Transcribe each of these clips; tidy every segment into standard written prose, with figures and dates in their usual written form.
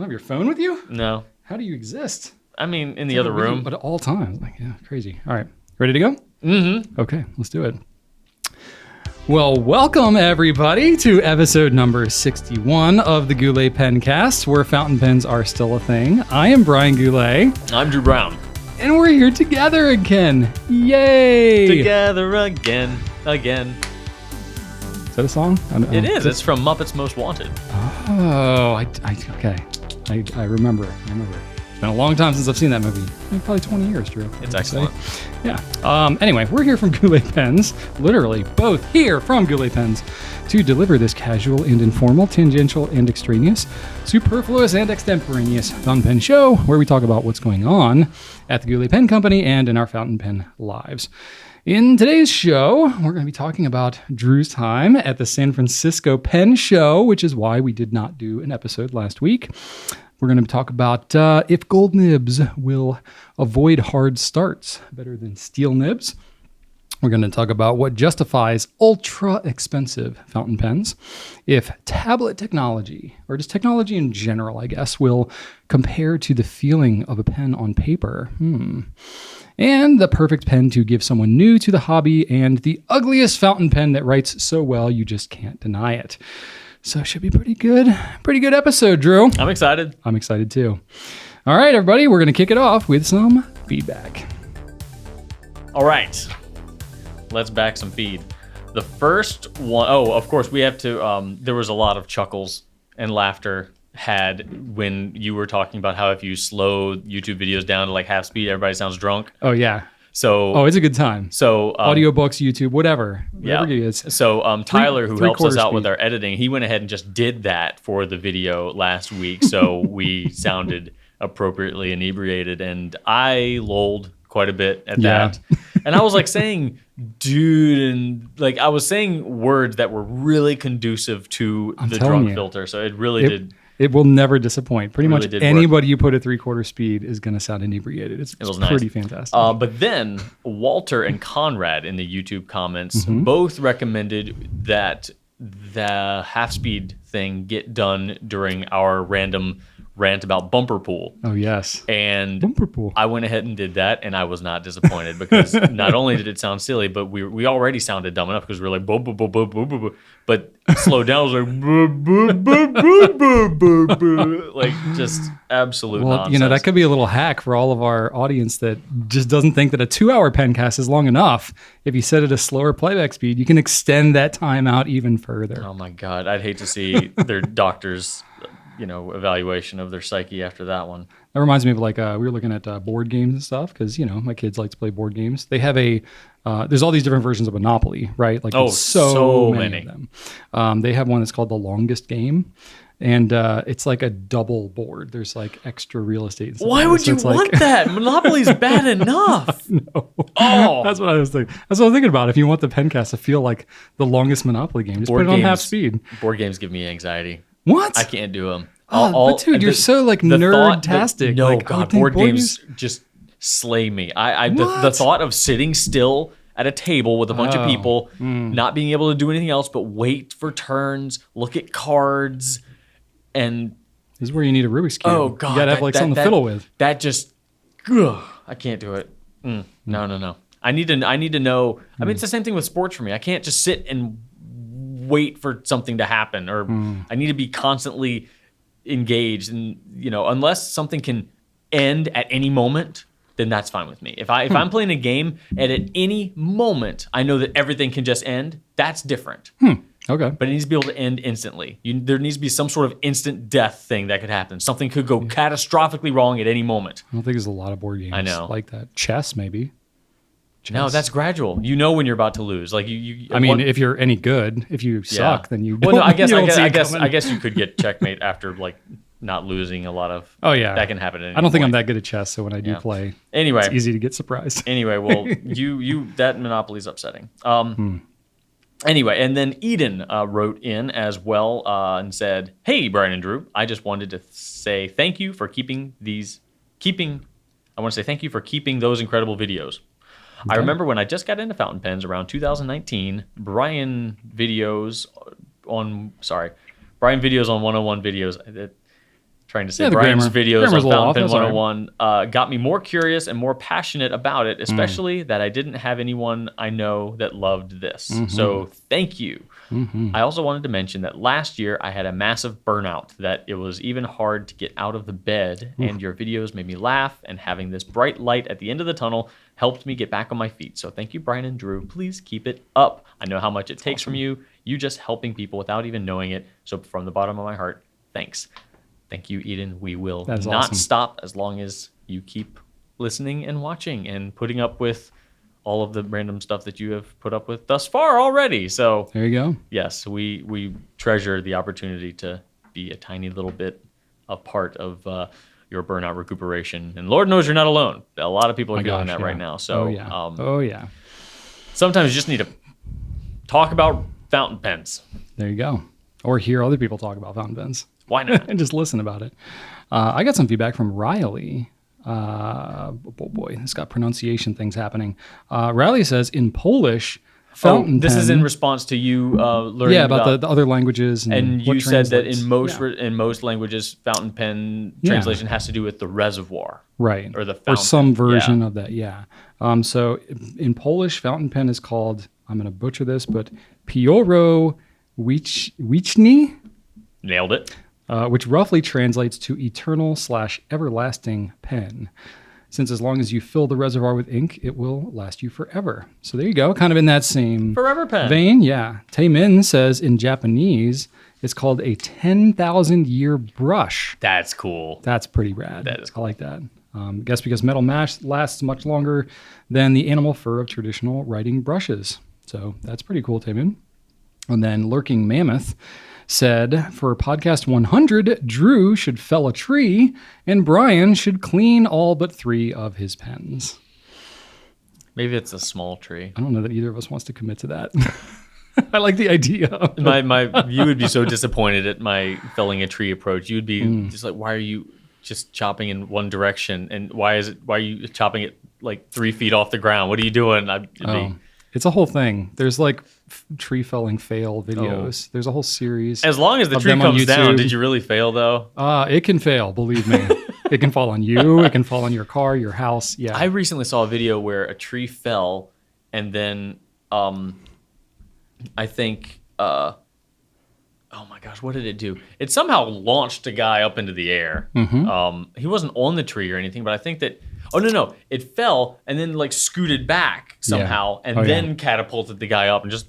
don't have your phone with you? No. How do you exist? I mean, in the other room. But at all times. Like, yeah, crazy. All right. Ready to go? Mm-hmm. Okay, let's do it. Well, welcome everybody to episode number 61 of the Goulet Pencast, where fountain pens are still a thing. I am Brian Goulet. I'm Drew Brown. And we're here together again. Yay! Together again. Is that a song? It is. It's from Muppets Most Wanted. Oh, okay. I remember. It's been a long time since I've seen that movie. Probably 20 years, Drew. It's excellent. Yeah. Anyway, we're here from Goulet Pens, literally both here from Goulet Pens, to deliver this casual and informal, tangential and extraneous, superfluous and extemporaneous fountain pen show where we talk about what's going on at the Goulet Pen Company and in our fountain pen lives. In today's show, we're going to be talking about Drew's time at the San Francisco Pen Show, which is why we did not do an episode last week. We're going to talk about if gold nibs will avoid hard starts better than steel nibs. We're going to talk about what justifies ultra expensive fountain pens. If tablet technology, or just technology in general, I guess, will compare to the feeling of a pen on paper. And the perfect pen to give someone new to the hobby, and the ugliest fountain pen that writes so well you just can't deny it. So it should be pretty good episode, Drew. I'm excited. I'm excited too. All right, everybody, we're going to kick it off with some feedback. All right. Let's back some feed. The first one, of course, we have to, there was a lot of chuckles and laughter had when you were talking about how if you slow YouTube videos down to like half speed, everybody sounds drunk. Oh, yeah. So it's a good time. So audiobooks, YouTube, whatever it is. So Tyler, who helps us out with our editing, he went ahead and just did that for the video last week. So we sounded appropriately inebriated, and I lolled quite a bit at that. And I was like saying, dude, and like I was saying words that were really conducive to the drunk filter. So it really did. It will never disappoint. Pretty really much anybody you put at 3/4 speed is going to sound inebriated. It was pretty nice. Fantastic. But then Walter and Conrad in the YouTube comments both recommended that the half speed thing get done during our random rant about bumper pool. Oh, yes. And bumper pool. I went ahead and did that, and I was not disappointed because not only did it sound silly, but we already sounded dumb enough because we were like, boom, boom, boom, boom, boom, boom, but slowed down, I was like, boom, boom, boom, boom, boom, boom, boom. Like just absolute nonsense. That could be a little hack for all of our audience that just doesn't think that a 2-hour pencast is long enough. If you set it a slower playback speed, you can extend that time out even further. Oh my God. I'd hate to see their doctor's evaluation of their psyche after that one. That reminds me of like we were looking at board games and stuff because my kids like to play board games. They have there's all these different versions of Monopoly, right? Like so many of them. They have one that's called The Longest Game, and it's like a double board. There's like extra real estate. And stuff. Why would you want that? Monopoly's bad enough. No. Oh, that's what I was thinking. That's what I was thinking about. If you want the Pencast to feel like the longest Monopoly game, just put it on half speed. Board games give me anxiety. What? I can't do them. But dude, you're so like nerd-tastic. No, like, God, board games just slay me. The thought of sitting still at a table with a bunch of people, not being able to do anything else but wait for turns, look at cards, and this is where you need a Rubik's Cube. Oh God, you gotta have like something to fiddle with. That just, I can't do it. No. I need to know. I mean, it's the same thing with sports for me. I can't just sit and wait for something to happen, or I need to be constantly engaged, and unless something can end at any moment, then that's fine with me. If I'm playing a game and at any moment I know that everything can just end, that's different. Okay. But it needs to be able to end instantly. There needs to be some sort of instant death thing that could happen. Something could go catastrophically wrong at any moment. I don't think there's a lot of board games like that. Chess, maybe. No, that's gradual. You know when you're about to lose. Like if you're any good, if you suck, then you. Well, no, I guess you could get checkmate after like not losing a lot of. Oh yeah, that can happen. At any I don't think point. I'm that good at chess, so when I do play, anyway, it's easy to get surprised. Anyway, well, you that Monopoly's upsetting. Anyway, and then Eden wrote in as well and said, "Hey, Brian and Drew, I just wanted to say thank you for keeping those incredible videos. Okay. I remember when I just got into fountain pens around 2019, Brian videos on 101 videos trying to say the Brian's grammar. videos Grammar's a on little off, Fountain Pen that's all right. 101 got me more curious and more passionate about it, especially that I didn't have anyone I know that loved this. So thank you. I also wanted to mention that last year I had a massive burnout, that it was even hard to get out of the bed, and your videos made me laugh, and having this bright light at the end of the tunnel helped me get back on my feet. So thank you, Brian and Drew. Please keep it up. I know how much it takes from you just helping people without even knowing it. So from the bottom of my heart, thanks. Thank you, Eden. We will not stop as long as you keep listening and watching and putting up with all of the random stuff that you have put up with thus far already. So There you go. yes, we treasure the opportunity to be a tiny little bit a part of your burnout recuperation. And Lord knows you're not alone. A lot of people are feeling that right now. So oh yeah. Sometimes you just need to talk about fountain pens. There you go. Or hear other people talk about fountain pens. Why not? And just listen about it. I got some feedback from Riley. Oh boy, it's got pronunciation things happening. Riley says in Polish, fountain pen. This is in response to you learning about the other languages. And you what said that translates. in most languages, fountain pen translation has to do with the reservoir. Right. Or the fountain. Or some version of that, yeah. So in Polish, fountain pen is called, I'm going to butcher this, but pioro wieczny. Nailed it. Which roughly translates to eternal/everlasting pen. Since as long as you fill the reservoir with ink, it will last you forever. So there you go, kind of in that same Forever pen. vein. Yeah. Taemin says in Japanese, it's called a 10,000-year brush. That's cool. That's pretty rad. That is cool. I like that. I guess because metal mash lasts much longer than the animal fur of traditional writing brushes. So that's pretty cool, Taemin. And then Lurking Mammoth said, for podcast 100, Drew should fell a tree and Brian should clean all but 3 of his pens. Maybe it's a small tree. I don't know that either of us wants to commit to that. I like the idea. You would be so disappointed at my felling a tree approach. You'd be just like, why are you just chopping in one direction? And why are you chopping it like 3 feet off the ground? What are you doing? It's a whole thing. There's like tree felling fail videos. There's a whole series. As long as the tree comes down, did you really fail though? It can fail, believe me. It can fall on you. It can fall on your car, your house. Yeah. I recently saw a video where a tree fell and then I think oh my gosh, what did it do? It somehow launched a guy up into the air. He wasn't on the tree or anything, but I think that no, it fell and then like scooted back somehow and then catapulted the guy up and just.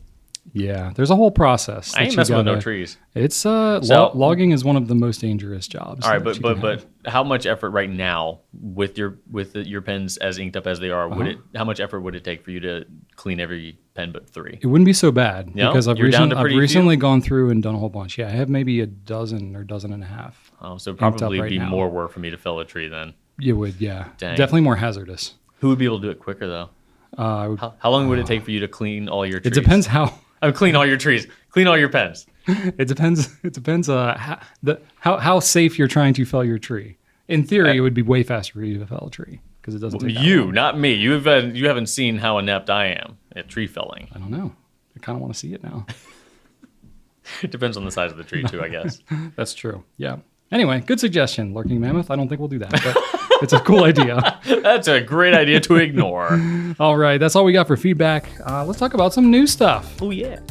Yeah, there's a whole process. I ain't messing with no trees. It's logging is one of the most dangerous jobs. All right, but how much effort right now with your pens as inked up as they are? How much effort would it take for you to clean every pen but 3? It wouldn't be so bad because I've recently few? gone through and done a whole bunch. Yeah, I have maybe a dozen or dozen and a half. Oh, so probably be more work for me to fell a tree then. You would, yeah. Dang. Definitely more hazardous. Who would be able to do it quicker though? How long would it take for you to clean all your trees? It depends how. Clean all your trees. Clean all your pens. It depends. It depends how safe you're trying to fell your tree. In theory, it would be way faster for you to fell a tree because it doesn't. Take that long. Not me. You haven't seen how inept I am at tree felling. I don't know. I kind of want to see it now. It depends on the size of the tree too, I guess. That's true. Yeah. Anyway, good suggestion, Lurking Mammoth. I don't think we'll do that, but it's a cool idea. That's a great idea to ignore. All right, that's all we got for feedback. Let's talk about some new stuff. Oh, yeah.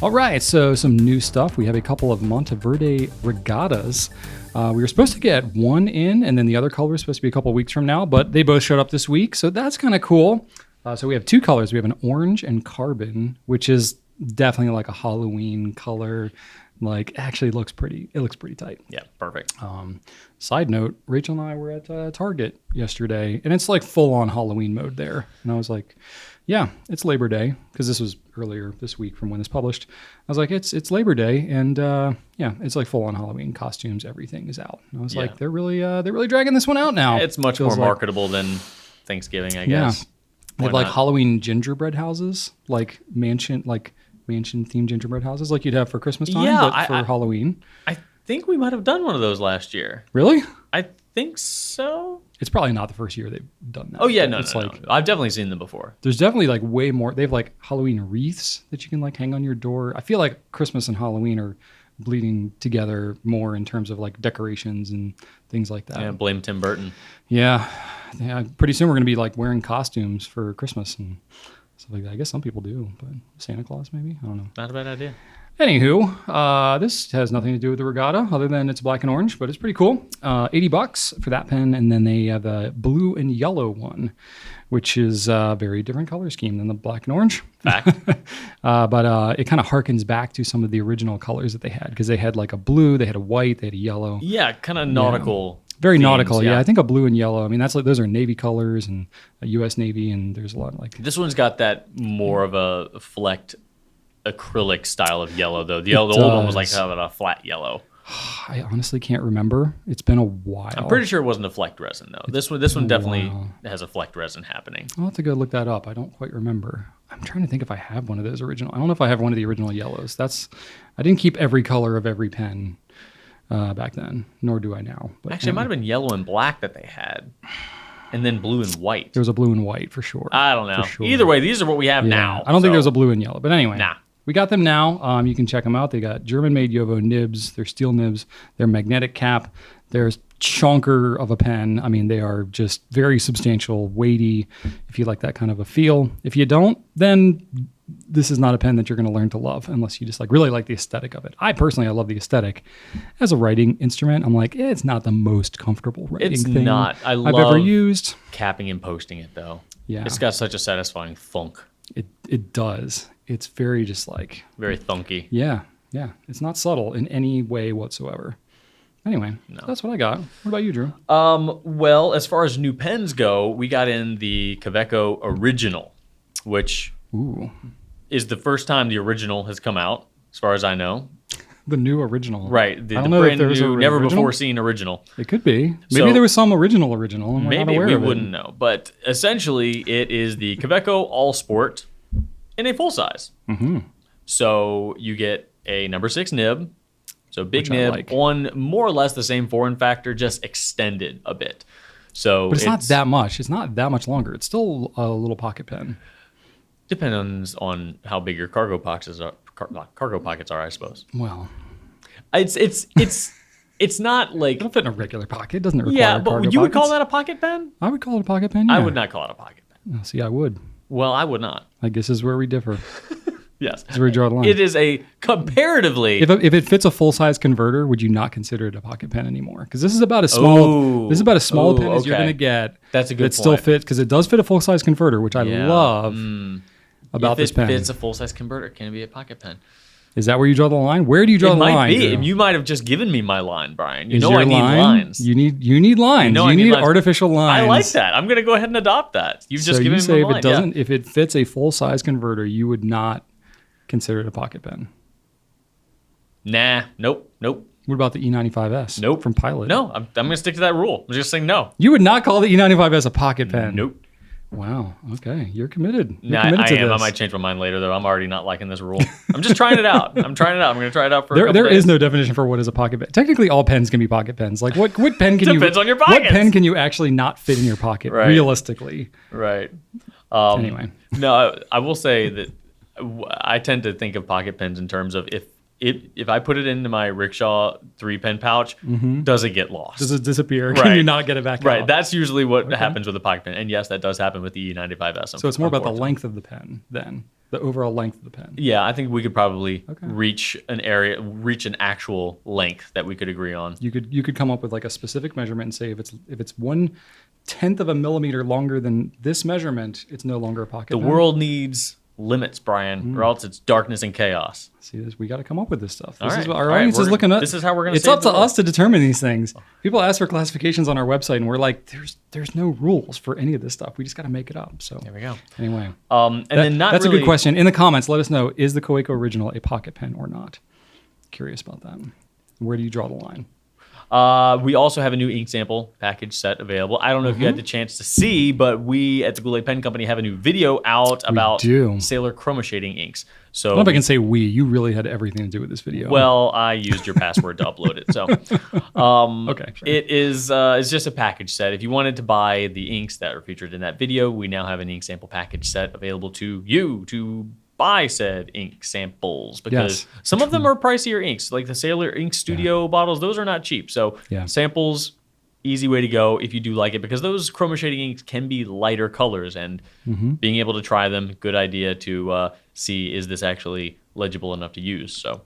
All right, so some new stuff. We have a couple of Monteverde regattas. We were supposed to get one in, and then the other color is supposed to be a couple weeks from now, but they both showed up this week, so that's kind of cool. So we have 2 colors. We have an orange and carbon, which is definitely like a Halloween color. Like, actually it looks pretty tight. Yeah, perfect. Side note, Rachel and I were at Target yesterday, and it's like full on Halloween mode there. And I was like, yeah, it's Labor Day, because this was earlier this week from when this published. I was like, it's Labor Day, and yeah, it's like full on Halloween costumes. Everything is out. And I was like, they're really dragging this one out now. It's much more marketable than Thanksgiving, I guess. Yeah. They have like Halloween gingerbread houses, like mansion themed gingerbread houses like you'd have for Christmas time, but for Halloween. I think we might have done one of those last year. Really? I think so. It's probably not the first year they've done that. Oh yeah, no. I've definitely seen them before. There's definitely like way more. They have like Halloween wreaths that you can like hang on your door. I feel like Christmas and Halloween are bleeding together more in terms of like decorations and things like that. Yeah, blame Tim Burton. Yeah. Pretty soon we're going to be like wearing costumes for Christmas and stuff like that. I guess some people do, but Santa Claus maybe? I don't know. Not a bad idea. Anywho, this has nothing to do with the regatta other than it's black and orange, but it's pretty cool. $80 for that pen. And then they have a blue and yellow one, which is a very different color scheme than the black and orange. Fact. But it kind of harkens back to some of the original colors that they had, because they had like a blue, they had a white, they had a yellow. Yeah, kind of nautical. Very themes, nautical, yeah. I think a blue and yellow. I mean, that's like those are Navy colors and a U.S. Navy, and there's a lot like This one's got that more of a flecked acrylic style of yellow, though. The old one was like kind of a flat yellow. I honestly can't remember. It's been a while. I'm pretty sure it wasn't a flecked resin, though. This one definitely has a flecked resin happening. I'll have to go look that up. I don't quite remember. I'm trying to think if I have one of those original. I don't know if I have one of the original yellows. I didn't keep every color of every pen back then, nor do I now. But Actually, it might have been yellow and black that they had, and then blue and white. There was a blue and white for sure. I don't know. Sure. Either way, these are what we have now. I don't think there's a blue and yellow, but anyway. Nah. We got them now. You can check them out. They got German-made Jowo nibs. They're steel nibs. They're magnetic cap. They're chonker of a pen. I mean, they are just very substantial, weighty, if you like that kind of a feel. If you don't, then this is not a pen that you're going to learn to love unless you just like really like the aesthetic of it. I love the aesthetic. As a writing instrument, I'm like, it's not the most comfortable writing It's thing not. I've ever used. Capping and posting it, though. Yeah. It's got such a satisfying thunk. It does. It's very just like... Very thunky. Yeah. It's not subtle in any way whatsoever. Anyway, so that's what I got. What about you, Drew? Well, as far as new pens go, we got in the Kaweco Original, which is the first time the original has come out, as far as I know. The new original. Right. The I don't know brand if there's new, a never original? before seen original. It could be. Maybe there was some original, and we're not Maybe aware we of it. wouldn't know. But essentially, it is the Kaweco All Sport in a full size. Mm-hmm. So you get a number 6 nib. So big Which I nib like. on more or less the same form factor, just extended a bit. So But it's not that much. It's not that much longer. It's still a little pocket pen. Depends on how big your cargo pockets are. Cargo pockets are, I suppose. Well, It's not like it'll fit in a regular pocket. It doesn't require but cargo you would call pockets. that a pocket pen? I would call it a pocket pen, yeah. I would not call it a pocket pen. Oh, see, I would. Well, I would not. I guess this is where we differ. Yes. This is where we draw the line. It is a comparatively. If it fits a full-size converter, would you not consider it a pocket pen anymore? Because this is about as small. This is about as small a pen as you're okay. going to get. That's a good that still point. fits, because it does fit a full-size converter, which I love about this pen. If it's a full-size converter, can it be a pocket pen? Is that where you draw the line? Where do you draw It the might line? be. Drew? You might have just given me my line, Brian. You Is know your I need line- lines. You need lines. know I You need need lines. artificial lines. I like that. I'm going to go ahead and adopt that. You've just So given you me say my line. if it doesn't, if it fits a full-size converter, you would not consider it a pocket pen. Nah. Nope. What about the E95S? Nope. From Pilot. No, I'm going to stick to that rule. I'm just saying no. You would not call the E95S a pocket pen. Nope. Wow. Okay. You're committed. You're Nah, committed I to am. I this. might change my mind later, though. I'm already not liking this rule. I'm just trying it out. I'm going to try it out for a couple There days. is no definition for what is a pocket pen. Technically, all pens can be pocket pens. Like what pen can Depends on your What pockets. pen can you actually not fit in your pocket Right. realistically? Right. Anyway. No, I will say that I tend to think of pocket pens in terms of if I put it into my rickshaw 3-pen pouch, does it get lost? Does it disappear? Right. Can you not get it back Right. out? That's usually what happens with a pocket pen. And yes, that does happen with the E95S. So it's more about the unfortunately. length of the pen then. The overall length of the pen. Yeah, I think we could probably reach an actual length that we could agree on. You could come up with like a specific measurement and say if it's 1/10 of a millimeter longer than this measurement, it's no longer a pocket The pen. world needs limits, Brian, or else it's darkness and chaos. See this? We got to come up with this stuff. All This right. is what our All right, audience is looking at. this is how we're gonna It's save up to the world. us to determine these things. People ask for classifications on our website, and we're like, there's no rules for any of this stuff. We just got to make it up. So There we go. anyway, That's a good question. In the comments, let us know: is the Kaweco Original a pocket pen or not? Curious about that. Where do you draw the line? We also have a new ink sample package set available. I don't know if you had the chance to see, but we at the Goulet Pen Company have a new video out about do. Sailor chroma shading inks. I So don't know if I can say we. You really had everything to do with this video. well, I used your password to upload it. So okay. Sure. it is it's just a package set. If you wanted to buy the inks that are featured in that video, we now have an ink sample package set available to you to buy said ink samples because Yes. some of them are pricier inks, like the Sailor Ink Studio bottles. Those are not cheap. So samples, easy way to go if you do like it, because those chroma shading inks can be lighter colors, and being able to try them, good idea to see, is this actually legible enough to use? So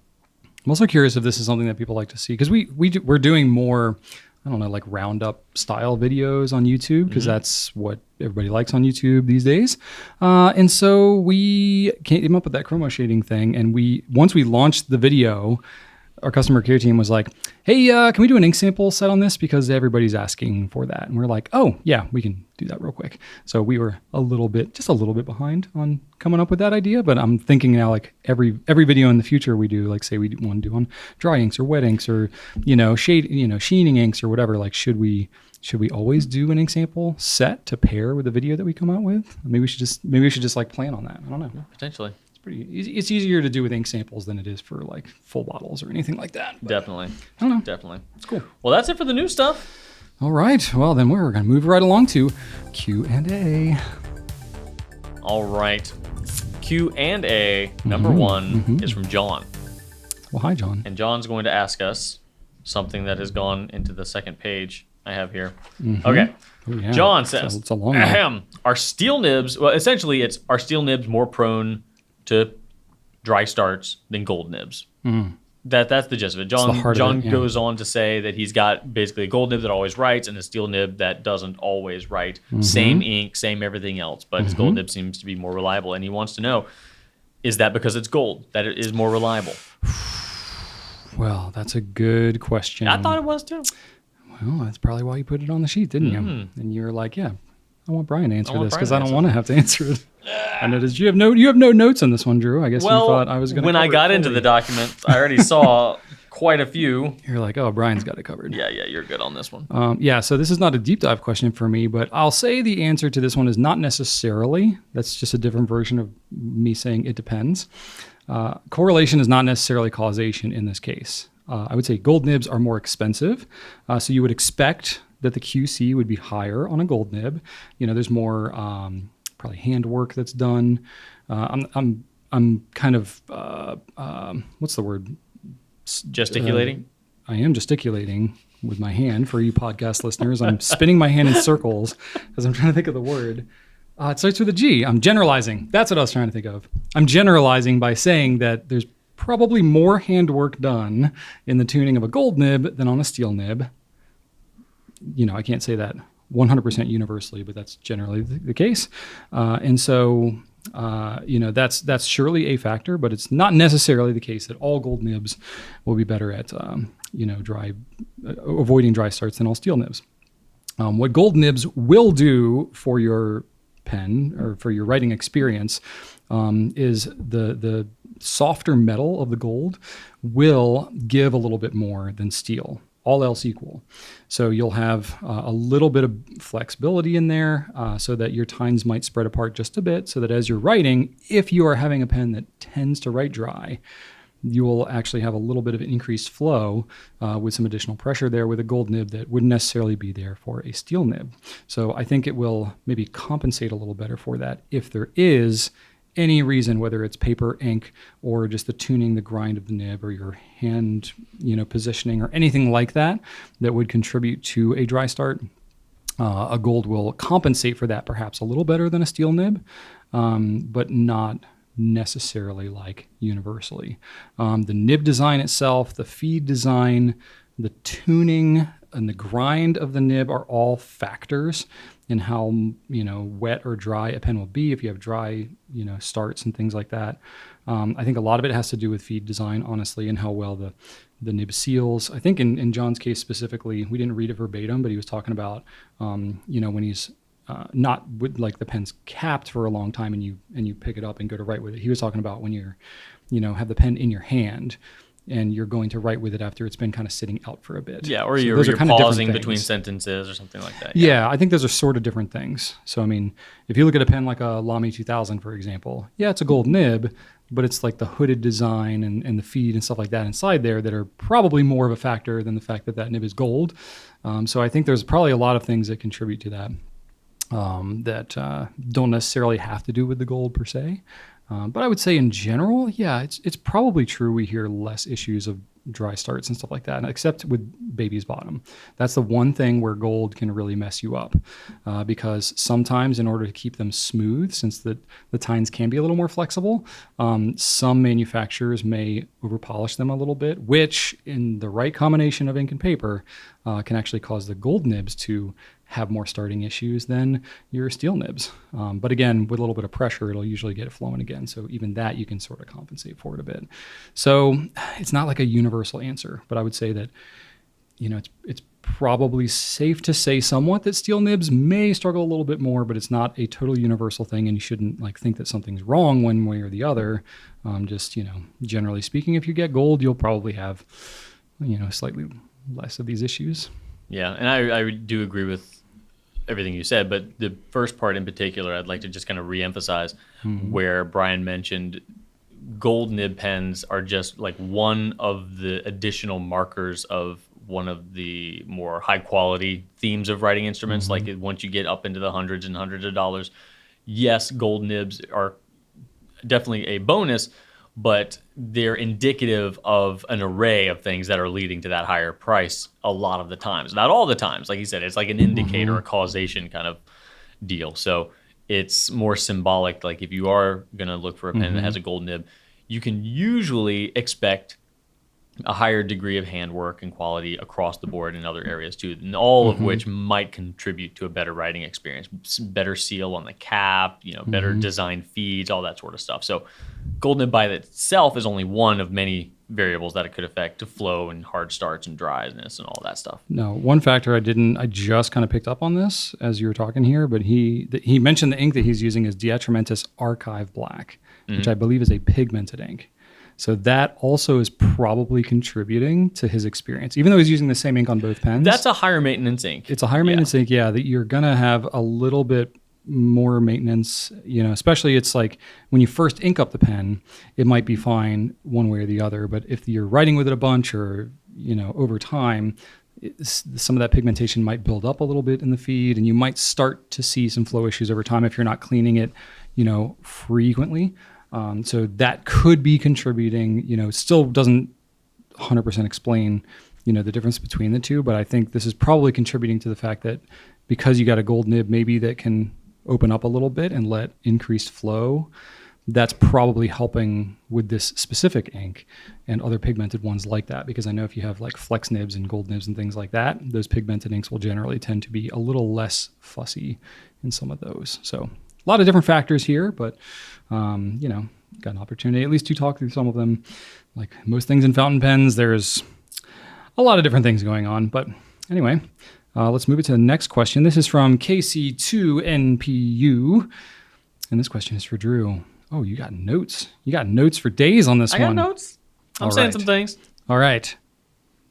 I'm also curious if this is something that people like to see, because we're doing more, I don't know, like roundup style videos on YouTube, because that's what everybody likes on YouTube these days. And so we came up with that chroma shading thing, and once we launched the video, our customer care team was like, hey, can we do an ink sample set on this? Because everybody's asking for that. And we're like, oh, yeah, we can do that real quick. So we were just a little bit behind on coming up with that idea. But I'm thinking now, like every video in the future we do, like say we want to do on dry inks or wet inks or, sheening inks or whatever, like should we always do an ink sample set to pair with the video that we come out with? Maybe we should just like plan on that. I don't know. potentially. Pretty easy. It's easier to do with ink samples than it is for like full bottles or anything like that. But Definitely. I don't know. Definitely. It's cool. Well, that's it for the new stuff. All right. Well, then we're going to move right along to Q&A. All right. Q&A number one is from John. Well, hi, John. And John's going to ask us something that has gone into the second page I have here. Okay. Oh, yeah. John says, it's a long one. Are steel nibs, well, essentially it's, are steel nibs more prone to dry starts than gold nibs? That's the gist of it. John goes on to say that he's got basically a gold nib that always writes and a steel nib that doesn't always write. Same ink, same everything else, but his gold nib seems to be more reliable. And he wants to know, is that because it's gold, that it is more reliable? Well, that's a good question. I thought it was too. Well, that's probably why you put it on the sheet, didn't you? And you're like, yeah, I want Brian to answer this because I don't want to have to answer it. I noticed you have no notes on this one, Drew. I guess you thought I was going to. When I got into the document, I already saw quite a few. You're like, oh, Brian's got it covered. Yeah, you're good on this one. So this is not a deep dive question for me, but I'll say the answer to this one is not necessarily. That's just a different version of me saying it depends. Correlation is not necessarily causation in this case. I would say gold nibs are more expensive, so you would expect that the QC would be higher on a gold nib. There's more probably handwork that's done. I'm kind of what's the word? Gesticulating. I am gesticulating with my hand for you podcast listeners. I'm spinning my hand in circles as I'm trying to think of the word. It starts with a G. I'm generalizing. That's what I was trying to think of. I'm generalizing by saying that there's probably more handwork done in the tuning of a gold nib than on a steel nib. I can't say that 100% universally, but that's generally the case. And so, that's surely a factor, but it's not necessarily the case that all gold nibs will be better at, avoiding dry starts than all steel nibs. What gold nibs will do for your pen or for your writing experience is the softer metal of the gold will give a little bit more than steel, all else equal. So you'll have a little bit of flexibility in there so that your tines might spread apart just a bit, so that as you're writing, if you are having a pen that tends to write dry, you will actually have a little bit of an increased flow with some additional pressure there with a gold nib that wouldn't necessarily be there for a steel nib. So I think it will maybe compensate a little better for that if there is any reason, whether it's paper, ink, or just the tuning, the grind of the nib, or your hand, positioning, or anything like that, that would contribute to a dry start. A gold will compensate for that perhaps a little better than a steel nib, but not necessarily like universally. The nib design itself, the feed design, the tuning, and the grind of the nib are all factors in how wet or dry a pen will be. If you have dry starts and things like that, I think a lot of it has to do with feed design, honestly, and how well the nib seals. I think in John's case specifically, we didn't read it verbatim, but he was talking about when he's not with like the pen's capped for a long time and you pick it up and go to write with it. He was talking about when you're have the pen in your hand and you're going to write with it after it's been kind of sitting out for a bit. Yeah, or so you're pausing between sentences or something like that. Yeah, I think those are sort of different things. So, I mean, if you look at a pen like a Lamy 2000, for example, yeah, it's a gold nib, but it's like the hooded design and the feed and stuff like that inside there that are probably more of a factor than the fact that nib is gold. So I think there's probably a lot of things that contribute to that. That don't necessarily have to do with the gold per se. But I would say in general, yeah, it's probably true we hear less issues of dry starts and stuff like that, except with baby's bottom. That's the one thing where gold can really mess you up, because sometimes in order to keep them smooth, since the tines can be a little more flexible, some manufacturers may over polish them a little bit, which in the right combination of ink and paper can actually cause the gold nibs to have more starting issues than your steel nibs. But again, with a little bit of pressure, it'll usually get it flowing again. So even that you can sort of compensate for it a bit. So it's not like a universal answer, but I would say that, it's probably safe to say somewhat that steel nibs may struggle a little bit more, but it's not a total universal thing. And you shouldn't think that something's wrong one way or the other. Just, generally speaking, if you get gold, you'll probably have, slightly less of these issues. Yeah, and I do agree with everything you said, but the first part in particular, I'd like to just kind of reemphasize where Brian mentioned gold nib pens are just like one of the additional markers of one of the more high quality themes of writing instruments. Like once you get up into the hundreds and hundreds of dollars, yes, gold nibs are definitely a bonus, but they're indicative of an array of things that are leading to that higher price a lot of the times. Not all the times. Like you said, it's like an indicator, a causation kind of deal. So it's more symbolic. Like if you are going to look for a pen that has a gold nib, you can usually expect a higher degree of handwork and quality across the board in other areas too, and all of which might contribute to a better writing experience, better seal on the cap, better design feeds, all that sort of stuff. So gold nib by itself is only one of many variables that it could affect to flow and hard starts and dryness and all that stuff. No, one factor I just kind of picked up on this as you were talking here, but he mentioned the ink that he's using is Diatramentis Archive Black, which I believe is a pigmented ink. So that also is probably contributing to his experience, even though he's using the same ink on both pens. That's a higher maintenance ink. It's a higher maintenance ink, yeah, that you're going to have a little bit more maintenance, especially it's like when you first ink up the pen, it might be fine one way or the other. But if you're writing with it a bunch or, over time, some of that pigmentation might build up a little bit in the feed, and you might start to see some flow issues over time if you're not cleaning it, frequently. So that could be contributing, still doesn't 100% explain, the difference between the two. But I think this is probably contributing to the fact that because you got a gold nib, maybe that can open up a little bit and let increased flow. That's probably helping with this specific ink and other pigmented ones like that. Because I know if you have like flex nibs and gold nibs and things like that, those pigmented inks will generally tend to be a little less fussy in some of those. So a lot of different factors here, but got an opportunity at least to talk through some of them. Like most things in fountain pens, there's a lot of different things going on. But anyway, let's move it to the next question. This is from KC2NPU, and this question is for Drew. Oh, you got notes. You got notes for days on this one. I got notes. I'm saying some things. All right.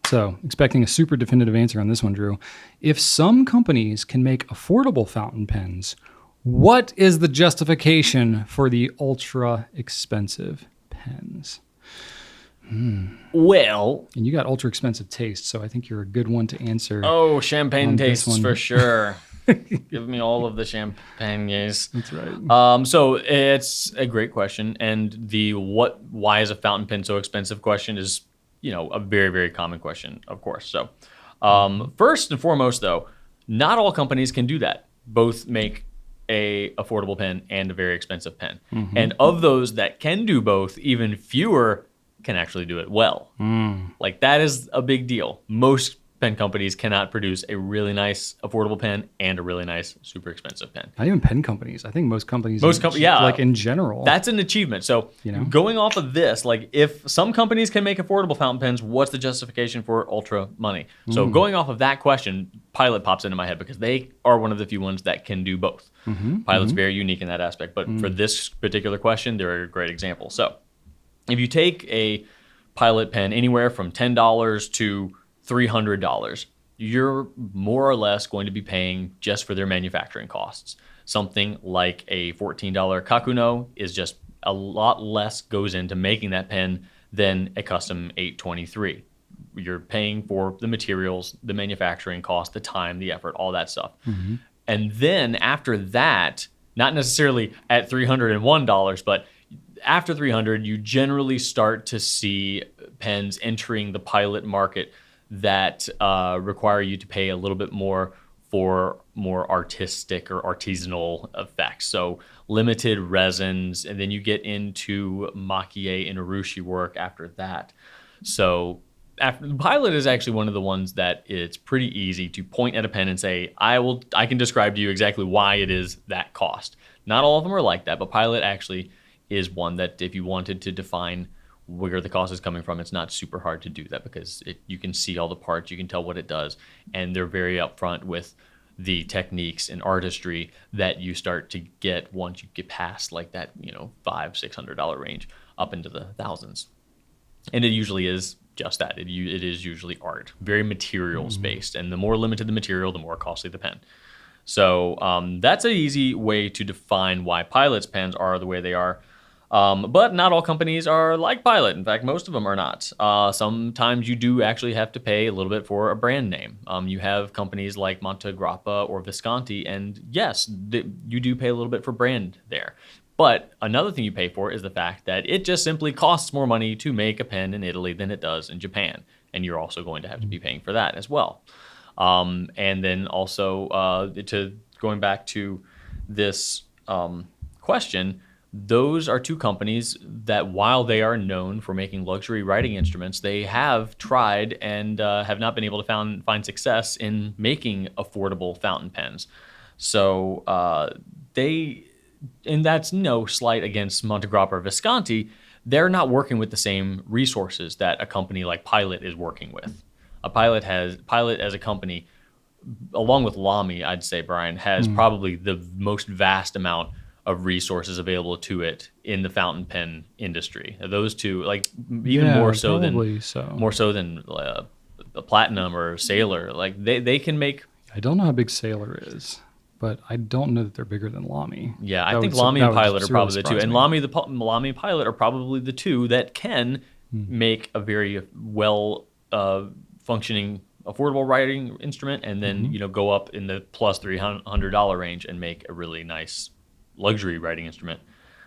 So, expecting a super definitive answer on this one, Drew. If some companies can make affordable fountain pens, what is the justification for the ultra expensive pens? Well, and you got ultra expensive taste, so I think you're a good one to answer. Oh, champagne tastes for sure. Give me all of the champagne. That's right. So it's a great question, and the why is a fountain pen so expensive question is a very, very common question, of course. So first and foremost, though, not all companies can do that. Both make a affordable pen and a very expensive pen. And of those that can do both, even fewer can actually do it well. Like that is a big deal. Most pen companies cannot produce a really nice affordable pen and a really nice super expensive pen. Not even pen companies. I think most companies, like in general. That's an achievement. So going off of this, like if some companies can make affordable fountain pens, what's the justification for ultra money? So going off of that question, Pilot pops into my head because they are one of the few ones that can do both. Pilot's very unique in that aspect, but for this particular question, they're a great example. So if you take a Pilot pen anywhere from $10 to $300, you're more or less going to be paying just for their manufacturing costs. Something like a $14 Kakuno is just a lot less goes into making that pen than a custom 823. You're paying for the materials, the manufacturing cost, the time, the effort, all that stuff. And then after that, not necessarily at $301, but after 300, you generally start to see pens entering the Pilot market that require you to pay a little bit more for more artistic or artisanal effects. So limited resins, and then you get into maki-e and urushi work after that. So after the Pilot is actually one of the ones that it's pretty easy to point at a pen and say, I can describe to you exactly why it is that cost. Not all of them are like that, but Pilot actually is one that if you wanted to define where the cost is coming from, it's not super hard to do that because you can see all the parts, you can tell what it does, and they're very upfront with the techniques and artistry that you start to get once you get past like that, $500-$600 range up into the thousands. And it usually is just that. It is usually art, very materials based, and the more limited the material, the more costly the pen. So that's an easy way to define why Pilot's pens are the way they are. But not all companies are like Pilot. In fact, most of them are not. Sometimes you do actually have to pay a little bit for a brand name. You have companies like Montegrappa or Visconti, and yes, you do pay a little bit for brand there. But another thing you pay for is the fact that it just simply costs more money to make a pen in Italy than it does in Japan. And you're also going to have to be paying for that as well. And then also going back to this question, those are two companies that, while they are known for making luxury writing instruments, they have tried and have not been able to find success in making affordable fountain pens. So and that's no slight against Montegrappa or Visconti, they're not working with the same resources that a company like Pilot is working with. Pilot as a company, along with Lamy, I'd say, Brian, has probably the most vast amount of resources available to it in the fountain pen industry. Those two, like more so than a Platinum or Sailor. Like they can make. I don't know how big Sailor is, but I don't know that they're bigger than Lamy. Yeah, I think Lamy and Pilot are probably the two, and Lamy and Pilot are probably the two that can make a very well functioning affordable writing instrument, and then go up in the plus $300 range and make a really nice luxury writing instrument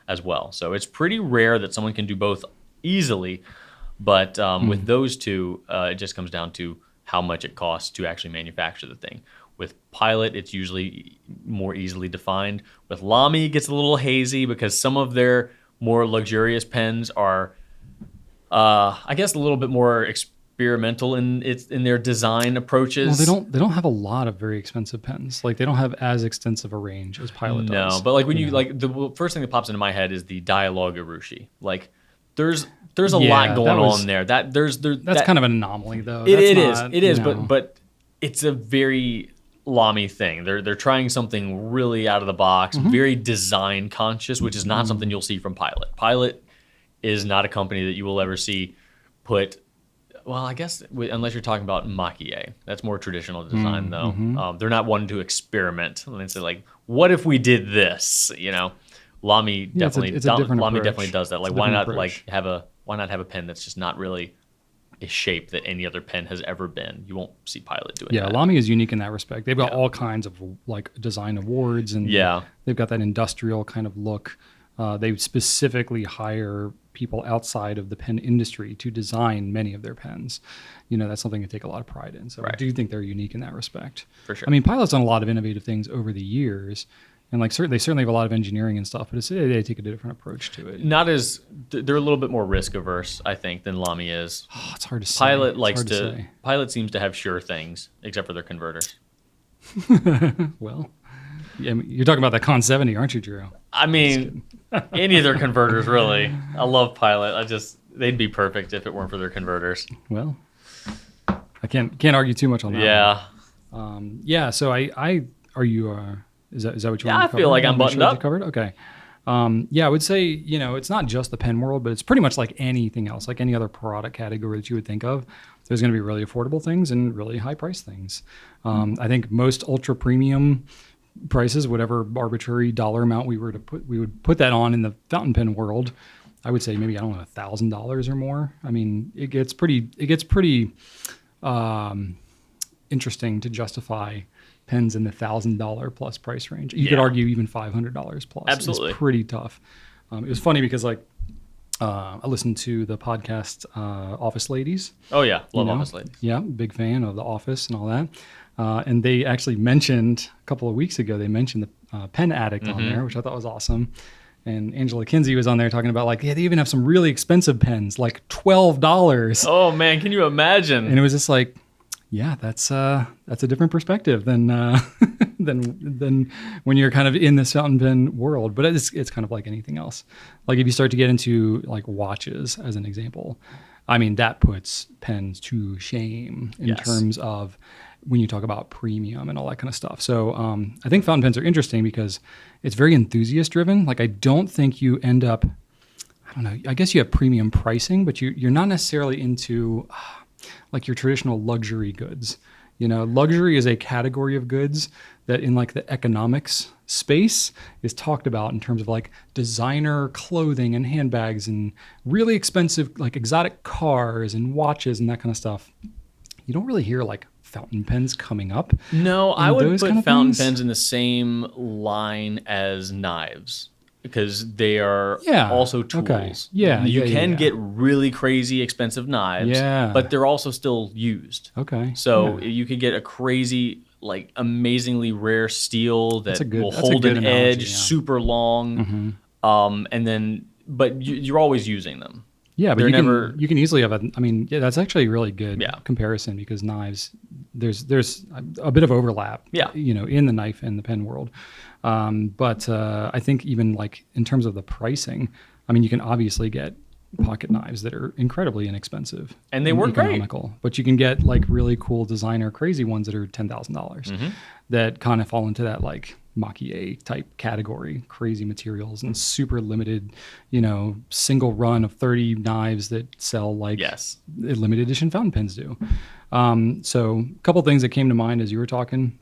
as well. So it's pretty rare that someone can do both easily, but with those two, it just comes down to how much it costs to actually manufacture the thing. With Pilot, it's usually more easily defined. With Lamy, it gets a little hazy because some of their more luxurious pens are, I guess, a little bit more experimental in their design approaches. Well, they don't have a lot of very expensive pens. Like they don't have as extensive a range as Pilot does. No, but like when the first thing that pops into my head is the Dialogue Urushi. Like there's a lot going on there. That's kind of an anomaly though. It is, but it's a very Lamy thing. They're trying something really out of the box, very design conscious, which is not something you'll see from Pilot. Pilot is not a company that you will ever see put. Well, I guess unless you're talking about maki-e, that's more traditional design, though. They're not one to experiment and say like, "What if we did this?" Lamy definitely does that. Like, why not have a pen that's just not really a shape that any other pen has ever been? You won't see Pilot doing that. Yeah, Lamy is unique in that respect. They've got all kinds of like design awards, and they've got that industrial kind of look. They specifically hire people outside of the pen industry to design many of their pens. That's something they take a lot of pride in. So I do think they're unique in that respect. For sure. I mean, Pilot's done a lot of innovative things over the years, and they certainly have a lot of engineering and stuff, but they take a different approach to it. They're a little bit more risk averse, I think, than Lamy is. Oh, it's hard to say. Pilot seems to have sure things, except for their converters. Well, yeah, you're talking about that Con 70, aren't you, Drew? I mean, any of their converters, really. I love Pilot. They'd be perfect if it weren't for their converters. Well, I can't argue too much on that. Yeah. So are you? Is that what you want to cover? I feel like I'm buttoned up. Covered? Okay. I would say, it's not just the pen world, but it's pretty much like anything else, like any other product category that you would think of. There's going to be really affordable things and really high price things. I think most ultra premium prices, whatever arbitrary dollar amount we would put that on in the fountain pen world, I would say maybe, I don't know, $1,000 or more. I mean, it gets pretty interesting to justify pens in the $1,000 plus price range. You could argue even $500 plus. Absolutely. It's pretty tough. It was funny because like I listen to the podcast Office Ladies. Oh yeah, love You know? Office Ladies. Yeah, big fan of The Office and all that. And they actually mentioned a couple of weeks ago, they mentioned the Pen Addict on there, which I thought was awesome. And Angela Kinsey was on there talking about like, yeah, they even have some really expensive pens, like $12. Oh man, can you imagine? And it was just like, yeah, that's a different perspective than than when you're kind of in this fountain pen world. But it's kind of like anything else. Like if you start to get into like watches as an example, I mean that puts pens to shame in terms of when you talk about premium and all that kind of stuff. So I think fountain pens are interesting because it's very enthusiast driven. Like I don't think you end up, I don't know, I guess you have premium pricing, but you're not necessarily into like your traditional luxury goods. You know, luxury is a category of goods that in like the economics space is talked about in terms of like designer clothing and handbags and really expensive like exotic cars and watches and that kind of stuff. You don't really hear like fountain pens coming up. No, I would those put kind of fountain things. pens in the same line as knives because they are Yeah, also tools. okay. Yeah, you yeah, can yeah. get really crazy expensive knives, Yeah. but they're also still used. Okay. So yeah. you could get a crazy, like amazingly rare steel that will that's a hold good an analogy, edge yeah. super long, and then but you're always using them. Yeah, but They're you never- can easily have I mean, yeah, that's actually a really good Yeah. comparison because knives, there's a bit of overlap, Yeah. you know, in the knife and the pen world. But I think even like in terms of the pricing, I mean, you can obviously get pocket knives that are incredibly inexpensive And they work great. economical, but you can get like really cool designer crazy ones that are $10,000 that kind of fall into that like Mach-E type category, crazy materials and super limited, you know, single run of 30 knives that sell like Yes. limited edition fountain pens do. So a couple things that came to mind as you were talking.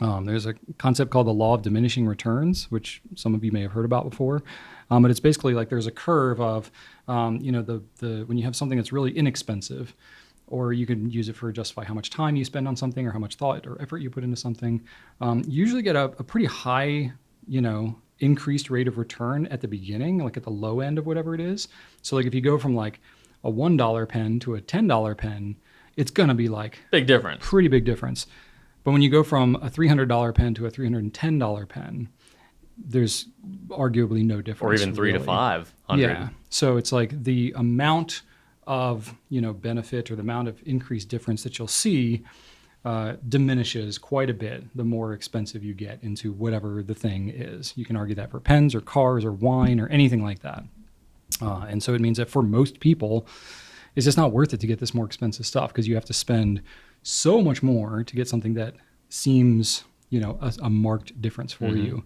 There's a concept called the law of diminishing returns, which some of you may have heard about before. But it's basically like there's a curve of, you know, the when you have something that's really inexpensive, or you can use it for justify how much time you spend on something or how much thought or effort you put into something. You usually get a pretty high, you know, increased rate of return at the beginning, like at the low end of whatever it is. So like if you go from like a $1 pen to a $10 pen, it's gonna be like Big difference. pretty big difference. But when you go from a $300 pen to a $310 pen, there's arguably no difference. Or even 300 to really. 500. Yeah. So it's like the amount of, you know, benefit or the amount of increased difference that you'll see diminishes quite a bit the more expensive you get into whatever the thing is. You can argue that for pens or cars or wine or anything like that. And so it means that for most people, it's just not worth it to get this more expensive stuff because you have to spend so much more to get something that seems, you know, a marked difference for you.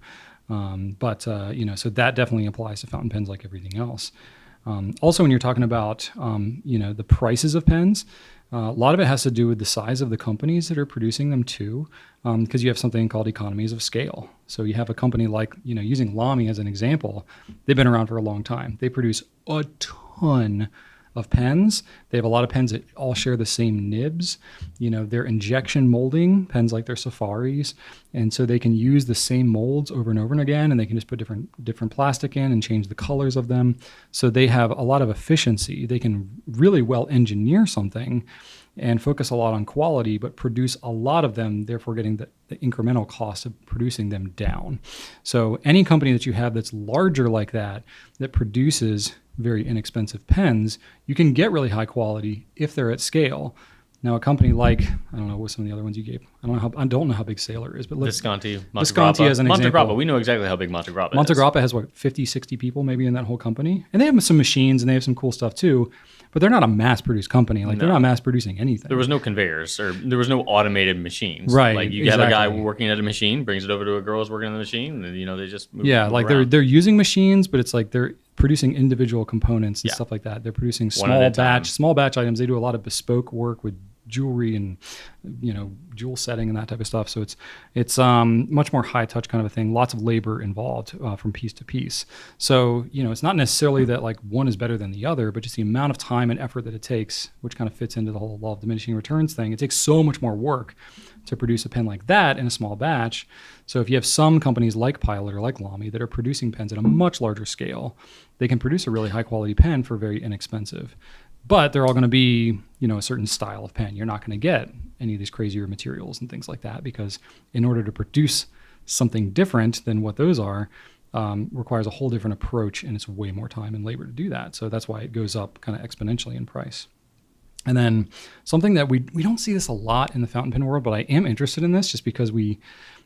But you know, so that definitely applies to fountain pens like everything else. Also, when you're talking about, you know, the prices of pens, a lot of it has to do with the size of the companies that are producing them too, because you have something called economies of scale. So you have a company like, you know, using Lamy as an example, they've been around for a long time. They produce a ton of pens. They have a lot of pens that all share the same nibs. You know, they're injection molding pens like their Safaris. And so they can use the same molds over and over and again, and they can just put different plastic in and change the colors of them. So they have a lot of efficiency. They can really well engineer something and focus a lot on quality, but produce a lot of them, therefore getting the incremental cost of producing them down. So any company that you have that's larger like that produces very inexpensive pens, you can get really high quality if they're at scale. Now, a company like, I don't know what some of the other ones you gave. I don't know how big Sailor is, but let's Visconti, Visconti as an example. Montegrappa. We know exactly how big Montegrappa is. Montegrappa has what, 50, 60 people maybe in that whole company, and they have some machines and they have some cool stuff too. But they're not a mass-produced company. Like they're not mass-producing anything. There was no conveyors or there was no automated machines. Right, Like you have a guy exactly. working at a machine, brings it over to a girl who's working on the machine, and you know they just move. Yeah, move like around. they're using machines, but it's like they're producing individual components and Yeah. stuff like that. They're producing One at a time. small batch items. They do a lot of bespoke work with jewelry and jewel setting and that type of stuff. So it's much more high touch kind of a thing. Lots of labor involved from piece to piece. So it's not necessarily that like one is better than the other, but just the amount of time and effort that it takes, which kind of fits into the whole law of diminishing returns thing. It takes so much more work to produce a pen like that in a small batch. So if you have some companies like Pilot or like Lamy that are producing pens at a much larger scale, they can produce a really high quality pen for very inexpensive. But they're all going to be, a certain style of pen. You're not going to get any of these crazier materials and things like that, because in order to produce something different than what those are, requires a whole different approach, and it's way more time and labor to do that. So that's why it goes up kind of exponentially in price. And then something that we don't see this a lot in the fountain pen world, but I am interested in this just because we're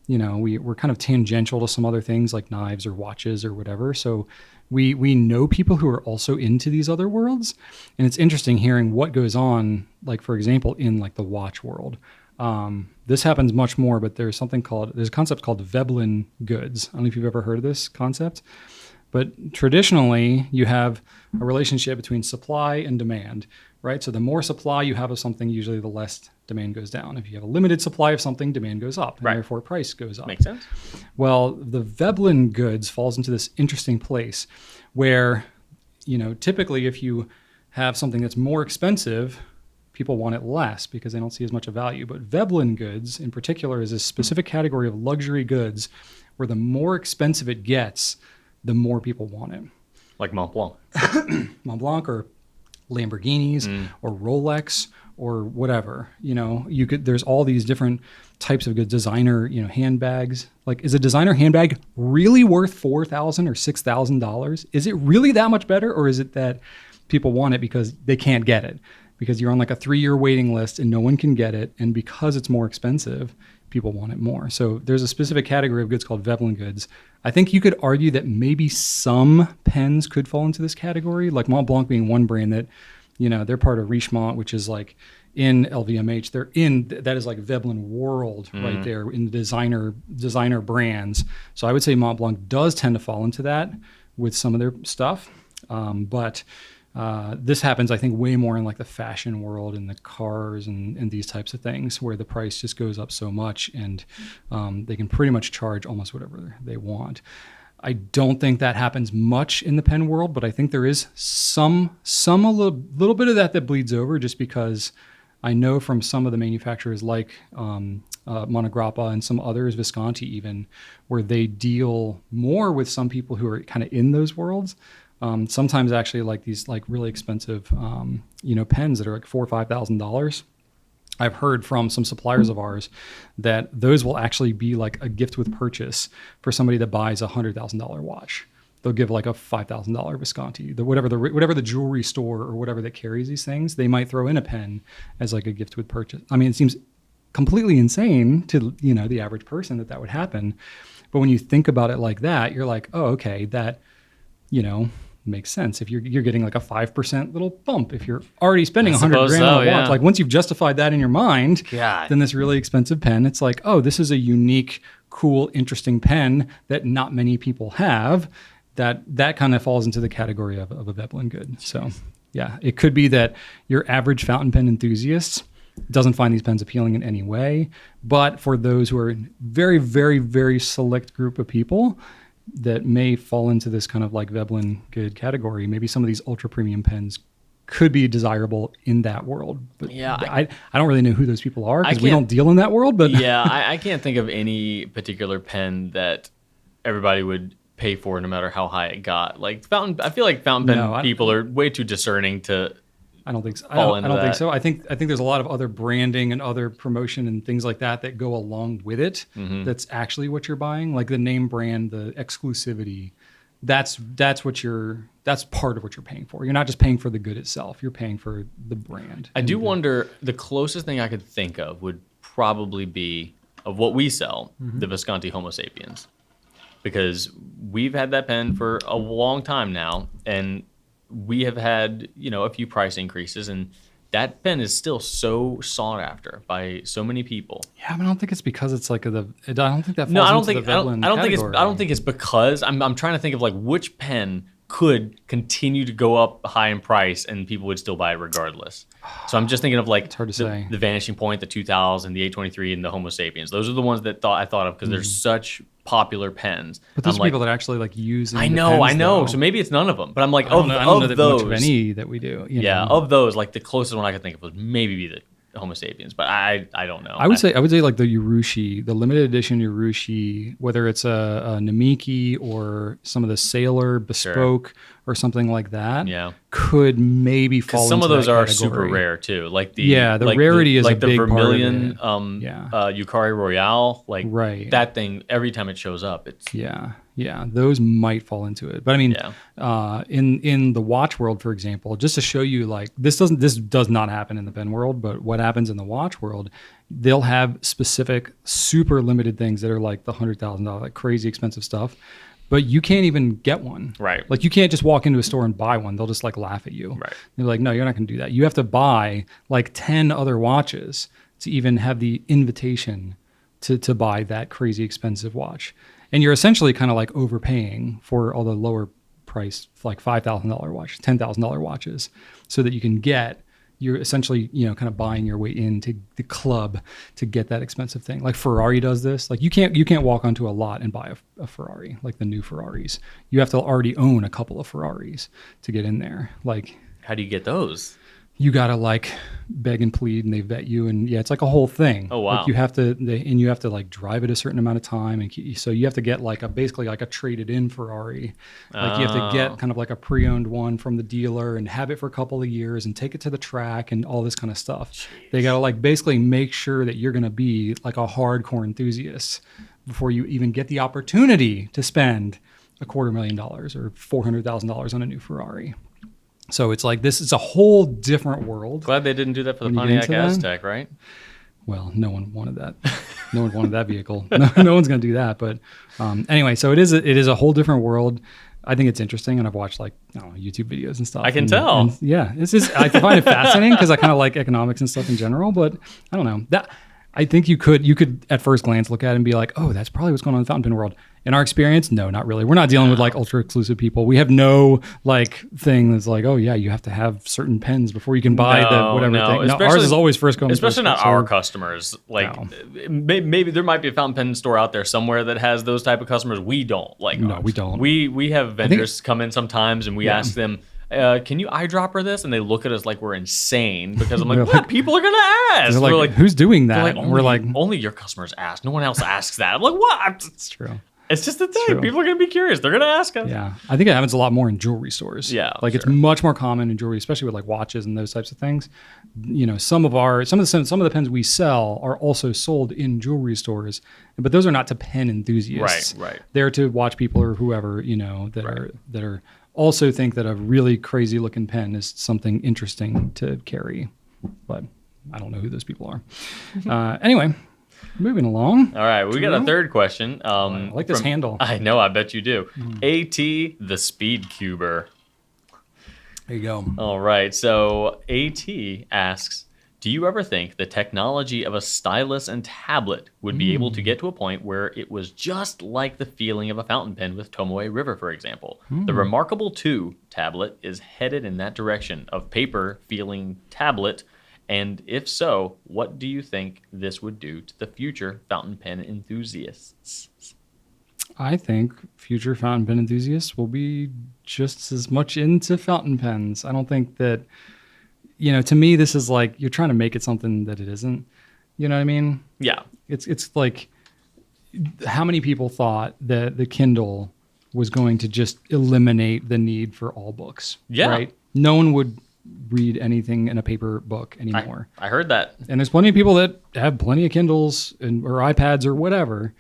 kind of tangential to some other things like knives or watches or whatever. So we know people who are also into these other worlds, and it's interesting hearing what goes on, like for example, in like the watch world. This happens much more, but there's a concept called Veblen goods. I don't know if you've ever heard of this concept, but traditionally you have a relationship between supply and demand, right? So the more supply you have of something, usually the less demand goes down. If you have a limited supply of something, demand goes up, and therefore price goes up. Makes sense. Well, the Veblen goods falls into this interesting place where, typically if you have something that's more expensive, people want it less because they don't see as much of value. But Veblen goods in particular is a specific category of luxury goods where the more expensive it gets, the more people want it. Like Mont Blanc. Mont Blanc or Lamborghinis or Rolex or whatever. There's all these different types of goods, designer, handbags. Like, is a designer handbag really worth $4,000 or $6,000? Is it really that much better, or is it that people want it because they can't get it? Because you're on like a 3-year waiting list and no one can get it, and because it's more expensive, people want it more. So there's a specific category of goods called Veblen goods. I think you could argue that maybe some pens could fall into this category, like Mont Blanc being one brand that, they're part of Richemont, which is like in LVMH. That is like Veblen world right there in the designer brands. So I would say Mont Blanc does tend to fall into that with some of their stuff. But this happens, I think, way more in like the fashion world and the cars and these types of things, where the price just goes up so much, and they can pretty much charge almost whatever they want. I don't think that happens much in the pen world, but I think there is some a little bit of that bleeds over, just because I know from some of the manufacturers like Monograppa and some others, Visconti even, where they deal more with some people who are kind of in those worlds. Sometimes actually like these like really expensive, pens that are like $4,000 or $5,000. I've heard from some suppliers of ours that those will actually be like a gift with purchase for somebody that buys a $100,000 watch. They'll give like a $5,000 Visconti, whatever the jewelry store or whatever that carries these things, they might throw in a pen as like a gift with purchase. I mean, it seems completely insane to the average person that would happen, but when you think about it like that, you're like, oh, okay, that makes sense. If you're getting like a 5% little bump, if you're already spending $100,000 on a watch, like once you've justified that in your mind, then this really expensive pen, it's like, oh, this is a unique, cool, interesting pen that not many people have. That kind of falls into the category of a Veblen good. So yeah, it could be that your average fountain pen enthusiast doesn't find these pens appealing in any way, but for those who are very, very, very select group of people that may fall into this kind of like Veblen good category, maybe some of these ultra premium pens could be desirable in that world. But yeah, I don't really know who those people are because we don't deal in that world. But yeah, I can't think of any particular pen that everybody would pay for no matter how high it got. Like I feel like fountain pen people are way too discerning to. I don't think so. I don't think so. I think there's a lot of other branding and other promotion and things like that go along with it. Mm-hmm. That's actually what you're buying, like the name brand, the exclusivity. That's part of what you're paying for. You're not just paying for the good itself. You're paying for the brand. I do wonder, the closest thing I could think of would probably be of what we sell, the Visconti Homo Sapiens, because we've had that pen for a long time now, and we have had, a few price increases, and that pen is still so sought after by so many people. Yeah, but I don't think it's because it's like I don't think that falls into the Veblen category. I don't think it's because I'm trying to think of like which pen could continue to go up high in price and people would still buy it regardless. So I'm just thinking of like hard to say. The Vanishing Point, the 2000, the 823, and the Homo sapiens. Those are the ones that I thought of because they're such popular pens. But those are people that actually like use. I know. Though. So maybe it's none of them. But I'm like, I don't know that those, much of any that we do. You know? Of those, like the closest one I could think of would maybe be the Homo sapiens, but I don't know. I would say like the Urushi, the limited edition Urushi, whether it's a Namiki or some of the Sailor Bespoke or something like that, could maybe fall into some of those that are category. super rare too. Like the rarity is like a the big Vermilion, part of it. Yukari Royale, like that thing. Every time it shows up, it's those might fall into it. But I mean, in the watch world, for example, just to show you, like this does not happen in the pen world, but what happens in the watch world, they'll have specific super limited things that are like the $100,000, like crazy expensive stuff. But you can't even get one. Right. Like you can't just walk into a store and buy one. They'll just like laugh at you. Right. They're like, no, you're not going to do that. You have to buy like 10 other watches to even have the invitation to buy that crazy expensive watch. And you're essentially kind of like overpaying for all the lower price, like $5,000 watch, $10,000 watches, so that you can get. You're essentially, kind of buying your way into the club to get that expensive thing. Like Ferrari does this. Like you can't walk onto a lot and buy a Ferrari, like the new Ferraris. You have to already own a couple of Ferraris to get in there. Like, how do you get those? You gotta like beg and plead, and they vet you, and it's like a whole thing. Oh wow! Like you have to like drive it a certain amount of time, and so you have to get like basically like a traded in Ferrari. Like you have to get kind of like a pre-owned one from the dealer and have it for a couple of years and take it to the track and all this kind of stuff. Jeez. They gotta like basically make sure that you're gonna be like a hardcore enthusiast before you even get the opportunity to spend $250,000 or $400,000 on a new Ferrari. So it's like this is a whole different world. Glad they didn't do that for the Pontiac Aztec, right? Well, no one wanted that. No one wanted that vehicle. No one's going to do that. But anyway, so it is a whole different world. I think it's interesting, and I've watched like YouTube videos and stuff. I can tell. And it's just I find it fascinating because I kind of like economics and stuff in general. But I don't know that. I think you could at first glance look at it and be like, oh, that's probably what's going on in the fountain pen world. In our experience, no, not really. We're not dealing with like ultra exclusive people. We have no like thing that's like, oh yeah, you have to have certain pens before you can buy the whatever thing. No, ours is always first come. Especially not our customers. Like maybe there might be a fountain pen store out there somewhere that has those type of customers. We don't like. No, ours. we don't. We have vendors come in sometimes and we ask them, can you eyedropper this? And they look at us like we're insane because I'm like, what? People are gonna ask. They're like, who's doing that? Like, we're like, only your customers ask. No one else asks that. I'm like, what? It's true. It's just the thing. People are going to be curious. They're going to ask us. Yeah. I think it happens a lot more in jewelry stores. Yeah. Like it's much more common in jewelry, especially with like watches and those types of things. Some of the pens we sell are also sold in jewelry stores, but those are not to pen enthusiasts. Right. They're to watch people or whoever, that are also think that a really crazy looking pen is something interesting to carry. But I don't know who those people are. Anyway. Moving along. All right, we got a third question. I like this handle. I know, I bet you do. AT, the Speed Cuber. There you go. All right, so AT asks, do you ever think the technology of a stylus and tablet would be able to get to a point where it was just like the feeling of a fountain pen with Tomoe River, for example? The Remarkable 2 tablet is headed in that direction of paper feeling tablet. And if so, what do you think this would do to the future fountain pen enthusiasts? I think future fountain pen enthusiasts will be just as much into fountain pens. I don't think that, to me, this is like you're trying to make it something that it isn't. You know what I mean? Yeah. It's like how many people thought that the Kindle was going to just eliminate the need for all books? Yeah. Right? No one would read anything in a paper book anymore. I heard that. And there's plenty of people that have plenty of Kindles or iPads or whatever,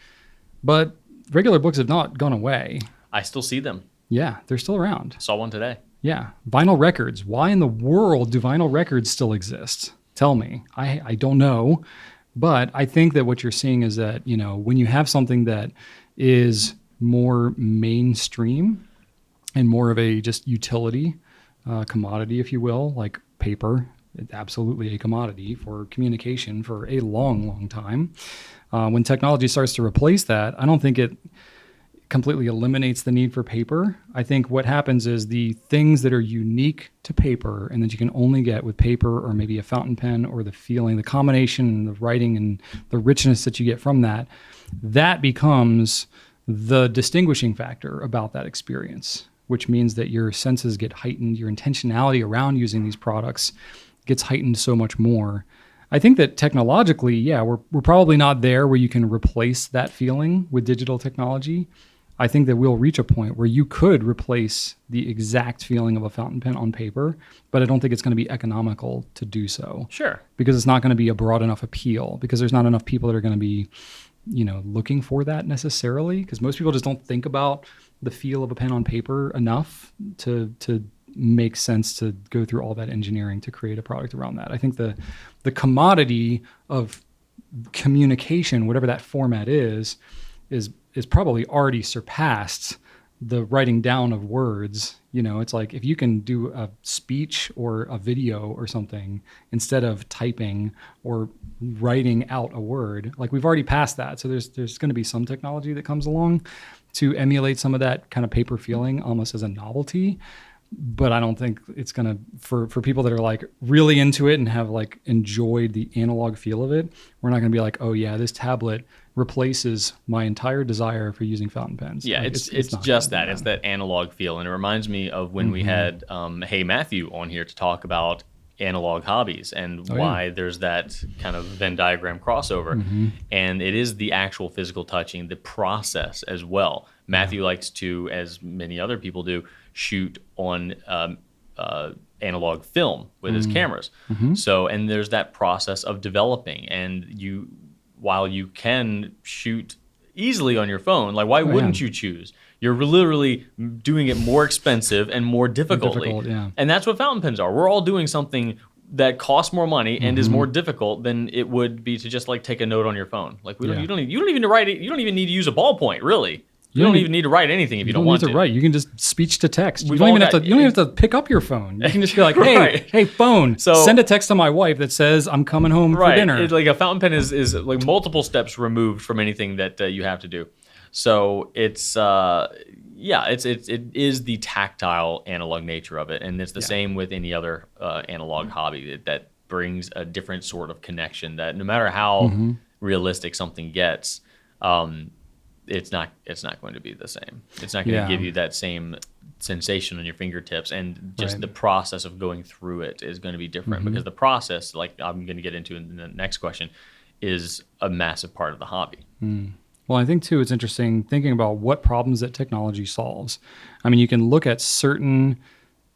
but regular books have not gone away. I still see them. Yeah, they're still around. Saw one today. Yeah. Vinyl records. Why in the world do vinyl records still exist? Tell me. I don't know. But I think that what you're seeing is that, when you have something that is more mainstream and more of a just utility commodity, if you will, like paper, it's absolutely a commodity for communication for a long, long time. When technology starts to replace that, I don't think it completely eliminates the need for paper. I think what happens is the things that are unique to paper and that you can only get with paper or maybe a fountain pen or the feeling, the combination and the writing and the richness that you get from that becomes the distinguishing factor about that experience, which means that your senses get heightened, your intentionality around using these products gets heightened so much more. I think that technologically, yeah, we're probably not there where you can replace that feeling with digital technology. I think that we'll reach a point where you could replace the exact feeling of a fountain pen on paper, but I don't think it's going to be economical to do so. Sure. Because it's not going to be a broad enough appeal, because there's not enough people that are going to be, looking for that necessarily, because most people just don't think about the feel of a pen on paper enough to make sense to go through all that engineering to create a product around that. I think the commodity of communication, whatever that format is probably already surpassed the writing down of words. It's like if you can do a speech or a video or something instead of typing or writing out a word, like we've already passed that. So there's going to be some technology that comes along to emulate some of that kind of paper feeling almost as a novelty. But I don't think it's going to, for people that are like really into it and have like enjoyed the analog feel of it, we're not going to be like, oh yeah, this tablet replaces my entire desire for using fountain pens. Yeah, like, it's just that. It's that analog feel. And it reminds me of when we had Hey Matthew on here to talk about analog hobbies and why there's that kind of Venn diagram crossover. And it is the actual physical touching, the process as well. Matthew likes to, as many other people do, shoot on analog film with his cameras. So, and there's that process of developing, and while you can shoot easily on your phone, like why wouldn't you choose? You're literally doing it more expensive and more difficultly. And that's what fountain pens are. We're all doing something that costs more money and is more difficult than it would be to just like take a note on your phone. Like you don't even need to write it. You don't even need to use a ballpoint, really. You don't even need to write anything if you don't want to. Write. You can just speech to text. You don't even have to pick up your phone. You can just be like, hey, phone, send a text to my wife that says I'm coming home for dinner. It's like a fountain pen is like multiple steps removed from anything that you have to do. So it is the tactile analog nature of it, and it's the same with any other analog hobby that brings a different sort of connection. That no matter how realistic something gets, it's not going to be the same. It's not going to give you that same sensation on your fingertips, and just the process of going through it is going to be different because the process, like I'm going to get into in the next question, is a massive part of the hobby. Well, I think too, it's interesting thinking about what problems that technology solves. I mean, you can look at certain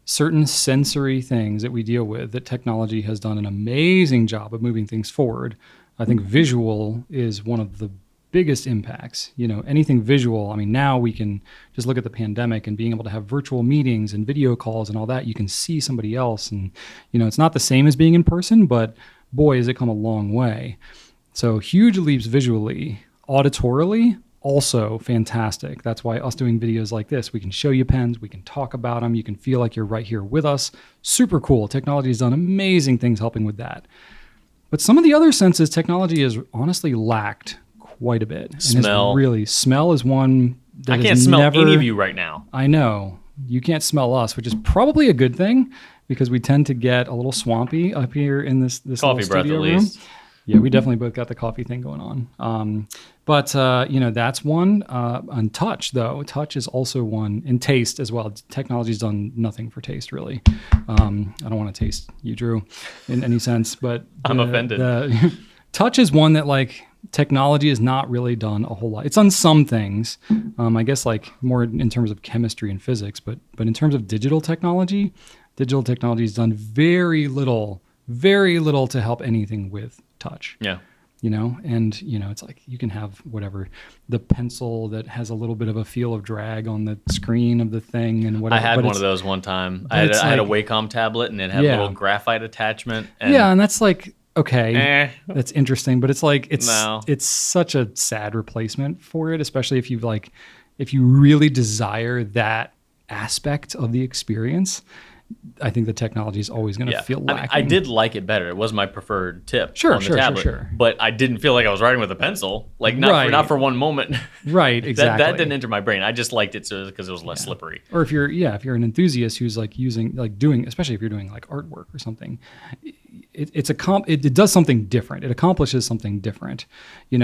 sensory things that we deal with that technology has done an amazing job of moving things forward. I think visual is one of the biggest impacts. Anything visual. I mean, now we can just look at the pandemic and being able to have virtual meetings and video calls and all that. You can see somebody else, and it's not the same as being in person, but boy, has it come a long way. So huge leaps visually. Auditorily, also fantastic. That's why us doing videos like this, we can show you pens, we can talk about them, you can feel like you're right here with us. Super cool. Technology has done amazing things helping with that. But some of the other senses, technology has honestly lacked quite a bit. Smell. Smell is one that I can't smell any of you right now. I know. You can't smell us, which is probably a good thing because we tend to get a little swampy up here in this coffee little breath studio at room. least. Yeah, we definitely both got the coffee thing going on. But that's one. On touch, though, touch is also one. And taste as well. Technology's done nothing for taste, really. I don't want to taste you, Drew, in any sense. But I'm offended. Touch is one that, like, technology has not really done a whole lot. It's done some things, I guess, like more in terms of chemistry and physics. But in terms of digital technology has done very little to help anything with touch. Yeah. It's like you can have whatever, the pencil that has a little bit of a feel of drag on the screen of the thing and whatever. I had one of those one time. I had a Wacom tablet and it had a little graphite attachment. And and that's like, okay, that's interesting, but it's like, it's such a sad replacement for it, especially if you really desire that aspect of the experience. I think the technology is always going to feel lacking. I did like it better. It was my preferred tip Sure, on the sure, tablet. sure. But I didn't feel like I was writing with a pencil. Like not for one moment. Right, exactly. that didn't enter my brain. I just liked it because it was less slippery. Or if you're an enthusiast who's like doing, especially if you're doing like artwork or something, it does something different. It accomplishes something different,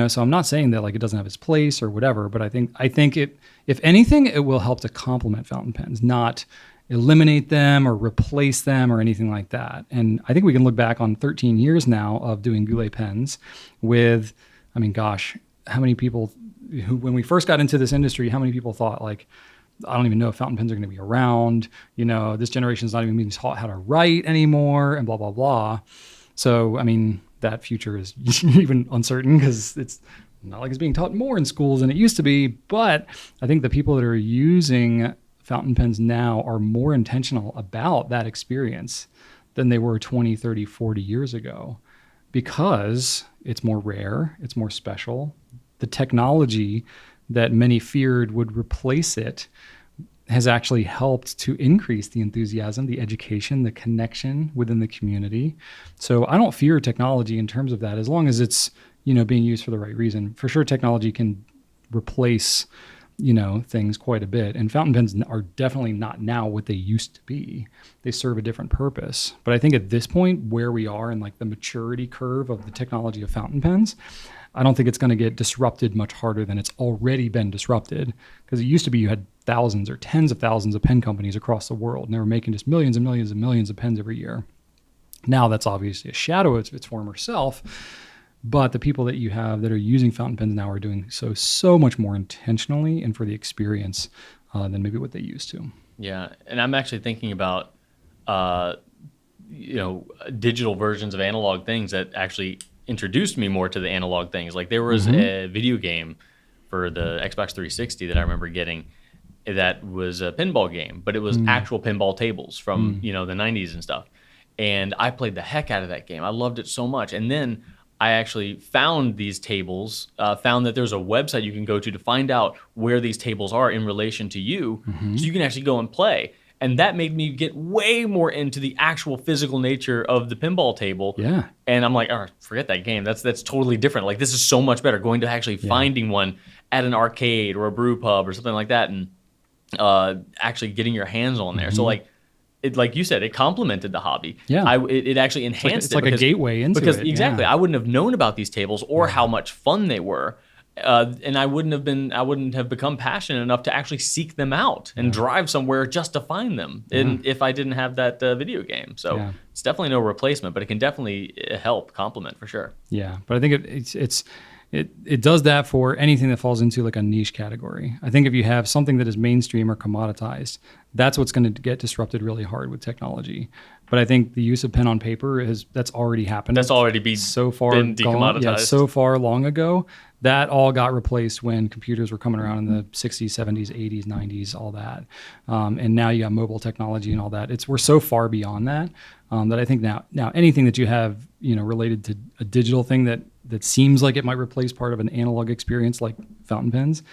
So I'm not saying that like it doesn't have its place or whatever, but I think it, if anything, it will help to complement fountain pens, not eliminate them or replace them or anything like that. And I think we can look back on 13 years now of doing Goulet pens with, how many people who, when we first got into this industry, how many people thought like, I don't even know if fountain pens are going to be around, this generation is not even being taught how to write anymore and blah, blah, blah. So, that future is even uncertain because it's not like it's being taught more in schools than it used to be. But I think the people that are using fountain pens now are more intentional about that experience than they were 20, 30, 40 years ago because it's more rare, it's more special. The technology that many feared would replace it has actually helped to increase the enthusiasm, the education, the connection within the community. So I don't fear technology in terms of that, as long as it's, being used for the right reason. For sure, technology can replace things quite a bit. And fountain pens are definitely not now what they used to be. They serve a different purpose. But I think at this point, where we are in like the maturity curve of the technology of fountain pens, I don't think it's going to get disrupted much harder than it's already been disrupted. Because it used to be you had thousands or tens of thousands of pen companies across the world, and they were making just millions and millions and millions of pens every year. Now that's obviously a shadow of its former self. But the people that you have that are using fountain pens now are doing so much more intentionally and for the experience than maybe what they used to. Yeah, and I'm actually thinking about, digital versions of analog things that actually introduced me more to the analog things. Like there was a video game for the Xbox 360 that I remember getting that was a pinball game, but it was actual pinball tables from, the 90s and stuff. And I played the heck out of that game. I loved it so much. And then I actually found these tables, found that there's a website you can go to find out where these tables are in relation to you, so you can actually go and play. And that made me get way more into the actual physical nature of the pinball table. Yeah. And I'm like, oh, forget that game. That's totally different. Like this is so much better. Going to actually finding one at an arcade or a brew pub or something like that, and actually getting your hands on there. So like you said, it complemented the hobby. Yeah. It actually enhanced it. It's like a gateway into it. Exactly. I wouldn't have known about these tables or how much fun they were. And I wouldn't have become passionate enough to actually seek them out and drive somewhere just to find them if I didn't have that video game. So it's definitely no replacement, but it can definitely help complement for sure. Yeah. But I think it does that for anything that falls into like a niche category. I think if you have something that is mainstream or commoditized, that's what's going to get disrupted really hard with technology. But I think the use of pen on paper that's already happened. That's already been decommoditized. Yeah, so far long ago. That all got replaced when computers were coming around in the 60s, 70s, 80s, 90s, all that. And now you got mobile technology and all that. We're so far beyond that that I think now anything that you have related to a digital thing that seems like it might replace part of an analog experience like fountain pens,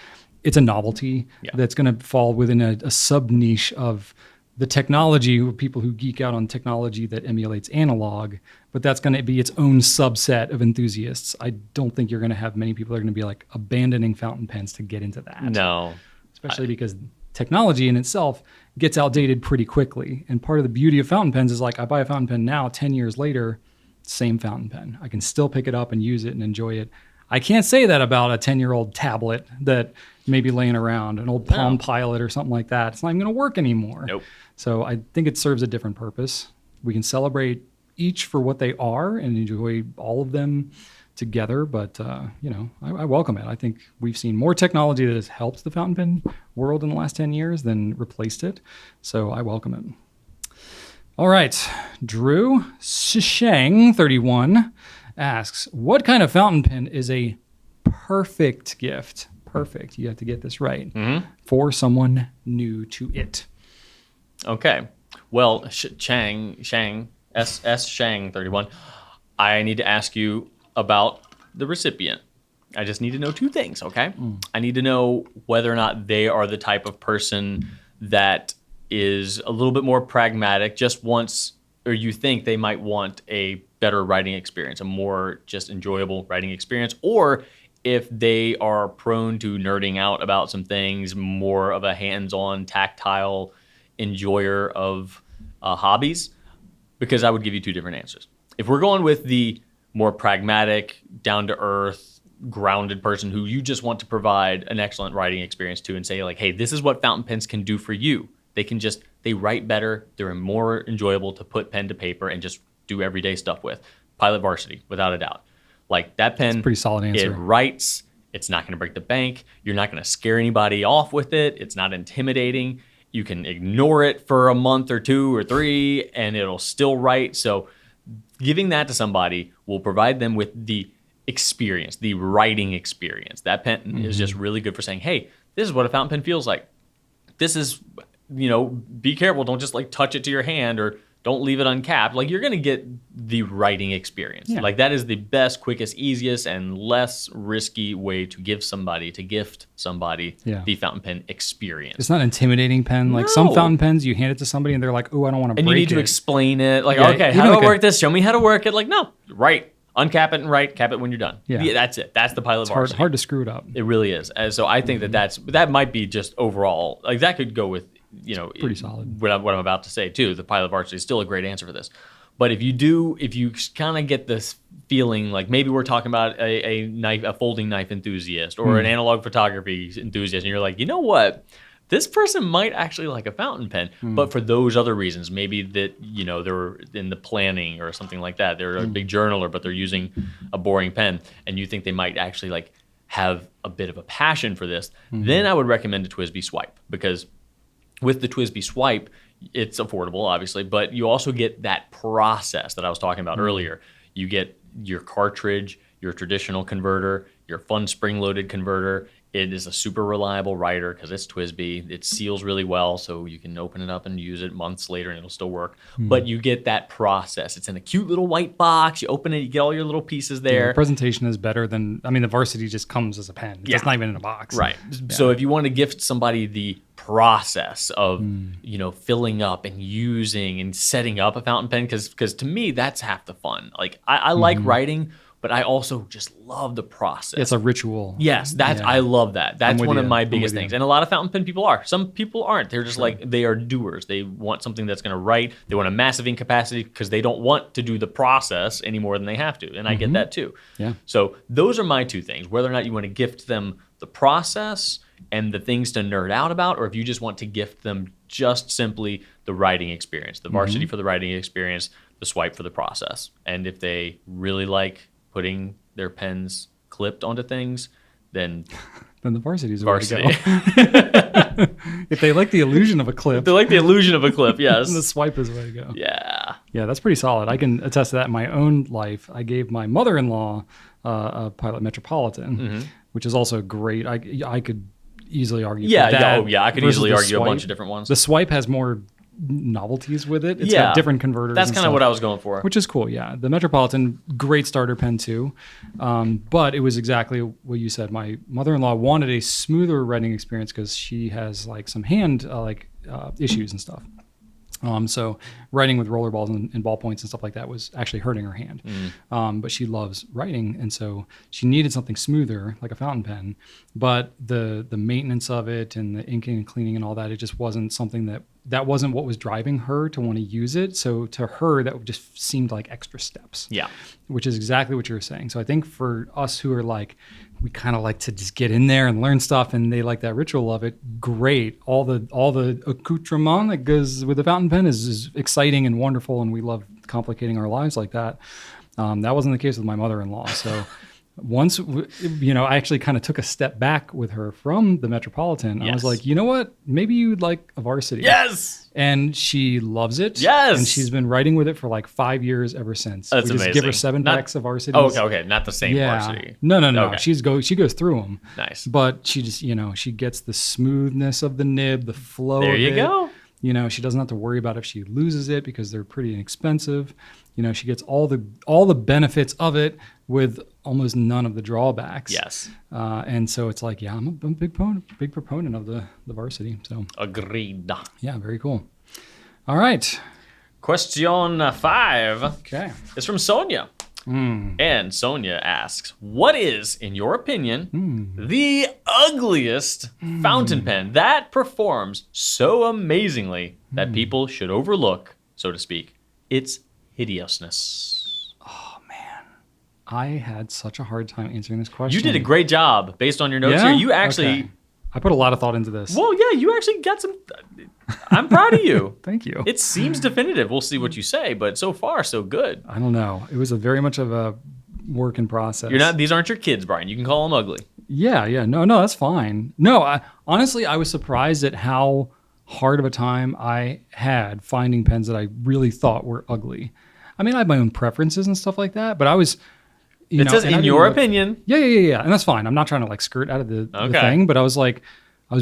it's a novelty that's going to fall within a sub niche of the technology, people who geek out on technology that emulates analog, but that's going to be its own subset of enthusiasts. I don't think you're going to have many people that are going to be like abandoning fountain pens to get into that. No. Especially because technology in itself gets outdated pretty quickly. And part of the beauty of fountain pens is like I buy a fountain pen now, 10 years later, same fountain pen. I can still pick it up and use it and enjoy it. I can't say that about a 10-year-old tablet that may be laying around, an old Palm Pilot or something like that. It's not even going to work anymore. Nope. So I think it serves a different purpose. We can celebrate each for what they are and enjoy all of them together. But, I welcome it. I think we've seen more technology that has helped the fountain pen world in the last 10 years than replaced it. So I welcome it. All right. Drew Shishang31 asks, what kind of fountain pen is a perfect gift? Perfect. You have to get this right. For someone new to it. Okay. Well, Shang, S. Shang 31, I need to ask you about the recipient. I just need to know two things, okay? I need to know whether or not they are the type of person that is a little bit more pragmatic, just wants, or you think they might want a better writing experience, a more just enjoyable writing experience, or if they are prone to nerding out about some things, more of a hands-on, tactile enjoyer of hobbies, because I would give you two different answers. If we're going with the more pragmatic, down-to-earth, grounded person who you just want to provide an excellent writing experience to and say like, hey, this is what fountain pens can do for you. They write better. They're more enjoyable to put pen to paper and just do everyday stuff with. Pilot Varsity, without a doubt. Like that pen, That's a pretty solid answer. It writes. It's not going to break the bank. You're not going to scare anybody off with it. It's not intimidating. You can ignore it for a month or 2 or 3 and it'll still write. So giving that to somebody will provide them with the experience, the writing experience. That pen is just really good for saying, hey, this is what a fountain pen feels like. This is, be careful. Don't just like touch it to your hand or don't leave it uncapped. Like you're going to get the writing experience. Yeah. Like that is the best, quickest, easiest, and less risky way to gift somebody the fountain pen experience. It's not an intimidating pen. Like some fountain pens, you hand it to somebody and they're like, oh, I don't want to break it. And you need to explain it. Like, Yeah, okay, even how do like I work this? Show me how to work it. Like, no, write. Uncap it and write. Cap it when you're done. Yeah. That's it. That's the Pilot Varsity. Hard to screw it up. It really is. And so I think that might be just overall, like that could go with, pretty solid. What I'm about to say too. The Pilot Varsity is still a great answer for this. But if you kind of get this feeling like maybe we're talking about a folding knife enthusiast or an analog photography enthusiast, and you're like, you know what? This person might actually like a fountain pen, but for those other reasons, maybe that, they're in the planning or something like that. They're a big journaler, but they're using a boring pen, and you think they might actually like have a bit of a passion for this, then I would recommend a TWSBI Swipe, because with the TWSBI Swipe, it's affordable, obviously, but you also get that process that I was talking about earlier. You get your cartridge, your traditional converter, your fun spring-loaded converter. It is a super reliable writer because it's TWSBI. It seals really well, so you can open it up and use it months later and it'll still work. But you get that process. It's in a cute little white box. You open it, you get all your little pieces there. The presentation is better than, the Varsity just comes as a pen. It's not even in a box. Right. Yeah. So if you want to gift somebody the process of, filling up and using and setting up a fountain pen, because to me, that's half the fun. Like I like writing, but I also just love the process. It's a ritual. Yes, I love that. That's one of my biggest things. And a lot of fountain pen people are. Some people aren't. They're just like, they are doers. They want something that's going to write. They want a massive ink capacity because they don't want to do the process any more than they have to. And I get that too. Yeah. So those are my two things, whether or not you want to gift them the process and the things to nerd out about, or if you just want to gift them just simply the writing experience, the Varsity for the writing experience, the Swipe for the process. And if they really like putting their pens clipped onto things, then the Varsity's the Varsity. way to go. If they like the illusion of a clip. They like the illusion of a clip, yes. Then the Swipe is the way to go. Yeah. Yeah, that's pretty solid. I can attest to that in my own life. I gave my mother-in-law a Pilot Metropolitan, which is also great. I could easily argue for that. I could easily argue a bunch of different ones. The Swipe has more novelties with it. It's got different converters. That's kind of what I was going for. Which is cool, yeah. The Metropolitan, great starter pen too. But it was exactly what you said. My mother-in-law wanted a smoother writing experience because she has like some hand issues and stuff. So writing with rollerballs and ballpoints and stuff like that was actually hurting her hand. But she loves writing, and so she needed something smoother, like a fountain pen. But the maintenance of it and the inking and cleaning and all that, it just wasn't something that wasn't what was driving her to want to use it. So to her, that just seemed like extra steps. Yeah. Which is exactly what you were saying. So I think for us who are like, we kind of like to just get in there and learn stuff, and they like that ritual of it. Great. All the accoutrement that goes with the fountain pen is exciting and wonderful, and we love complicating our lives like that. That wasn't the case with my mother-in-law. So once, I actually kind of took a step back with her from the Metropolitan. Yes. I was like, you know what? Maybe you'd like a Varsity. Yes. And she loves it. Yes. And she's been writing with it for like 5 years ever since. That's we just amazing. Give her 7 packs of Varsities. Oh, okay. Not the same Varsity. No. Okay. She goes through them. Nice. But she just, she gets the smoothness of the nib, the flow there of you it. Go. She doesn't have to worry about if she loses it because they're pretty inexpensive. She gets all the benefits of it with almost none of the drawbacks. Yes. And so it's like, yeah, I'm a big proponent of the varsity. So Agreed. yeah, very cool. All right. Question 5 Okay. is from Sonia. And Sonia asks, what is, in your opinion, the ugliest fountain pen that performs so amazingly that people should overlook, so to speak, its hideousness? Oh, man. I had such a hard time answering this question. You did a great job based on your notes here. You actually... Okay. I put a lot of thought into this. Well, yeah, you actually got some... I'm proud of you. Thank you. It seems definitive. We'll see what you say, but so far, so good. I don't know. It was very much of a work in process. These aren't your kids, Brian. You can call them ugly. Yeah. No, that's fine. No, honestly, I was surprised at how hard of a time I had finding pens that I really thought were ugly. I mean, I have my own preferences and stuff like that, but I was... It says, in your opinion. Yeah. And that's fine. I'm not trying to like skirt out of the thing, but I was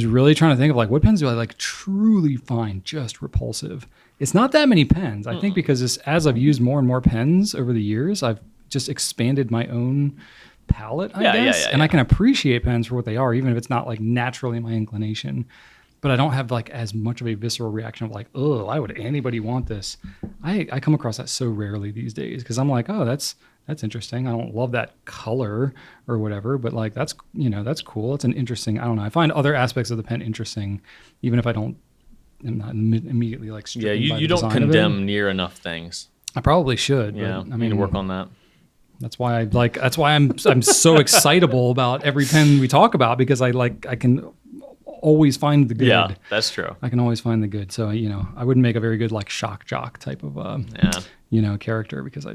really trying to think of like, what pens do I like truly find just repulsive? It's not that many pens. I think because as I've used more and more pens over the years, I've just expanded my own palette, I guess. And I can appreciate pens for what they are, even if it's not like naturally my inclination. But I don't have like as much of a visceral reaction of like, oh, why would anybody want this? I come across that so rarely these days because I'm like, oh, that's interesting. I don't love that color or whatever, but like that's cool. It's an interesting, I don't know. I find other aspects of the pen interesting, even if I'm not immediately like stricken by you the don't design condemn near enough things. I probably should. Yeah, but, I need mean, to work on that. That's why I'm so excitable about every pen we talk about because I can always find the good. Yeah, that's true. I can always find the good. So, I wouldn't make a very good like shock jock type of character because I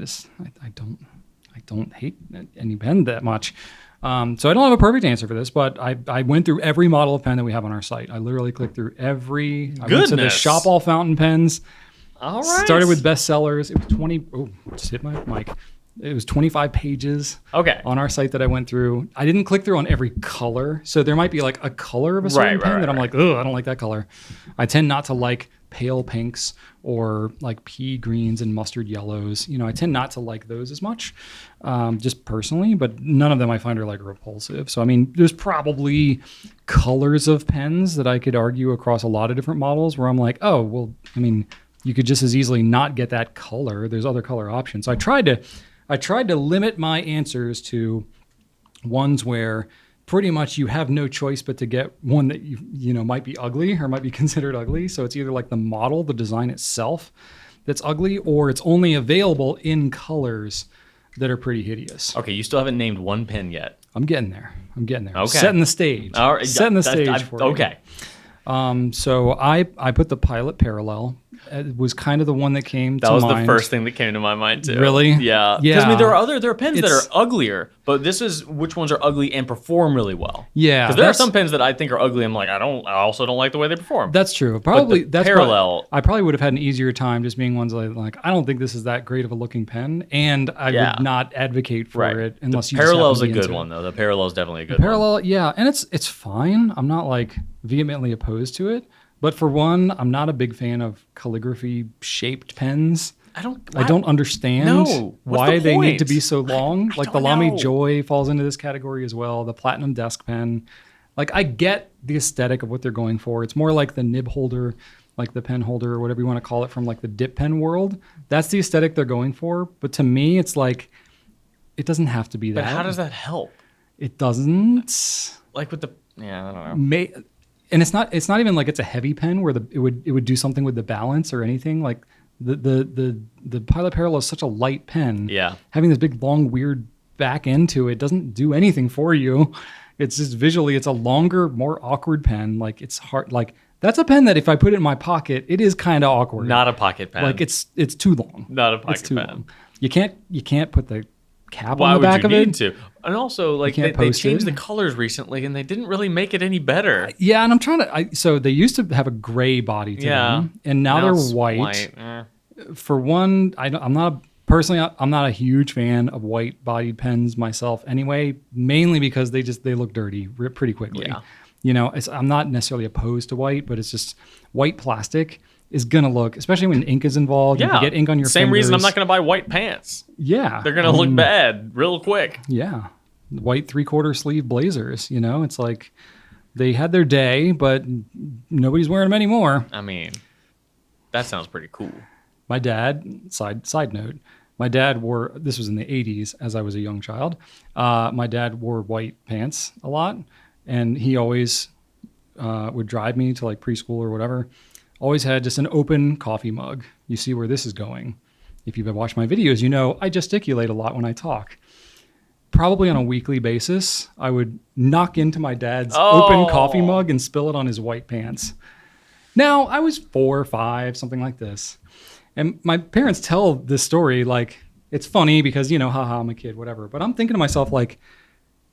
don't hate any pen that much. So I don't have a perfect answer for this, but I went through every model of pen that we have on our site. I literally clicked through every. I went to the shop all fountain pens. All right. Started with bestsellers. It was 20. Oh, just hit my mic. It was 25 pages on our site that I went through. I didn't click through on every color. So there might be like a color of a certain pen that I'm like, oh, I don't like that color. I tend not to like pale pinks or like pea greens and mustard yellows. I tend not to like those as much, just personally, but none of them I find are like repulsive. So, I mean, there's probably colors of pens that I could argue across a lot of different models where I'm like, oh, well, I mean, you could just as easily not get that color. There's other color options. So I tried to limit my answers to ones where pretty much you have no choice but to get one that you might be ugly or might be considered ugly. So it's either like the model, the design itself that's ugly, or it's only available in colors that are pretty hideous. Okay, you still haven't named one pen yet. I'm getting there. Okay. Setting the stage. All right. Setting the stage for you. Okay. So I put the Pilot Parallel. It was kind of the one that came to mind. That was the first thing that came to my mind too. Really? Yeah. Because I mean, there are pens that are uglier, but this is which ones are ugly and perform really well. Yeah. Because there are some pens that I think are ugly. I'm like, I also don't like the way they perform. That's true. Probably that's Parallel. I probably would have had an easier time just being ones like I don't think this is that great of a looking pen, and I would not advocate for it unless you. Parallel's a good one though. The Parallel is definitely a good one. Parallel, yeah, and it's fine. I'm not like vehemently opposed to it. But for one, I'm not a big fan of calligraphy shaped pens. I don't understand why they need to be so long. Like the Lamy Joy falls into this category as well. The Platinum Desk Pen. Like I get the aesthetic of what they're going for. It's more like the nib holder, like the pen holder or whatever you want to call it from like the dip pen world. That's the aesthetic they're going for. But to me, it's like, it doesn't have to be that. But how does that help? It doesn't. Like with I don't know. And it's not even like it's a heavy pen where it would do something with the balance or anything. Like the Pilot Parallel is such a light pen. Yeah. Having this big long weird back end to it doesn't do anything for you. It's just visually it's a longer, more awkward pen. Like it's hard. Like that's a pen that if I put it in my pocket, it is kind of awkward. Not a pocket pen. Like it's too long. Not a pocket it's too pen. Long. You can't put the cap on the back of it. Why would you need to? And also, like they changed the colors recently, and they didn't really make it any better. Yeah, and I'm trying to. So they used to have a gray body to them, and now they're white. For one, I'm not a huge fan of white-bodied pens myself. Anyway, mainly because they look dirty pretty quickly. Yeah. I'm not necessarily opposed to white, but it's just white plastic is going to look, especially when ink is involved. You can get ink on your Same fingers. reason I'm not going to buy white pants. Yeah. They're going to look bad real quick. Yeah. White 3/4 sleeve blazers, you know, it's like they had their day, but nobody's wearing them anymore. I mean, that sounds pretty cool. My dad, side note, my dad wore, this was in the 80s as I was a young child. My dad wore white pants a lot, and he always would drive me to like preschool or whatever. Always had just an open coffee mug. You see where this is going. If you've watched my videos, you know I gesticulate a lot when I talk. Probably on a weekly basis, I would knock into my dad's open coffee mug and spill it on his white pants. Now, I was 4 or 5, something like this. And my parents tell this story like, it's funny because, you know, haha, I'm a kid, whatever. But I'm thinking to myself, like,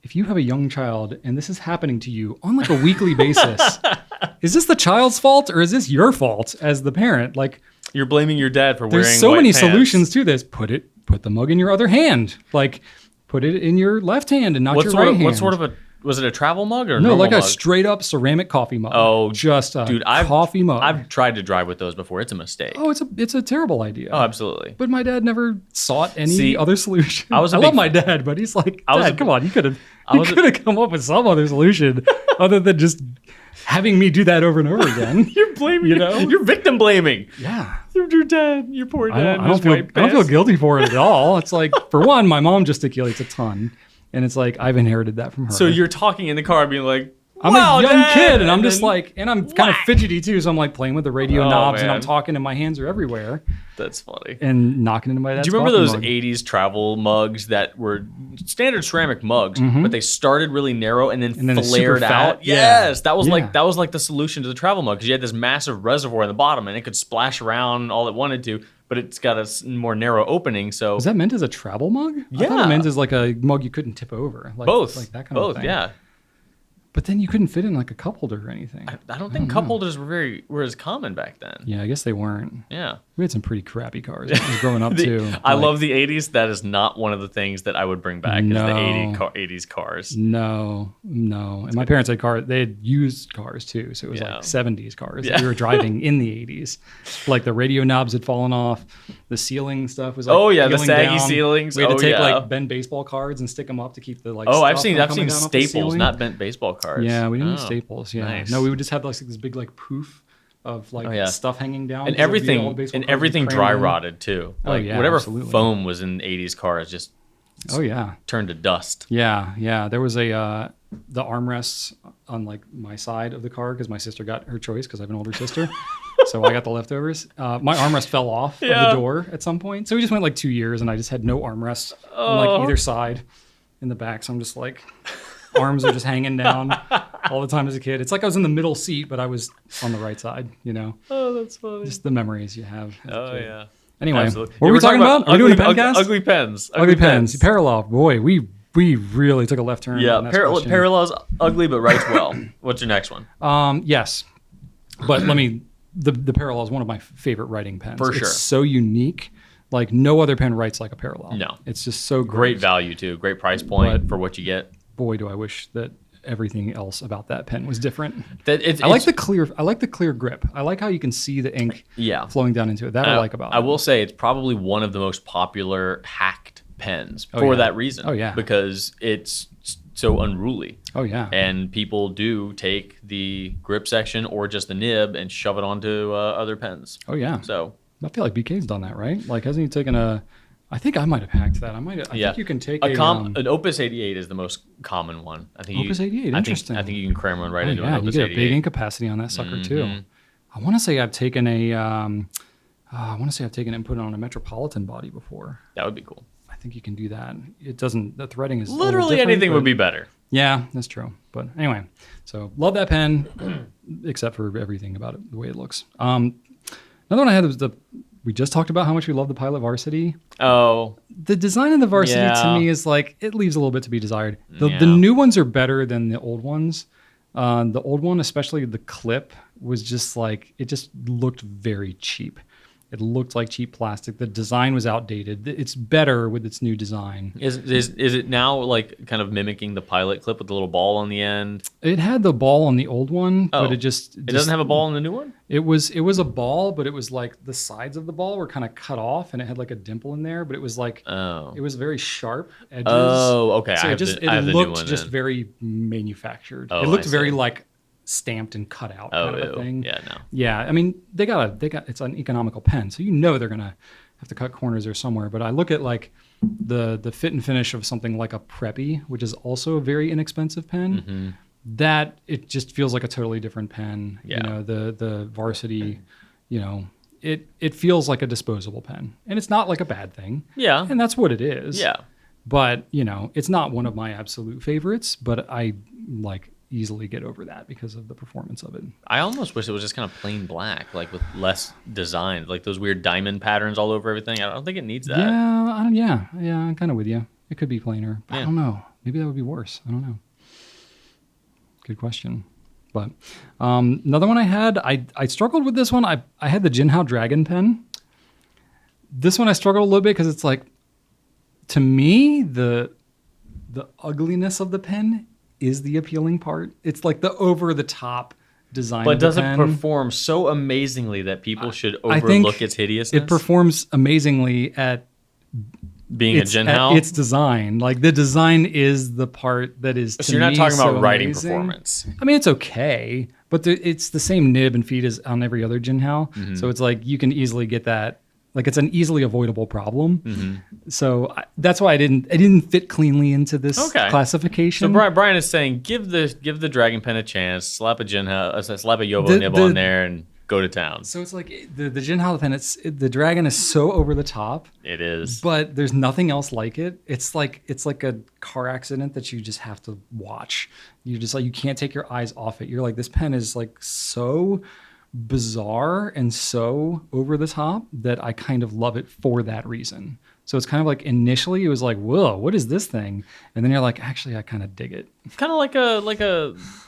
if you have a young child and this is happening to you on like a weekly basis, is this the child's fault or is this your fault as the parent? Like, you're blaming your dad for wearing there's so white many pants. solutions to this. Put the mug in your other hand. Like, put it in your left hand and not your right hand. What sort of was it a travel mug or no, like mug? a straight up ceramic coffee mug. Oh, just a coffee mug. I've tried to drive with those before. It's a mistake. Oh, it's a terrible idea. Oh, absolutely. But my dad never sought any other solution. I love my dad, but he's like, Dad, come on, you could have come up with some other solution other than just having me do that over and over again. You're blaming, you're victim blaming. Yeah. Your dad, your poor dad. I don't feel guilty for it at all. It's like, for one, my mom gesticulates a ton. And it's like, I've inherited that from her. So you're talking in the car being like, I'm a young kid, and I'm just like, and I'm kind of fidgety too, so I'm like playing with the radio knobs, and I'm talking, and my hands are everywhere. That's funny. And knocking into my dad's Do you remember those mug. 80s travel mugs that were standard ceramic mugs, but they started really narrow and then flared out? Yes, that was like the solution to the travel mug, because you had this massive reservoir in the bottom, and it could splash around all it wanted to, but it's got a more narrow opening. So was that meant as a travel mug? Yeah, I thought it meant as like a mug you couldn't tip over. Like, both, like that kind of thing. Yeah. But then you couldn't fit in like a cup holder or anything. I don't think cup holders were as common back then. Yeah, I guess they weren't. Yeah. We had some pretty crappy cars when I was growing up too. I love the 80s. That is not one of the things that I would bring back is the 80s cars. No. And my parents had cars. They had used cars too. So it was like 70s cars that we were driving in the 80s. Like the radio knobs had fallen off. The ceiling stuff was like the saggy down. ceilings. We had to take like bent baseball cards and stick them up to keep the like. I've seen staples, not bent baseball cards. Yeah, we didn't use staples. Yeah, nice. No, we would just have like this big like poof of like stuff hanging down, and everything dry rotted too. Like whatever absolutely. Foam was in 80s cars just turned to dust. Yeah. There was the armrests on like my side of the car because my sister got her choice because I have an older sister. So I got the leftovers. My armrest fell off of the door at some point. So we just went like 2 years and I just had no armrest on like either side in the back. So I'm just like, arms are just hanging down all the time as a kid. It's like I was in the middle seat, but I was on the right side, you know? Oh, that's funny. Just the memories you have. Yeah. Anyway, absolutely. What were we talking about? Are we doing a Pencast? Ugly pens. Ugly pens. Parallel. Boy, we really took a left turn. Yeah, parallel's ugly, but writes well. What's your next one? Yes. But the parallel is one of my favorite writing pens. For sure. It's so unique. Like no other pen writes like a parallel. No. It's just so great value too. Great price point for what you get. Boy, do I wish that everything else about that pen was different. I like the clear grip. I like how you can see the ink flowing down into it. That I like about it. I will say it's probably one of the most popular hacked pens for that reason. Oh yeah. Because it's so unruly. Oh yeah. And people do take the grip section or just the nib and shove it onto other pens. Oh yeah. So I feel like BK's done that, right? Like hasn't he taken I think I might have hacked that. I think you can take an Opus 88 is the most common one. I think Opus 88. Interesting. I think you can cram one into an Opus 88. You get a big ink capacity on that sucker too. I want to say I've taken it and put it on a Metropolitan body before. That would be cool. I think you can do that. It doesn't. The threading is literally anything would be better. Yeah, that's true. But anyway, so love that pen, except for everything about it, the way it looks. Another one I had was we just talked about how much we love the Pilot Varsity. Oh. The design of the Varsity to me is like, it leaves a little bit to be desired. The new ones are better than the old ones. The old one, especially the clip, was just like, it just looked very cheap. It looked like cheap plastic. The design was outdated. It's better with its new design. Is it now like kind of mimicking the Pilot clip with the little ball on the end? It had the ball on the old one, but it doesn't have a ball on the new one? It was a ball, but it was like the sides of the ball were kind of cut off, and it had like a dimple in there. But it was like it was very sharp edges. Oh, okay. So I it have the new looked one just then. very manufactured. Oh, it looked I very see. like stamped and cut out kind of a thing. Yeah, no. Yeah, I mean they got it's an economical pen, so they're gonna have to cut corners there somewhere. But I look at like the fit and finish of something like a Preppy, which is also a very inexpensive pen. Mm-hmm. That it just feels like a totally different pen. Yeah. You know, the Varsity, you know, it feels like a disposable pen, and it's not like a bad thing. Yeah. And that's what it is. Yeah. But you know, it's not one of my absolute favorites. But I like easily get over that because of the performance of it. I almost wish it was just kind of plain black, like with less design, like those weird diamond patterns all over everything. I don't think it needs that. Yeah, I'm kind of with you. It could be plainer. But I don't know. Maybe that would be worse. I don't know. Good question. But another one I had, I struggled with this one. I had the Jinhao Dragon pen. This one I struggled a little bit because it's like, to me, the ugliness of the pen is the appealing part. It's like the over the top design. But of the does it pen. perform so amazingly that people should I overlook think its hideousness? It performs amazingly at being a Jinhao. its design. Like the design is the part that is. So you're not talking about writing performance. I mean, it's okay, but it's the same nib and feed as on every other Jinhao. Mm-hmm. So it's like you can easily get that. Like it's an easily avoidable problem. Mm-hmm. So that's why I didn't fit cleanly into this classification. So Brian is saying give the Dragon Pen a chance, slap a Jinhao, slap a Yovo nib on there, and go to town. So it's like the Jinhao pen. The Dragon is so over the top. It is, but there's nothing else like it. It's like a car accident that you just have to watch. You just like you can't take your eyes off it. You're like, this pen is like so bizarre and so over the top that I kind of love it for that reason. So it's kind of like initially it was like, whoa, what is this thing? And then you're like, actually, I kind of dig it. It's kind of like a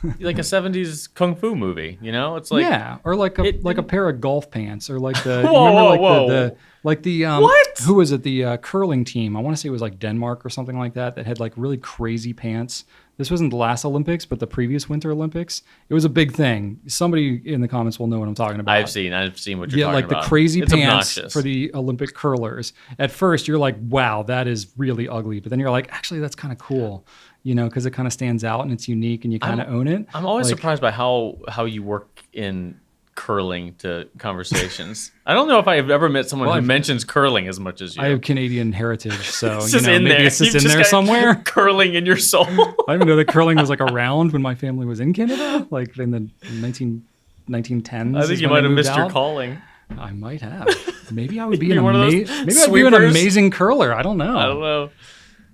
70s kung fu movie, you know? It's like or like a pair of golf pants, or like the what? Who was it? The curling team. I want to say it was like Denmark or something like that had like really crazy pants. This wasn't the last Olympics, but the previous Winter Olympics. It was a big thing. Somebody in the comments will know what I'm talking about. I've seen what you're talking about. Yeah, like the crazy it's pants obnoxious. for the Olympic curlers. At first, you're like, wow, that is really ugly. But then you're like, actually, that's kind of cool, you know, because it kind of stands out and it's unique and you kind of own it. I'm always like, surprised by how you work in curling to conversations. I don't know if I've ever met someone who mentions curling as much as you. I have Canadian heritage, so it's you just know, in maybe there. it's just You've in there got somewhere. Curling in your soul. I didn't even know that curling was like around when my family was in Canada, like in the 1910s. I think you might have missed your calling. I might have. Maybe I would be One of those maybe I'd be an amazing curler. I don't know.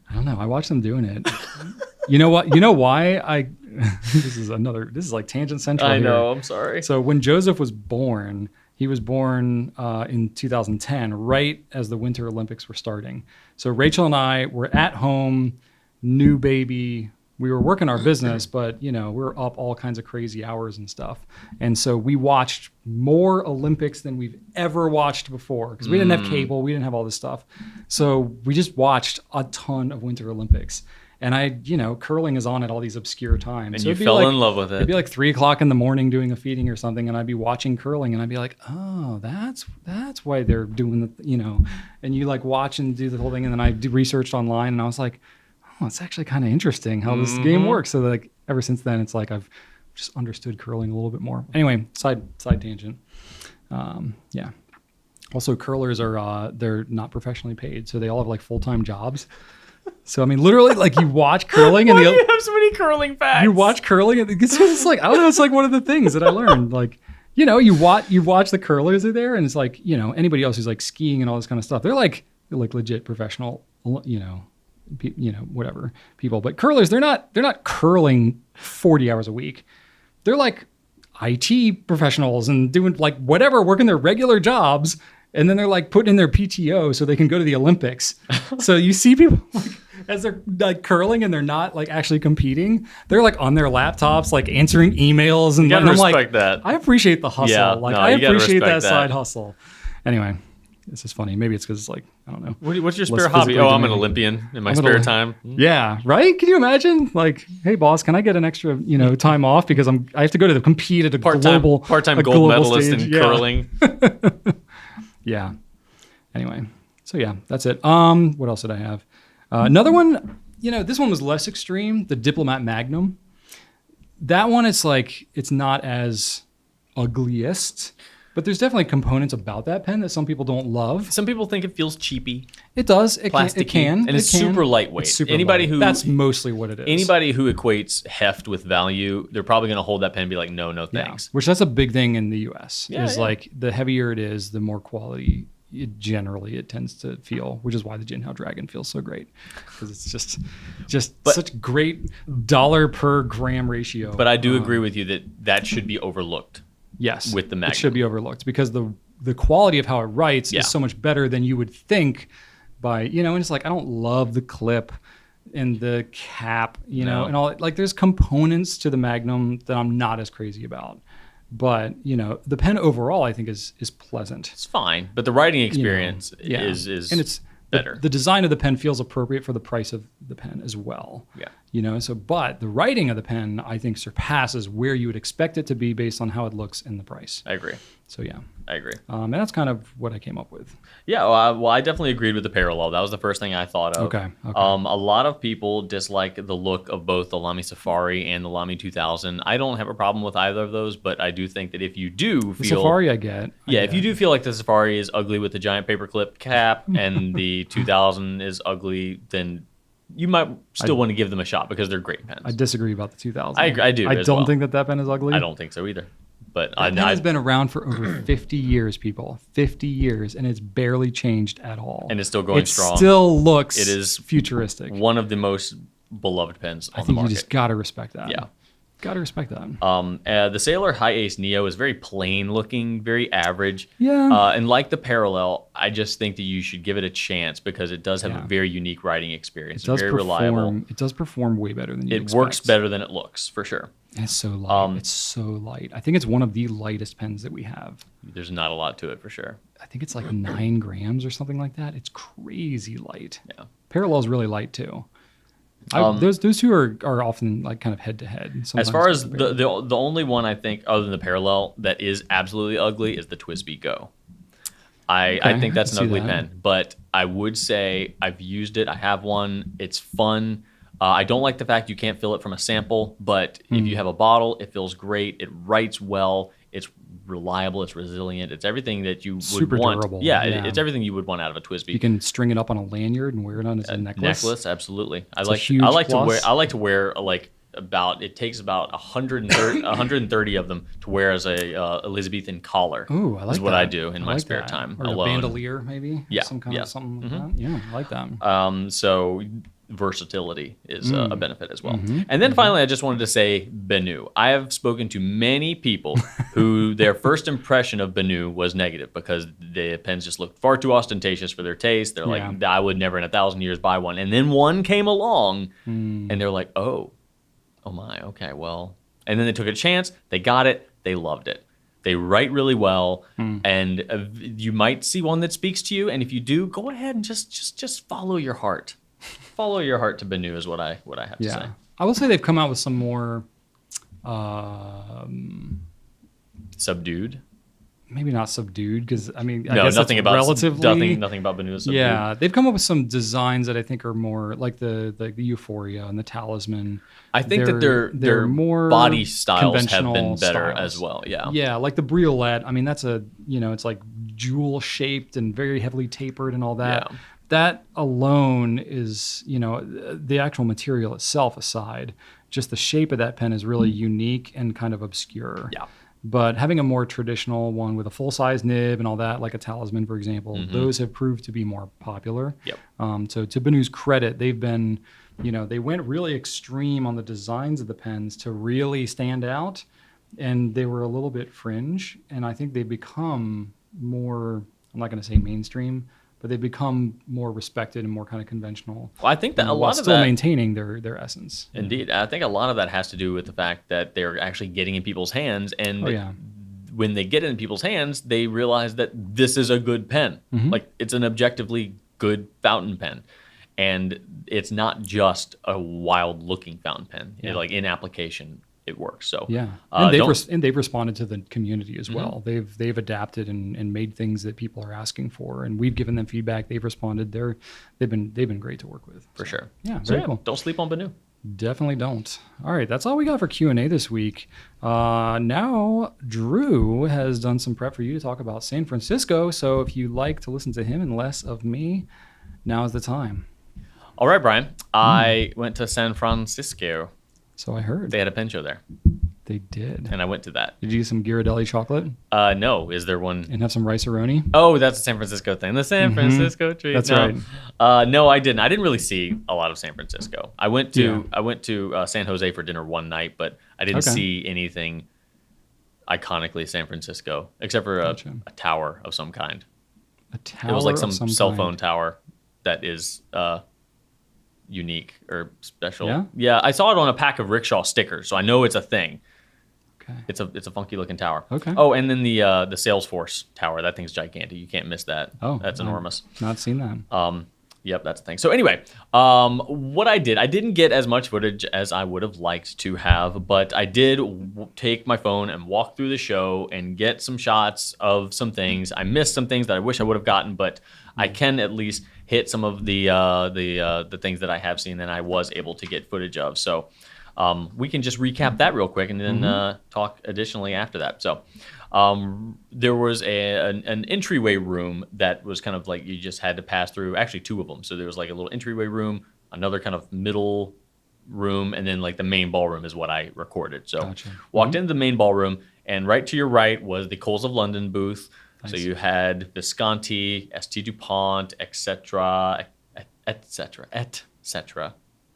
I don't know. I watch them doing it. You know what? You know why this is like tangent central. I know. Here. I'm sorry. So when Joseph was born, he was born in 2010, right as the Winter Olympics were starting. So Rachel and I were at home, new baby. We were working our business, but you know, we were up all kinds of crazy hours and stuff. And so we watched more Olympics than we've ever watched before because we didn't have cable, we didn't have all this stuff. So we just watched a ton of Winter Olympics. And curling is on at all these obscure times. And so you fell in love with it. It'd be like 3:00 in the morning doing a feeding or something, and I'd be watching curling, and I'd be like, oh, that's why they're doing the, and you like watch and do the whole thing, and then I researched online, and I was like, oh, it's actually kind of interesting how this game works. So like ever since then, it's like I've just understood curling a little bit more. Anyway, side tangent. Yeah. Also, curlers are they're not professionally paid, so they all have like full-time jobs. So I mean, literally, like you watch curling, and why do you have so many curling facts? You watch curling, and it's like I don't know. It's like one of the things that I learned. Like you watch the curlers are there, and it's like anybody else who's like skiing and all this kind of stuff. They're like legit professional, whatever people. But curlers, they're not curling 40 hours a week. They're like IT professionals and doing like whatever, working their regular jobs. And then they're like putting in their PTO so they can go to the Olympics. So you see people like, as they're like curling and they're not like actually competing, they're like on their laptops, like answering emails. And, you gotta and I'm respect like, that. I appreciate the hustle. Yeah, I appreciate that respect side hustle. Anyway, this is funny. Maybe it's because, like, I don't know. What's your Less spare hobby? physically Oh, I'm an demanding. Olympian in my I'm an spare Olymp- time. Yeah, right? Can you imagine? Like, hey, boss, can I get an extra, time off because I have to go to compete at a Part-time a gold global medalist stage. in Yeah. curling. Yeah. Anyway, so yeah, that's it. What else did I have? Another one. This one was less extreme. The Diplomat Magnum. That one, it's like it's not as ugliest, but there's definitely components about that pen that some people don't love. Some people think it feels cheapy. It does. It Plasticky, can. and it's super lightweight. It's super Anybody light. who- That's mostly what it is. Anybody who equates heft with value, they're probably going to hold that pen and be like, no, thanks. Which that's a big thing in the U.S. Yeah, is yeah. like the heavier it is, the more quality it tends to feel, which is why the Jinhao Dragon feels so great, because it's just such great dollar per gram ratio. But I do agree with you that should be overlooked. Yes, with the Magnum. it should be overlooked because the quality of how it writes Yeah. is so much better than you would think. And it's like I don't love the clip and the cap, No. and all. Like there's components to the Magnum that I'm not as crazy about. But the pen overall, I think is pleasant. It's fine, but the writing experience Yeah. is and it's better. The design of the pen feels appropriate for the price of the pen as well. Yeah. But the writing of the pen, I think, surpasses where you would expect it to be based on how it looks in the price. I agree. So yeah. I agree. And that's kind of what I came up with. Yeah, well, I definitely agreed with the parallel. That was the first thing I thought of. Okay. A lot of people dislike the look of both the Lamy Safari and the Lamy 2000. I don't have a problem with either of those, but I do think that if you do The feel... Safari, I get. if you do feel like the Safari is ugly with the giant paperclip cap and the 2000 is ugly, then you might still want to give them a shot because they're great pens. I disagree about the 2000. I agree- I do I as don't well. think that pen is ugly. I don't think so either. But That pen has been around for over 50 years, people. 50 years, and it's barely changed at all. And it's still going strong. It still looks It is futuristic. one of the most beloved pens I on the think you market. just got to respect that. Yeah. Got to respect that. The Sailor High Ace Neo is very plain looking, very average. Yeah. And like the Parallel, I just think that you should give it a chance because it does have a very unique writing experience. It does very perform. reliable. It does perform way better than you It expect. works better than it looks, for sure. And it's so light. It's so light. I think it's one of the lightest pens that we have. There's not a lot to it, for sure. I think it's like 9 grams or something like that. It's crazy light. Yeah. Parallel is really light too. Those two are often like kind of head to head. As far as the only one I think other than the Parallel that is absolutely ugly is the TWSBI Go. I think that's an I can see ugly that. pen, but I would say I've used it. I have one. It's fun. I don't like the fact you can't fill it from a sample, but if you have a bottle, it feels great. It writes well. It's reliable. It's resilient. It's everything that you would Super want. durable. Yeah, Yeah. it's everything you would want out of a TWSBI. you can string it up on a lanyard and wear it on as a necklace. Absolutely. a huge plus. I like to wear like it takes about 130 of them to wear as a Elizabethan collar. Ooh, I like is what that. I do in I my like spare that. time Or alone. a bandolier, maybe. Yeah, Some kind yeah. of something like that. Yeah, I like that. So versatility is a benefit as well. Mm-hmm. And then finally, I just wanted to say Benu. I have spoken to many people who their first impression of Benu was negative because the pens just looked far too ostentatious for their taste. They're like, I would never in 1,000 years buy one. And then one came along and they're like, oh my, okay, well. And then they took a chance, they got it, they loved it. They write really well, and you might see one that speaks to you. And if you do, go ahead and just follow your heart. Follow your heart to Benu is what I have to say. I will say they've come out with some more, Subdued. maybe not subdued, because I mean, I No, guess nothing that's about relatively. nothing about Benu is subdued. Yeah, they've come up with some designs that I think are more like the Euphoria and the Talisman. I think that their more body styles have been conventional better styles. as well. Yeah. Yeah, like the Briolette. I mean, that's it's like jewel shaped and very heavily tapered and all that. Yeah. That alone is, the actual material itself aside, just the shape of that pen is really unique and kind of obscure. Yeah. But having a more traditional one with a full-size nib and all that, like a Talisman, for example, those have proved to be more popular. Yep. So to Benu's credit, they've been, they went really extreme on the designs of the pens to really stand out, and they were a little bit fringe. And I think they've become more, I'm not going to say mainstream, but they've become more respected and more kind of conventional. Well, I think that a while lot of still that, maintaining their essence. indeed, I think a lot of that has to do with the fact that they're actually getting in people's hands, and Oh, yeah. when they get it in people's hands, they realize that this is a good pen. Like it's an objectively good fountain pen. And it's not just a wild looking fountain pen. Like in application, it works. So and they've responded to the community as well. They've adapted and made things that people are asking for, and we've given them feedback. They've responded. They've been great to work with for sure. Yeah, very cool. Don't sleep on Banu. Definitely don't. All right, that's all we got for Q&A this week. Now, Drew has done some prep for you to talk about San Francisco. So if you like to listen to him and less of me, now is the time. All right, Brian. I went to San Francisco. So I heard. They had a pen show there. They did. And I went to that. Did you get some Ghirardelli chocolate? No. Is there one? And have some rice-a-roni? Oh, that's a San Francisco thing. The San Francisco treat. That's right. No, I didn't. I didn't really see a lot of San Francisco. I went to San Jose for dinner one night, but I didn't see anything iconically San Francisco except for a tower of some kind. A tower. It was like some cell phone tower that is unique or special. Yeah, I saw it on a pack of rickshaw stickers, so I know it's a thing. Okay. It's a funky looking tower. Okay. Oh, and then the Salesforce tower. That thing's gigantic. You can't miss that. Oh, that's enormous. Not seen that. Yep, that's the thing. So anyway, what I didn't get as much footage as I would have liked to have, but I did take my phone and walk through the show and get some shots of some things. I missed some things that I wish I would have gotten, but I can at least hit some of the things that I have seen and I was able to get footage of. So we can just recap that real quick and then talk additionally after that. So there was an entryway room that was kind of like you just had to pass through. Actually, two of them. So there was like a little entryway room, another kind of middle room, and then like the main ballroom is what I recorded. So walked into the main ballroom, and right to your right was the Coles of London booth. Nice. So you had Visconti, St. DuPont, etc.,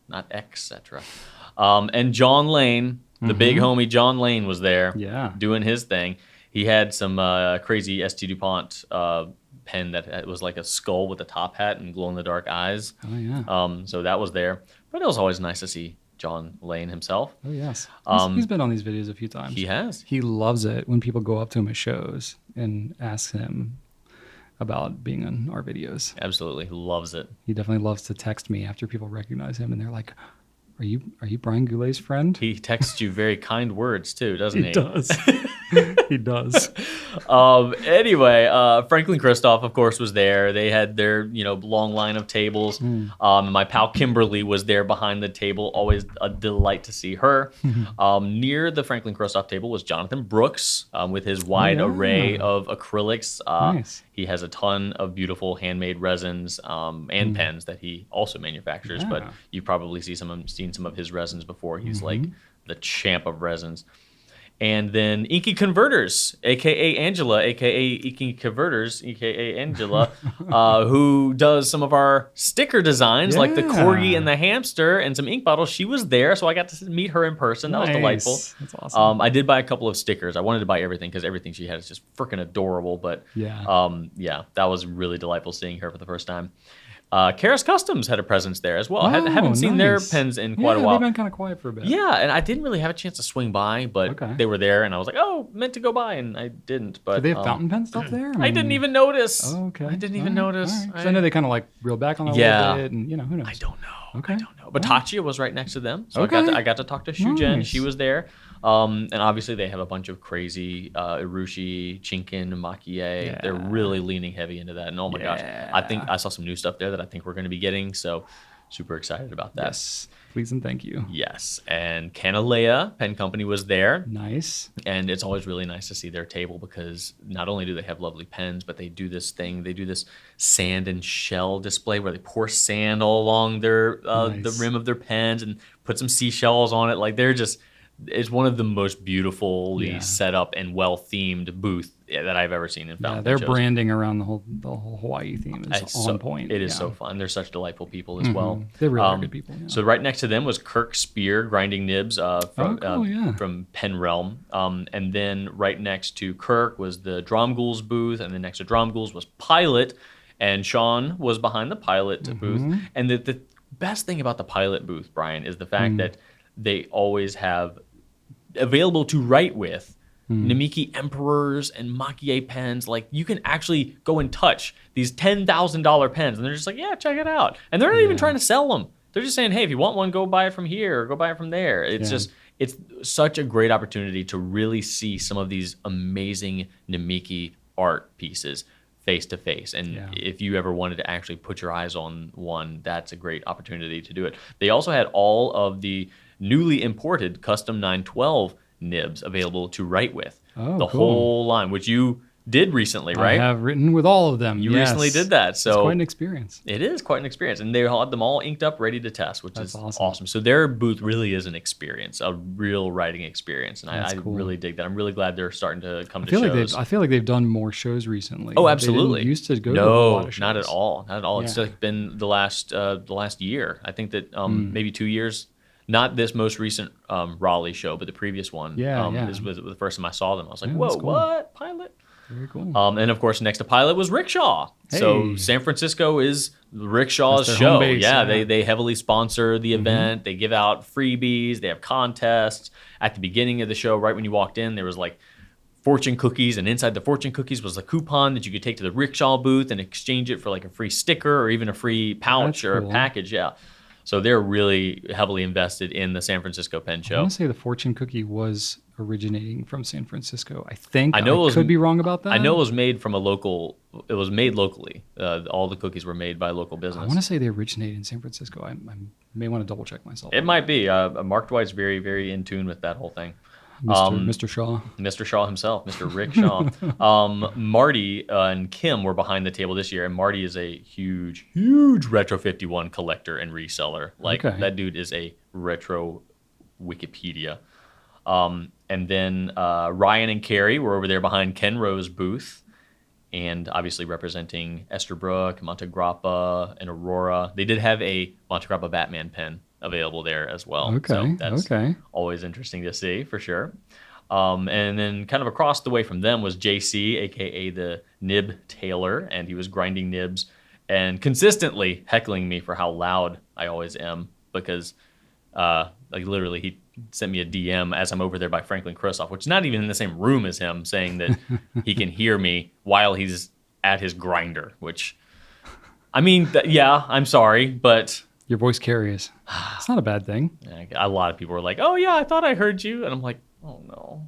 not etc. And John Lane, the big homie John Lane was there doing his thing. He had some crazy St. DuPont pen that was like a skull with a top hat and glow-in-the-dark eyes. Oh, yeah. So that was there. But it was always nice to see John Lane himself. Oh, yes. He's been on these videos a few times. He has. He loves it when people go up to him at shows and ask him about being on our videos. Absolutely. He loves it. He definitely loves to text me after people recognize him and they're like, Are you Brian Goulet's friend? He texts you very kind words too, doesn't he? He does. He does. Anyway, Franklin Christoph, of course, was there. They had their long line of tables. My pal Kimberly was there behind the table. Always a delight to see her. Near the Franklin Christoph table was Jonathan Brooks with his wide array of acrylics. Nice. He has a ton of beautiful handmade resins and pens that he also manufactures. But you've probably seen some of his resins before. He's like the champ of resins. And then Inky Converters, a.k.a. Angela, a.k.a. Inky Converters, a.k.a. Angela, who does some of our sticker designs, like the corgi and the hamster and some ink bottles. She was there, so I got to meet her in person. That was delightful. That's awesome. I did buy a couple of stickers. I wanted to buy everything because everything she had is just freaking adorable. But that was really delightful seeing her for the first time. Karis Customs had a presence there as well. I haven't seen their pens in quite a while. They've been kind of quiet for a bit. Yeah, and I didn't really have a chance to swing by, but they were there, and I was like, meant to go by, and I didn't. But do they have fountain pen stuff there? I didn't even notice. Oh, okay. I didn't even notice. Right. I know they kind of like reeled back on it a little bit, and who knows? I don't know. Okay. I don't know. But Tatcha was right next to them, so I got to talk to Shujen. She was there. And obviously they have a bunch of crazy Irushi, Chinkin, Makie. Yeah. They're really leaning heavy into that. And oh my gosh, I think I saw some new stuff there that I think we're going to be getting. So super excited about that. Yes, please and thank you. Yes, and Kanalea Pen Company was there. Nice. And it's always really nice to see their table because not only do they have lovely pens, but they do this sand and shell display where they pour sand all along their the rim of their pens and put some seashells on it. Like it's one of the most beautifully set up and well-themed booth that I've ever seen in fountain. Their branding around the whole Hawaii theme is on point. It is so fun. They're such delightful people as well. They're really good people. Yeah. So right next to them was Kirk Spear grinding nibs from Pen Realm. And then right next to Kirk was the Dromgool's booth, and then next to Dromgool's was Pilot, and Sean was behind the Pilot booth. And the best thing about the Pilot booth, Brian, is the fact that they always have available to write with Namiki Emperors and Maki pens. Like, you can actually go and touch these $10,000 pens, and they're just like, yeah, check it out. And they're not even trying to sell them. They're just saying, hey, if you want one, go buy it from here or go buy it from there. It's it's such a great opportunity to really see some of these amazing Namiki art pieces face to face. And if you ever wanted to actually put your eyes on one, that's a great opportunity to do it. They also had all of the newly imported custom 912 nibs available to write with. The whole line, which you did recently, right? I have written with all of them. You recently did that. So it's quite an experience. It is quite an experience. And they had them all inked up, ready to test, which is awesome. So their booth really is an experience, a real writing experience. And I really dig that. I'm really glad they're starting to come to shows. I feel like they've done more shows recently. Oh, absolutely. They used to go to a lot of shows. Not at all. Not at all. It's like been the last year. I think that maybe 2 years. Not this most recent Raleigh show, but the previous one. This was the first time I saw them. I was like, whoa, what? Pilot? Very cool. And of course, next to Pilot was Rickshaw. Hey. So San Francisco is Rickshaw's show. Base, They heavily sponsor the event. They give out freebies. They have contests. At the beginning of the show, right when you walked in, there was like fortune cookies, and inside the fortune cookies was a coupon that you could take to the Rickshaw booth and exchange it for like a free sticker or even a free pouch a package. Yeah. So they're really heavily invested in the San Francisco Pen Show. I want to say the fortune cookie was originating from San Francisco. I think I could be wrong about that. I know it was made from it was made locally. All the cookies were made by local business. I want to say they originated in San Francisco. I may want to double check myself. It might be. Mark Dwight's very, very in tune with that whole thing. Mr. Shaw. Mr. Shaw himself, Mr. Rick Shaw. Marty and Kim were behind the table this year, and Marty is a huge, huge Retro 51 collector and reseller. Like, that dude is a retro Wikipedia. And then Ryan and Carrie were over there behind Ken Rowe's booth, and obviously representing Esterbrook, Monte Grappa, and Aurora. They did have a Monte Grappa Batman pen available there as well. So that's always interesting to see, for sure. And then kind of across the way from them was JC, aka the Nib Tailor, and he was grinding nibs and consistently heckling me for how loud I always am, because like literally he sent me a DM as I'm over there by Franklin Kristoff, which is not even in the same room as him, saying that he can hear me while he's at his grinder, which, I mean, I'm sorry, but your voice carries. It's not a bad thing. A lot of people were like, oh, yeah, I thought I heard you. And I'm like, oh, no.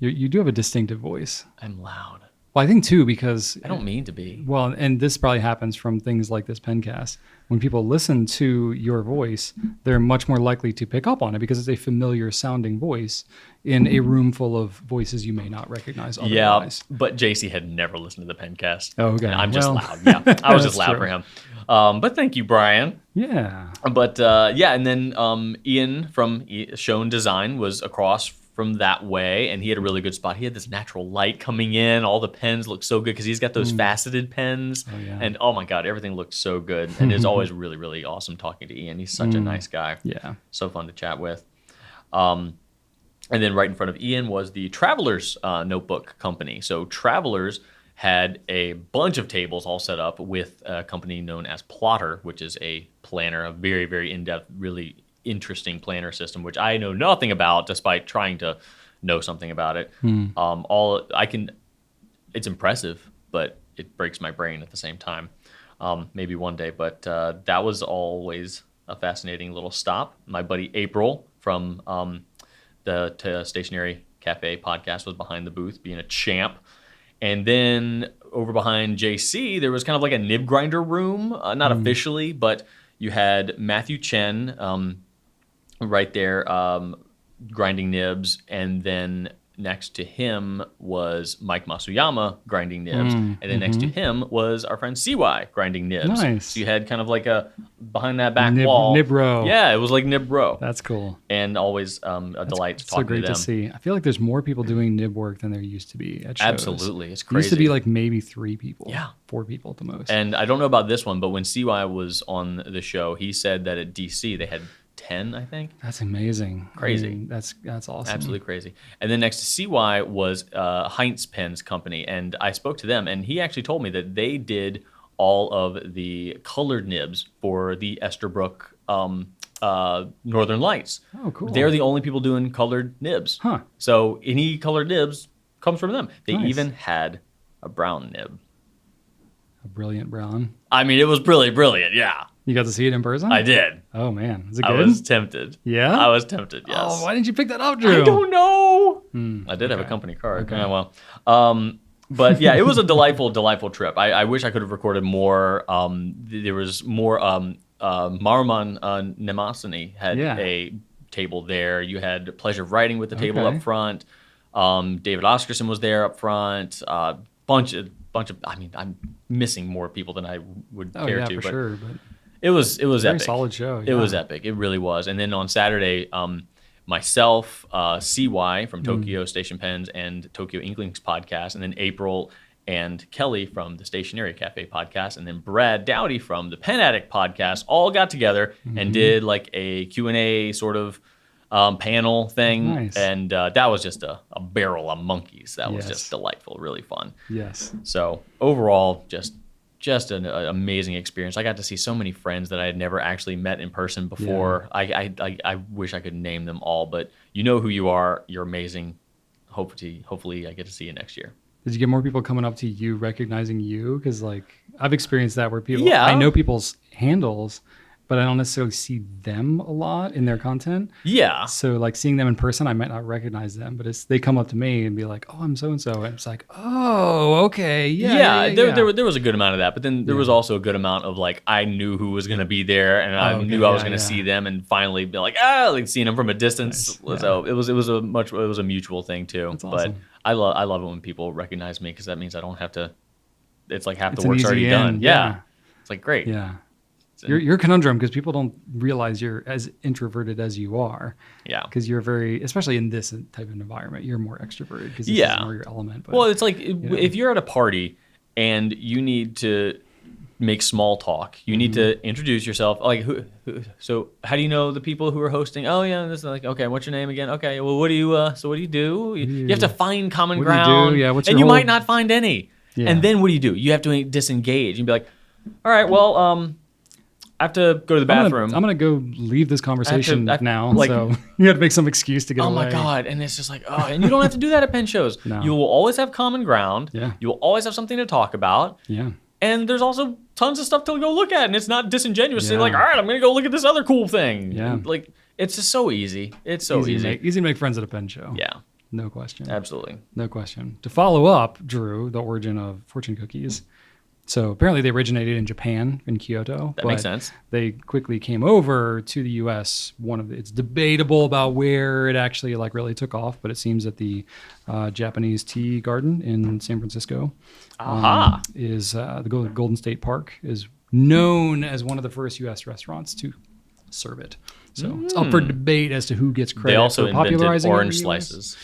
You do have a distinctive voice. I'm loud. Well, I think, too, because... I don't mean to be. Well, and this probably happens from things like this Pencast. When people listen to your voice, they're much more likely to pick up on it because it's a familiar sounding voice in a room full of voices you may not recognize otherwise. Yeah, but JC had never listened to the Pencast. Oh, okay. And I'm just loud. Yeah, I was just loud for him. But thank you, Brian. Yeah. But and then Ian from Shown Design was across from that way, and he had a really good spot. He had this natural light coming in. All the pens looked so good because he's got those faceted pens. Oh, yeah. And oh my God, everything looked so good. And it's always really, really awesome talking to Ian. He's such a nice guy. Yeah. So fun to chat with. And then right in front of Ian was the Travelers Notebook Company. So Travelers had a bunch of tables all set up with a company known as Plotter, which is a planner, a very, very in-depth, really interesting planner system, which I know nothing about, despite trying to know something about it. It's impressive, but it breaks my brain at the same time. Maybe one day, but that was always a fascinating little stop. My buddy April from the Stationary Cafe podcast was behind the booth, being a champ. And then over behind JC, there was kind of like a nib grinder room, not officially, but you had Matthew Chen right there grinding nibs, and then next to him was Mike Masuyama grinding nibs, and then next to him was our friend CY grinding nibs. Nice. So you had kind of like a behind that back wall. Nib row. Yeah, it was like nib row. That's cool. And always a delight to talk to them. So great to see. I feel like there's more people doing nib work than there used to be at shows. Absolutely. It's crazy. It used to be like maybe 3 people. Yeah. 4 people at the most. And I don't know about this one, but when CY was on the show, he said that at DC they had 10, I think. That's amazing. Crazy. I mean, that's awesome. Absolutely crazy. And then next to CY was Heinz Pens Company, and I spoke to them, and he actually told me that they did all of the colored nibs for the Esterbrook Northern Lights. Oh, cool. They're the only people doing colored nibs. Huh. So any colored nibs, comes from them. They Nice. even had a brown nib. A brilliant brown. I mean, it was really brilliant. Yeah, You got to see it in person? I did. Oh, man. Is it I good? was tempted. Yeah? I was tempted. Yes. Oh, why didn't you pick that up, Drew? I don't know. Hmm, I did have a okay. company card. Okay. Yeah, well, but yeah, it was a delightful trip. I wish I could have recorded more. There was more. Maruman Nemasani had Yeah. a table there. You had the pleasure of writing with the table Okay. up front. David Oscarson was there up front. Bunch of. I mean, I'm missing more people than I would Oh, care yeah, to. for But sure. But it was very epic. solid show. It was epic. It really was. And then on Saturday, myself, CY from Tokyo Station Pens and Tokyo Inklings podcast, and then April and Kelly from the Stationary Cafe podcast, and then Brad Dowdy from the Pen Addict podcast all got together and did like a Q&A sort of panel thing. Nice. And that was just a barrel of monkeys. That was Yes. just delightful, really fun. Yes. So overall, just an amazing experience. I got to see so many friends that I had never actually met in person before. I wish I could name them all, but you know who you are. You're amazing. Hopefully I get to see you next year. Did you get more people coming up to you, recognizing you? Because, like, I've experienced that where people, Yeah. I know people's handles, but I don't necessarily see them a lot in their content. Yeah. So, like, seeing them in person, I might not recognize them, but they come up to me and be like, "Oh, I'm so and so," and it's like, "Oh, okay, yeah." There was a good amount of that, but then there was also a good amount of like I knew who was going to be there, and I okay, knew I was yeah, going to yeah. see them, and finally be like like seeing them from a distance. Nice, So it was a mutual thing too. That's But awesome. I love it when people recognize me because that means I don't have to. It's like half It's the an work's easy already in, done. yeah. Yeah, it's like great. Yeah. You're a conundrum because people don't realize you're as introverted as you are. Yeah. Because you're very, especially in this type of environment, you're more extroverted because this Yeah. is more your element. But Well, it's like if you're at a party and you need to make small talk, you need to introduce yourself. Like, who? So, how do you know the people who are hosting? Oh, yeah, this is like, okay, what's your name again? Okay, well, what do you? So, what do you do? You have to find common What do you do? ground. Yeah, what's and your you might whole- not find any. Yeah. And then what do? You have to disengage and be like, all right, well, I have to go to the bathroom. I'm gonna go leave this conversation I have to- now. like- so you have to make some excuse to get Oh away. my God. And it's just like, and you don't have to do that at pen shows. No. You will always have common ground. Yeah. You will always have something to talk about. Yeah. And there's also tons of stuff to go look at. And it's not disingenuous to say Yeah. like, all right, I'm going to go look at this other cool thing. Yeah. Like, it's just so easy. It's so easy. Easy to make friends at a pen show. Yeah, No question. absolutely. No question. To follow up, Drew, the origin of fortune cookies. So apparently they originated in Japan, in Kyoto. That makes but sense. They quickly came over to the U.S. It's debatable about where it actually like really took off, but it seems that the Japanese Tea Garden in San Francisco Aha. is the Golden State Park is known as one of the first U.S. restaurants to serve it. So it's up for debate as to who gets credit They also for invented popularizing it in orange the US. slices.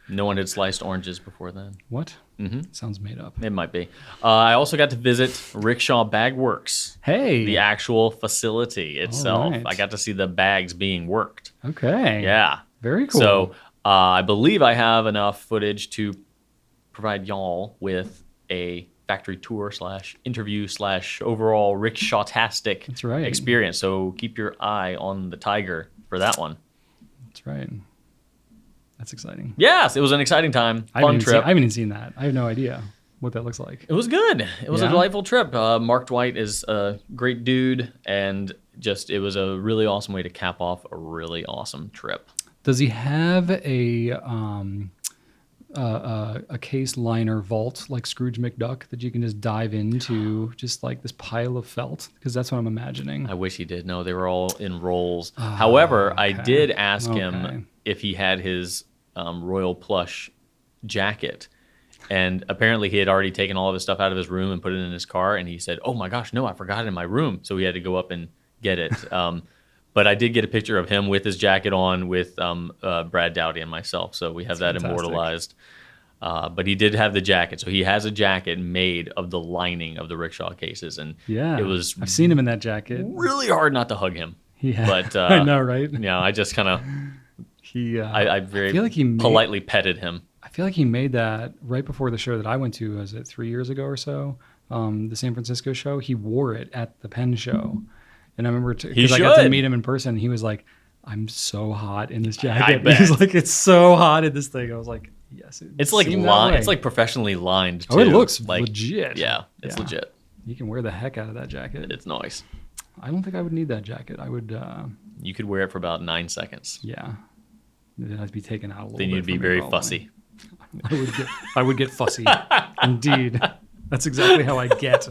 No one had sliced oranges before then. What? Mm-hmm. Sounds made up. It might be. I also got to visit Rickshaw Bag Works, Hey. the actual facility itself. right. I got to see the bags being worked. Okay. Yeah. Very cool. So I believe I have enough footage to provide y'all with a factory tour / interview / overall rickshaw-tastic That's right. experience. So keep your eye on the tiger for that one. That's right. That's exciting. Yes, it was an exciting time. Fun trip. I haven't even seen that. I have no idea what that looks like. It was good. It was a Yeah? delightful trip. Mark Dwight is a great dude, and it was a really awesome way to cap off a really awesome trip. Does he have a case liner vault like Scrooge McDuck that you can just dive into, just like this pile of felt? Because that's what I'm imagining. I wish he did. No, they were all in rolls. However, I okay. did ask Okay. him if he had his royal plush jacket. And apparently he had already taken all of his stuff out of his room and put it in his car. And he said, oh my gosh, no, I forgot it in my room. So he had to go up and get it. But I did get a picture of him with his jacket on with Brad Dowdy and myself. So we have that fantastic. immortalized. But he did have the jacket. So he has a jacket made of the lining of the rickshaw cases. And Yeah. it was I've seen him in that jacket. really hard not to hug him. Yeah. But I know, right? Yeah, I just kind of I very feel like he made- politely petted him. I feel like he made that right before the show that I went to. Was it 3 years ago or so? The San Francisco show. He wore it at the Penn show, and I remember because I got to should. meet him in person. He was like, "I'm so hot in this I jacket." bet. He was like, "It's so hot in this thing." I was like, Yes, It's like seemed that way. it's like professionally lined too. Oh, it looks like legit. Yeah, it's legit. You can wear the heck out of that jacket. It's nice. I don't think I would need that jacket. I would. You could wear it for about 9 seconds. Yeah, it'd have to be taken out a little. Then bit you'd be for me, very probably. fussy. I would get fussy. Indeed, that's exactly how I get.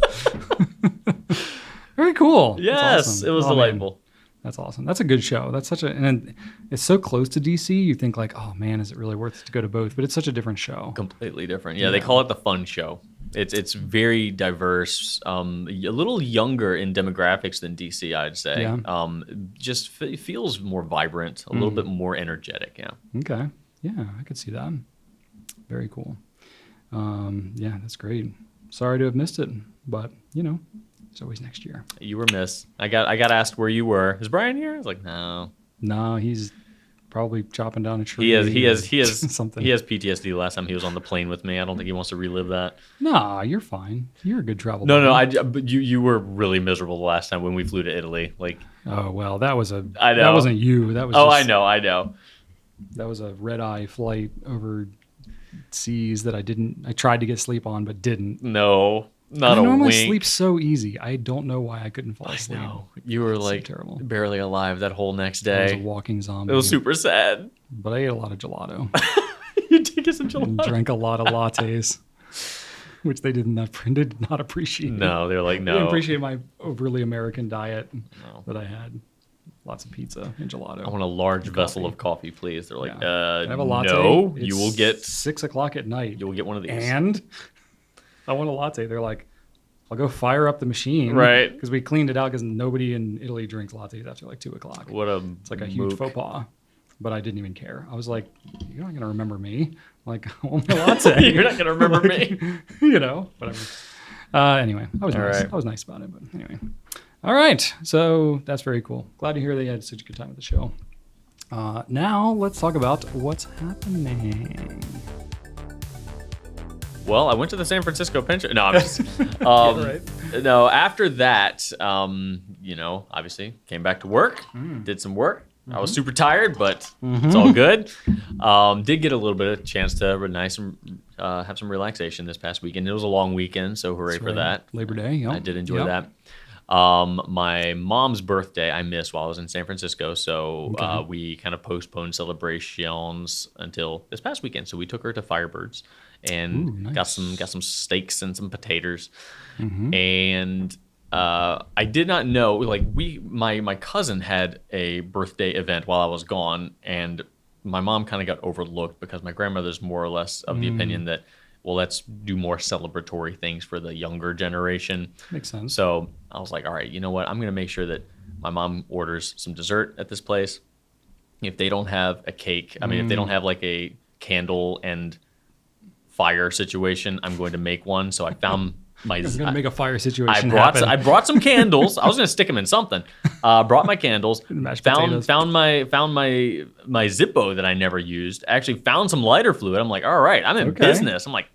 Very cool. Yes, That's awesome. it was Oh, man. delightful. That's awesome. That's a good show. That's such a, and it's so close to DC. You think like, oh man, is it really worth it to go to both? But it's such a different show. Completely different. Yeah, they call it the fun show. It's very diverse, a little younger in demographics than DC, I'd say. Yeah. Just feels more vibrant, a little bit more energetic. Yeah. Okay. Yeah, I could see that. Very cool. Yeah, that's great. Sorry to have missed it, but it's always next year. You were missed. I got asked where you were. Is Brian here? I was like, no. No, he's probably chopping down a tree. He has something. He has PTSD. Last time he was on the plane with me, I don't think he wants to relive that. Nah, you're fine. You're a good travel. No, buddy. but you were really miserable the last time when we flew to Italy. Like, Oh well, that was a. I know. That wasn't you. That was. oh, just, I know. That was a red eye flight over seas that I tried to get sleep on, but didn't. No, not I a normally wink. sleep so easy. I don't know why I couldn't fall I asleep. know. You were like terrible. barely alive that whole next I was a day. walking zombie. It was super sad. But I ate a lot of gelato You did get some and gelato. drank a lot of lattes, which they did not appreciate. No, they're like, They didn't no. appreciate my overly American diet No. that I had. Lots of pizza and gelato. I want a large vessel of coffee, please. They're like, I have a latte. no, It's you will get 6:00 at night. you will get one of these. And I want a latte. They're like, I'll go fire up the machine. Right. Because we cleaned it out because nobody in Italy drinks lattes after like 2:00. What a It's like a huge faux pas. But I didn't even care. I was like, you're not going to remember me. Like, I want my latte. You're not gonna remember me. Whatever. Anyway, I was All nice. right. I was nice about it. But anyway. All right. So that's very cool. Glad to hear they had such a good time at the show. Now let's talk about what's happening. Well, I went to the San Francisco Pencast. No, I'm just. Right. No, after that, obviously came back to work, did some work. I was super tired, but it's all good. Did get a little bit of chance to have some relaxation this past weekend. It was a long weekend, so hooray for that. Labor Day. Yep. I did enjoy Yep. that. My mom's birthday I missed while I was in San Francisco, so we kind of postponed celebrations until this past weekend. So we took her to Firebirds and got some steaks and some potatoes. And I did not know, like, my cousin had a birthday event while I was gone, and my mom kind of got overlooked because my grandmother's more or less of the opinion that, well, let's do more celebratory things for the younger generation. Makes sense. So I was like, all right, you know what? I'm going to make sure that my mom orders some dessert at this place. If they don't have a cake, if they don't have like a candle and fire situation, I'm going to make one. So I found my... I'm going to make a fire situation I brought some candles. I was going to stick them in something. Brought my candles. Mashed found potatoes. my Zippo that I never used. Actually found some lighter fluid. I'm like, all right, I'm in business. I'm like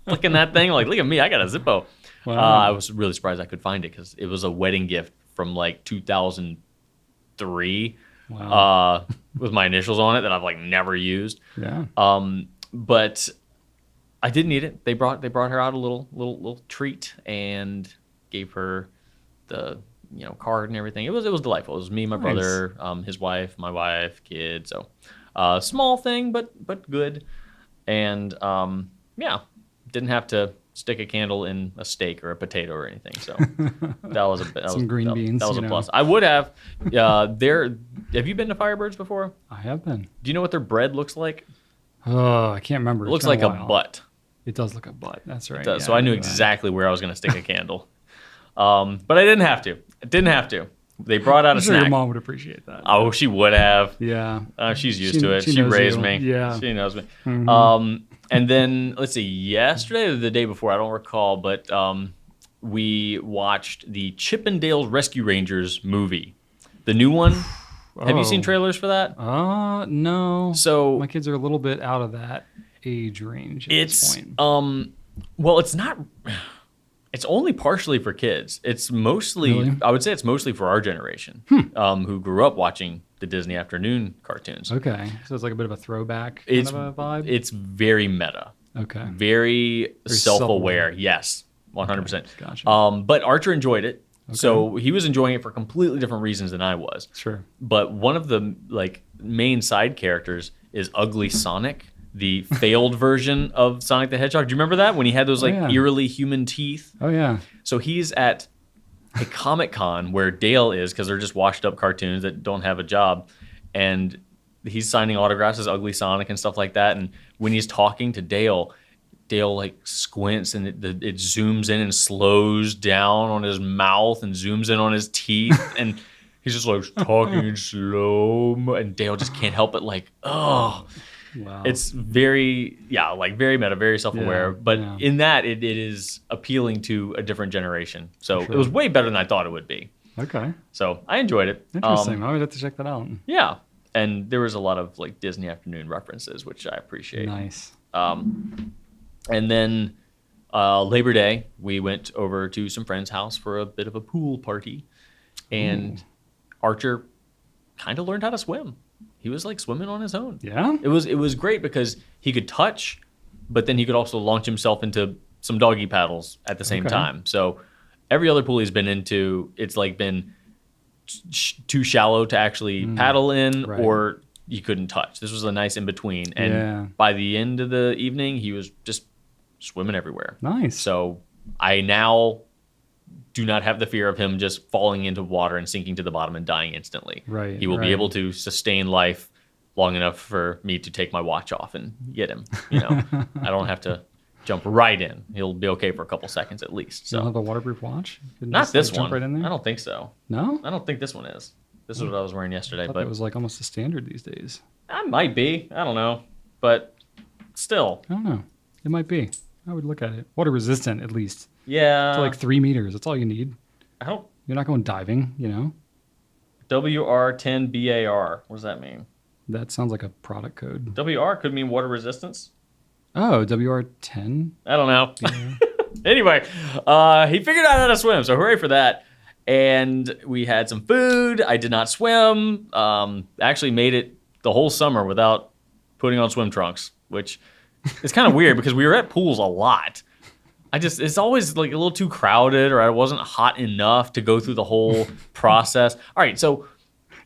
flicking that thing. Like, look at me, I got a Zippo. Wow. I was really surprised I could find it because it was a wedding gift from like 2003 with my initials on it that I've like never used. Yeah. But I did need it. They brought her out a little treat and gave her the card and everything. It was delightful. It was me, my brother, his wife, my wife, kid. So small thing, but good. And didn't have to stick a candle in a steak or a potato or anything. So that was green beans, That was a plus. I would have. Have you been to Firebirds before? I have been. Do you know what their bread looks like? Oh, I can't remember. It looks like a butt. It does look a butt. That's right. It does. Yeah, So I knew know that. exactly where I was going to stick a candle. But I didn't have to. They brought out I'm a sure snack. your mom would appreciate that. Oh, she would have. Yeah. She's used to it. She knows raised you. me. Yeah. She knows me. Mhm. And then, let's see, yesterday or the day before, I don't recall, but we watched the Chippendales Rescue Rangers movie. The new one. Have you seen trailers for that? No. So my kids are a little bit out of that age range at this point. Well, it's not. It's only partially for kids. It's mostly, Really? I would say it's mostly for our generation who grew up watching the Disney afternoon cartoons. Okay, so it's like a bit of a throwback It's kind of a vibe. It's very meta, Okay, very self-aware. Yes, 100%. Okay, gotcha. But Archer enjoyed it, so he was enjoying it for completely different reasons than I was. Sure. But one of the like main side characters is Ugly Sonic, the failed version of Sonic the Hedgehog. Do you remember that when he had those like yeah. eerily human teeth? Oh yeah. So he's at a Comic-Con where Dale is, because they're just washed up cartoons that don't have a job, and he's signing autographs as Ugly Sonic and stuff like that. And when he's talking to Dale like squints and it zooms in and slows down on his mouth and zooms in on his teeth and he's just like talking slow, and Dale just can't help it, like, oh. Wow. It's very, like very meta, very self-aware. Yeah, but yeah. in that, it is appealing to a different generation. So Sure. it was way better than I thought it would be. Okay. So I enjoyed it. Interesting. I would have to check that out. Yeah. And there was a lot of like Disney afternoon references, which I appreciate. Nice. And then Labor Day, we went over to some friend's house for a bit of a pool party. And Archer kind of learned how to swim. He was like swimming on his own. Yeah. It was great because he could touch, but then he could also launch himself into some doggy paddles at the same Okay. time. So every other pool he's been into, it's like been too shallow to actually paddle in, right. or you couldn't touch. This was a nice in between. And Yeah. by the end of the evening, he was just swimming everywhere. Nice. So I now do not have the fear of him just falling into water and sinking to the bottom and dying instantly. Right, He will right. be able to sustain life long enough for me to take my watch off and get him. You know, I don't have to jump right in. He'll be okay for a couple seconds at least. You don't So have a waterproof watch? You can not just, this jump one. right in there? I don't think so. No? I don't think this one is. This is what I was wearing yesterday, I thought but it was like almost a standard these days. I might be. I don't know, but still, I don't know. It might be. I would look at it. Water resistant, at least. yeah. To like 3 meters. That's all you need. I don't. You're not going diving, you know? WR10BAR. What does that mean? That sounds like a product code. WR could mean water resistance. Oh, WR10? I don't know. Anyway, he figured out how to swim, so hooray for that. And we had some food. I did not swim. Actually made it the whole summer without putting on swim trunks, which is kind of weird because we were at pools a lot. It's always like a little too crowded, or I wasn't hot enough to go through the whole process. All right, so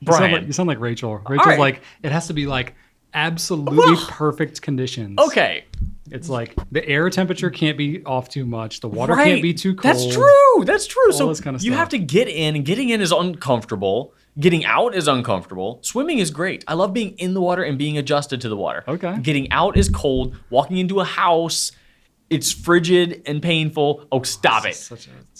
Brian. You sound like Rachel. Rachel's right. like, it has to be like absolutely perfect conditions. Okay. It's like the air temperature can't be off too much. The water Right. can't be too cold. That's true. That's true. So this kind of you stuff. have to get in, and getting in is uncomfortable. Getting out is uncomfortable. Swimming is great. I love being in the water and being adjusted to the water. Okay. Getting out is cold. Walking into a house, it's frigid and painful. Oh, stop it.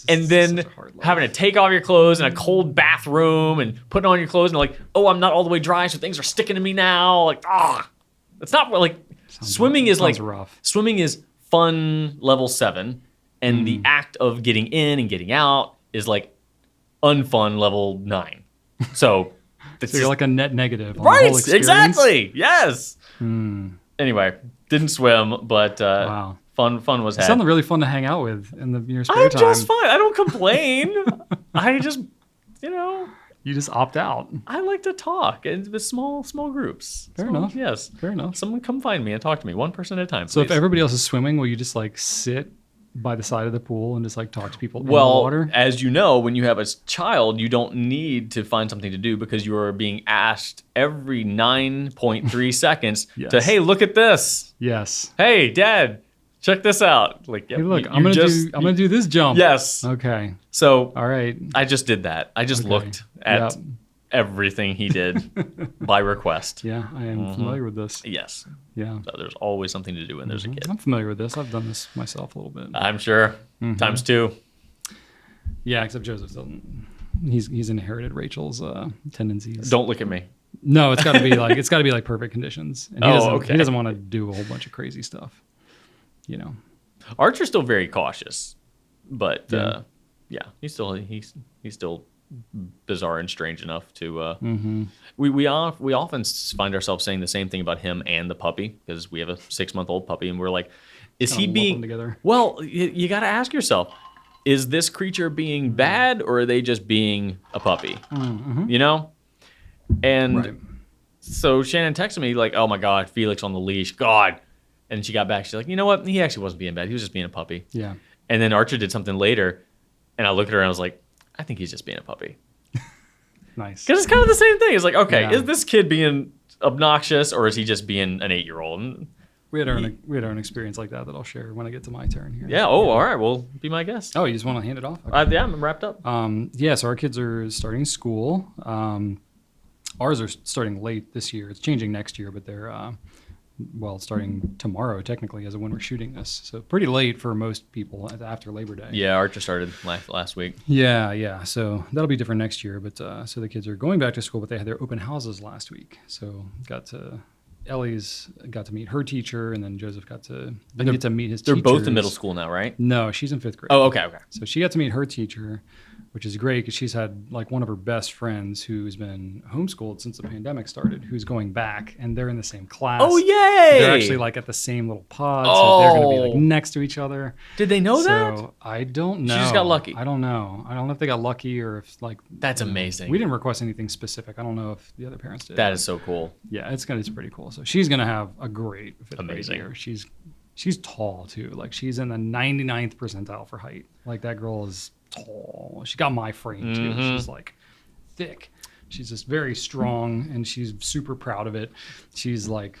And then having to take off your clothes in a cold bathroom and putting on your clothes and like, oh, I'm not all the way dry, so things are sticking to me now. Like, it's not like swimming is like rough. Swimming is fun level 7, and the act of getting in and getting out is like unfun level 9. So, So you're like a net negative. On right, the whole experience. exactly. Yes. Anyway, didn't swim, but Wow. fun was You had. sound really fun to hang out with in your spare I'm time. just fine. I don't complain. I just, You just opt out. I like to talk with small groups. Fair enough. Yes. Fair enough. Someone come find me and talk to me, one person at a time. So if please. everybody else is swimming, will you just like sit by the side of the pool and just like talk to people in the Well, water? as you know, when you have a child, you don't need to find something to do because you are being asked every 9.3 seconds Yes. to, hey, look at this. Yes. Hey, Dad, check this out. Like, Hey, look, I'm gonna do this jump. Yes. Okay. So All right. I just did that. I just Okay. looked at Yep. everything he did by request. Yeah, I am familiar with this. Yes. Yeah. So there's always something to do when there's a kid. I'm familiar with this. I've done this myself a little bit. I'm sure. Times 2. Yeah, except Joseph doesn't. He's inherited Rachel's tendencies. Don't look at me. No, it's got to be like perfect conditions. And Okay. he doesn't want to do a whole bunch of crazy stuff. You know. Archer's still very cautious, but Yeah. he's still bizarre and strange enough to. We often find ourselves saying the same thing about him and the puppy because we have a 6-month-old puppy, and we're like, is Kinda he lump being them together. Well, you got to ask yourself, is this creature being bad or are they just being a puppy? You know? And Right. so Shannon texted me like, oh my God, Felix on the leash. God. And she got back. She's like, you know what? He actually wasn't being bad. He was just being a puppy. Yeah. And then Archer did something later. And I looked at her and I was like, I think he's just being a puppy. Nice. Because it's kind of the same thing. It's like, okay, Yeah. is this kid being obnoxious or is he just being an 8-year-old? And We had our own experience like that I'll share when I get to my turn here. yeah. Oh, all right. Well, be my guest. Oh, you just want to hand it off? Okay. Yeah, I'm wrapped up. Yeah, so our kids are starting school. Ours are starting late this year. It's changing next year, but they're starting tomorrow technically as of when we're shooting this. So pretty late for most people after Labor Day. Yeah, Archer started last week. Yeah. So that'll be different next year. But so the kids are going back to school, but they had their open houses last week. So Ellie's got to meet her teacher, and then Joseph didn't get to meet his They're teachers. both in middle school now, right? No, she's in 5th grade. Oh, okay. So she got to meet her teacher, which is great because she's had like one of her best friends who's been homeschooled since the pandemic started, who's going back, and they're in the same class. Oh, yay! They're actually like at the same little pod, so they're going to be like next to each other. Did they know that? So I don't know. She just got lucky. I don't know. I don't know if they got lucky or if like. That's amazing. We didn't request anything specific. I don't know if the other parents did. That is so cool. Yeah, it's pretty cool. So she's gonna have a great 5th grade Amazing. year. She's tall too. Like she's in the 99th percentile for height. Like that girl is tall. She got my frame too. She's like thick. She's just very strong and she's super proud of it. She's like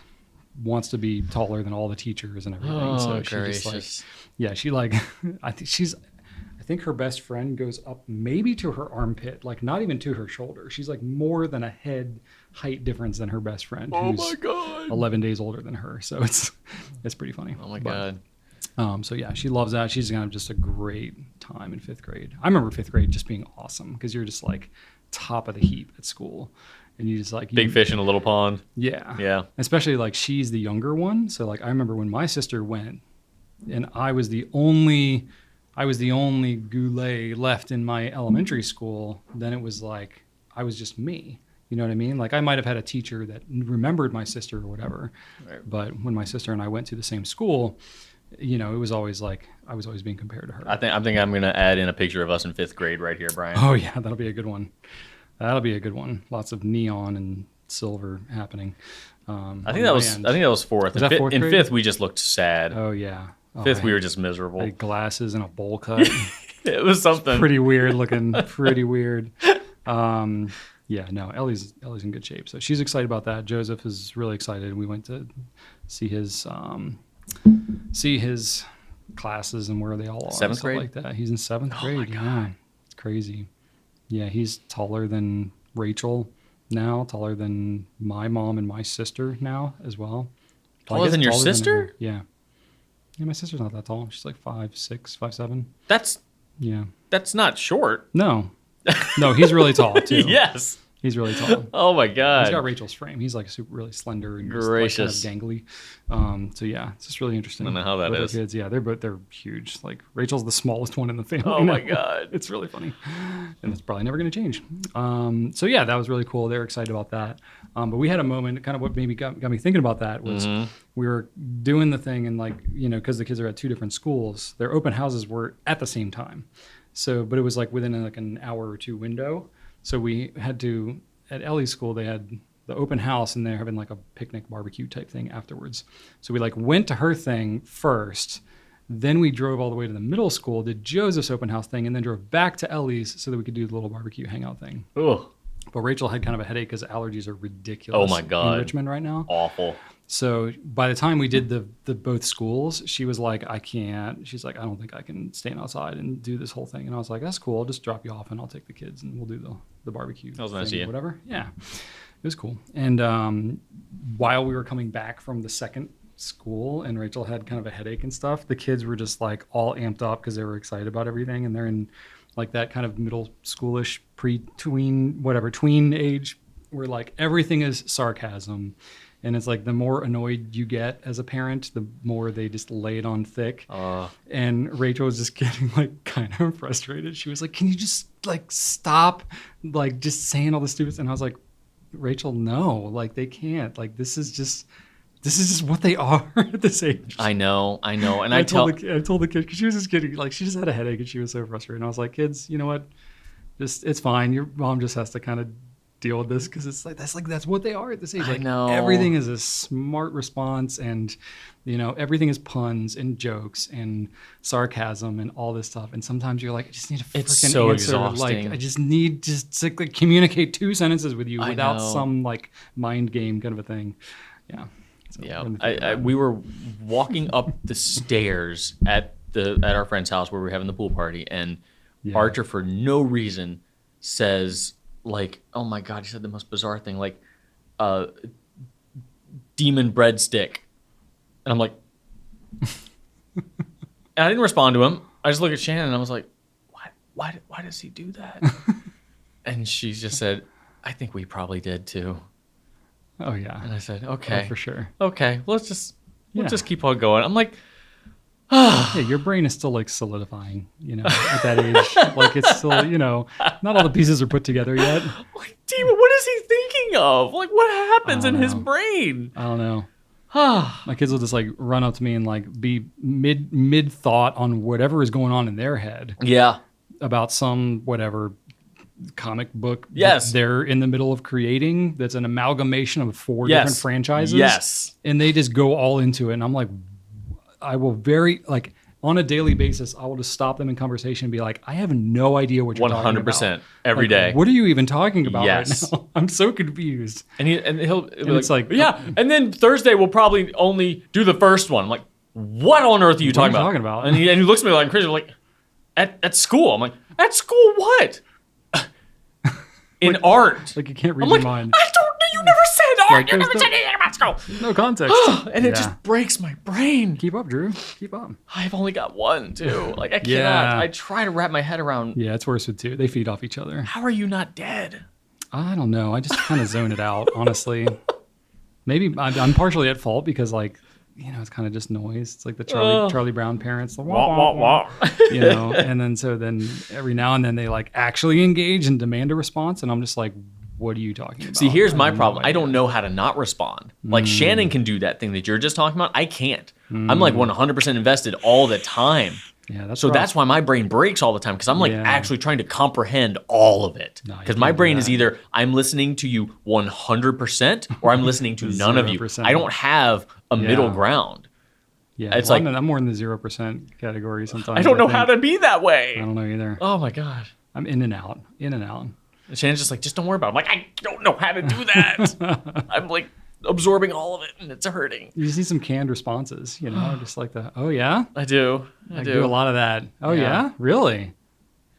wants to be taller than all the teachers and everything. Oh, so she gracious. just like she like I think her best friend goes up maybe to her armpit, like not even to her shoulder. She's like more than a head height difference than her best friend, who's God. 11 days older than her. So it's pretty funny. Oh my God. So yeah, she loves that. She's gonna have just a great time in 5th grade. I remember 5th grade just being awesome because you're just like top of the heap at school, and you just like Big fish in a little pond. Yeah. Yeah. Especially like she's the younger one. So like I remember when my sister went, and I was the only Goulet left in my elementary school. Then it was like I was just me. You know what I mean? Like I might have had a teacher that remembered my sister or whatever. Right. But when my sister and I went to the same school, it was always like I was always being compared to her. I think I'm gonna add in a picture of us in 5th grade right here, Brian. Oh yeah, that'll be a good one. Lots of neon and silver happening. I think that was 4th. Was that 4th in grade? 5th we just looked sad. Oh yeah. 5th we were just miserable. I had glasses and a bowl cut. It was something pretty weird looking. Pretty weird. Yeah, no, Ellie's in good shape, so she's excited about that. Joseph is really excited. We went to see his classes and where they all are. 7th and stuff grade? like that. He's in 7th grade. my God. Yeah, it's crazy. Yeah, he's taller than Rachel now, taller than my mom and my sister now as well. Taller I guess than your her. sister? Yeah. Yeah, my sister's not that tall. She's like 5'6", 5'7". That's not short. No, he's really tall too. Yes. He's really tall. Oh my God. He's got Rachel's frame. He's like really slender and Gracious. Like kind of gangly. So yeah, it's just really interesting. I don't know how that With our is. Kids, yeah, they're huge. Like Rachel's the smallest one in the family. Oh my now. God. It's really funny, and it's probably never going to change. So yeah, that was really cool. They were excited about that. But we had a moment. Kind of what maybe got me thinking about that was we were doing the thing, and like because the kids are at 2 different schools, their open houses were at the same time. So, but it was like within like an hour or 2 window. So we had to. At Ellie's school, they had the open house, and they're having like a picnic barbecue type thing afterwards. So we like went to her thing first, then we drove all the way to the middle school, did Joseph's open house thing, and then drove back to Ellie's so that we could do the little barbecue hangout thing. Ugh. But Rachel had kind of a headache because allergies are ridiculous. Oh my God. In Richmond right now. Awful. So by the time we did the both schools, she was like, I can't. She's like, I don't think I can stand outside and do this whole thing. And I was like, that's cool. I'll just drop you off and I'll take the kids and we'll do the barbecue. That was nice of thing you. or whatever. Yeah, it was cool. And while we were coming back from the second school and Rachel had kind of a headache and stuff, the kids were just like all amped up because they were excited about everything. And they're in like that kind of middle schoolish tween age where like everything is sarcasm. And it's like the more annoyed you get as a parent, the more they just lay it on thick. And Rachel was just getting like kind of frustrated. She was like, can you just like stop like just saying all the stupid stuff? And I was like, Rachel, no, like they can't. Like this is just this is just what they are at this age. I know. And I told the kid, because she was just kidding. Like, she just had a headache and she was so frustrated. And I was like, kids, you know what? It's fine. Your mom just has to kind of deal with this, because it's like that's what they are at this age. Like, I know. everything is a smart response, and everything is puns and jokes and sarcasm and all this stuff. And sometimes you're like, I just need a freaking so answer. exhausting. Like, I just need to like, communicate 2 sentences with you without know. some like mind game kind of a thing. Yeah. So Yeah, we were walking up the stairs at our friend's house where we were having the pool party, and Archer, for no reason, says, like, oh my God, he said the most bizarre thing, like, demon breadstick. And I'm like, and I didn't respond to him. I just looked at Shannon and I was like, why does he do that? And she just said, I think we probably did too. Oh yeah. And I said, okay. Oh, for sure. Okay, we'll just keep on going. I'm like, yeah, your brain is still like solidifying, at that age. Like, it's still, not all the pieces are put together yet. Like, Demon, what is he thinking of? Like, what happens in his brain? I don't know. My kids will just like run up to me and like be mid thought on whatever is going on in their head. Yeah. About some whatever comic book that they're in the middle of creating that's an amalgamation of 4 different franchises. Yes. And they just go all into it. And I'm like, I will on a daily basis, I will just stop them in conversation and be like, I have no idea what you're talking about. 100% every day. What are you even talking about right now? I'm so confused. And he'll it's like, yeah. And then Thursday we'll probably only do the first one. I'm like, what on earth are you talking about? And he looks at me like crazy, like, at school. I'm like, at school what? In art. Like, you can't read I'm your like, mind. I don't know. You never said art. Like, you never said anything about school. No context. And it just breaks my brain. Keep up, Drew. Keep up. I've only got one, too. Like, I cannot. Yeah. I try to wrap my head around. Yeah, it's worse with 2. They feed off each other. How are you not dead? I don't know. I just kind of zone it out, honestly. Maybe I'm partially at fault because, like, it's kind of just noise. It's like the Charlie Brown parents. The wah, wah, wah. And then every now and then they like actually engage and demand a response. And I'm just like, what are you talking about? See, here's my problem. I don't know how to not respond. Like, Shannon can do that thing that you're just talking about. I can't. I'm like 100% invested all the time. Yeah, that's why my brain breaks all the time, because I'm like actually trying to comprehend all of it. Because my brain is either I'm listening to you 100% or I'm listening to none of you. I don't have a middle ground. Yeah, it's I'm more in the 0% category sometimes. I don't know how to be that way. I don't know either. Oh my God. I'm in and out. And Shannon's just like, just don't worry about it. I'm like, I don't know how to do that. I'm like absorbing all of it and it's hurting. You just need some canned responses, just like oh yeah? I do. I do a lot of that. Oh yeah? Really?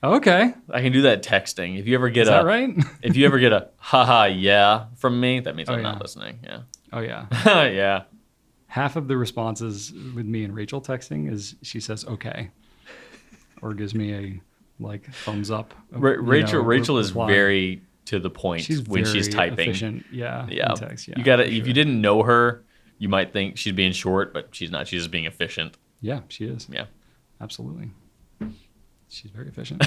Okay. I can do that texting. If you ever get Is that right? If you ever get a haha yeah from me, that means I'm not listening. Yeah. Oh yeah. Yeah. Half of the responses with me and Rachel texting is she says okay, or gives me a like thumbs up. Rachel is very to the point when she's typing. Efficient. Yeah. Text, You gotta. If you didn't know her, you might think she's being short, but she's not. She's just being efficient. Yeah, she is. Yeah. Absolutely. She's very efficient.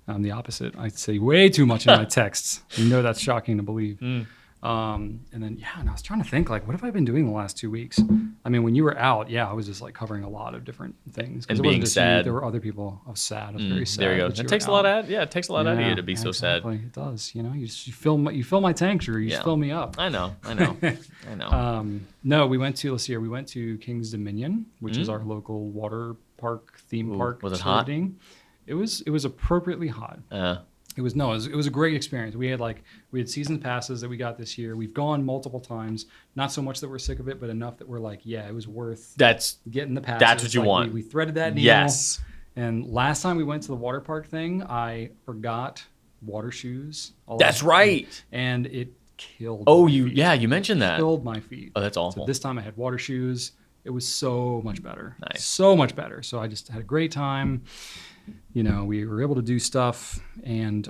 I'm the opposite. I say way too much in my texts. That's shocking to believe. And then, and I was trying to think, like, what have I been doing the last 2 weeks? I mean, when you were out, I was just like covering a lot of different things. And being sad. There were other people. I was sad. I was very sad. There you go. It takes a lot out. Yeah, it takes a lot out of you to be so sad. It does. You fill my tank, or you fill me up. I know. I know. No, we went to We went to King's Dominion, which is our local water park theme park. Was it hot? It was appropriately hot. It was a great experience. We had season passes that we got this year. We've gone multiple times. Not so much that we're sick of it, but enough that we're like, it was worth getting the passes. That's what you want. We threaded that needle. Yes. And last time we went to the water park thing, I forgot water shoes. That's right. And it killed. Oh, you mentioned that. Killed my feet. Oh, that's awful. So this time I had water shoes. It was so much better. Nice. So much better. So I just had a great time. We were able to do stuff, and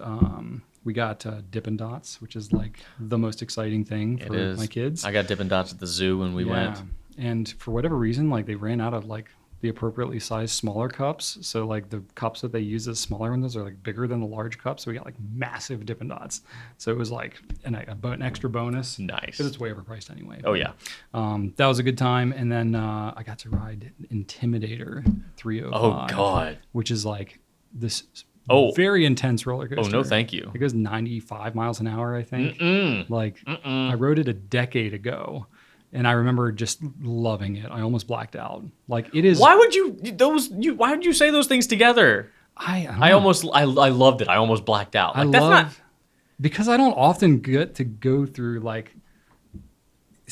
we got Dippin' Dots, which is like the most exciting thing for my kids. I got Dippin' Dots at the zoo when we went. And for whatever reason, like they ran out of the appropriately sized smaller cups. So like the cups that they use as smaller ones are like bigger than the large cups. So we got like massive Dippin' Dots. So it was like an extra bonus. Nice. Because it's way overpriced anyway. Oh, yeah. That was a good time. And then I got to ride Intimidator 305. Oh, God. Which is like this very intense roller coaster. Oh, no, thank you. It goes 95 miles an hour, I think. I rode it a decade ago. And I remember just loving it. I almost blacked out. Like it is. Why would why would you say those things together? I loved it. I almost blacked out. Like, because I don't often get to go through like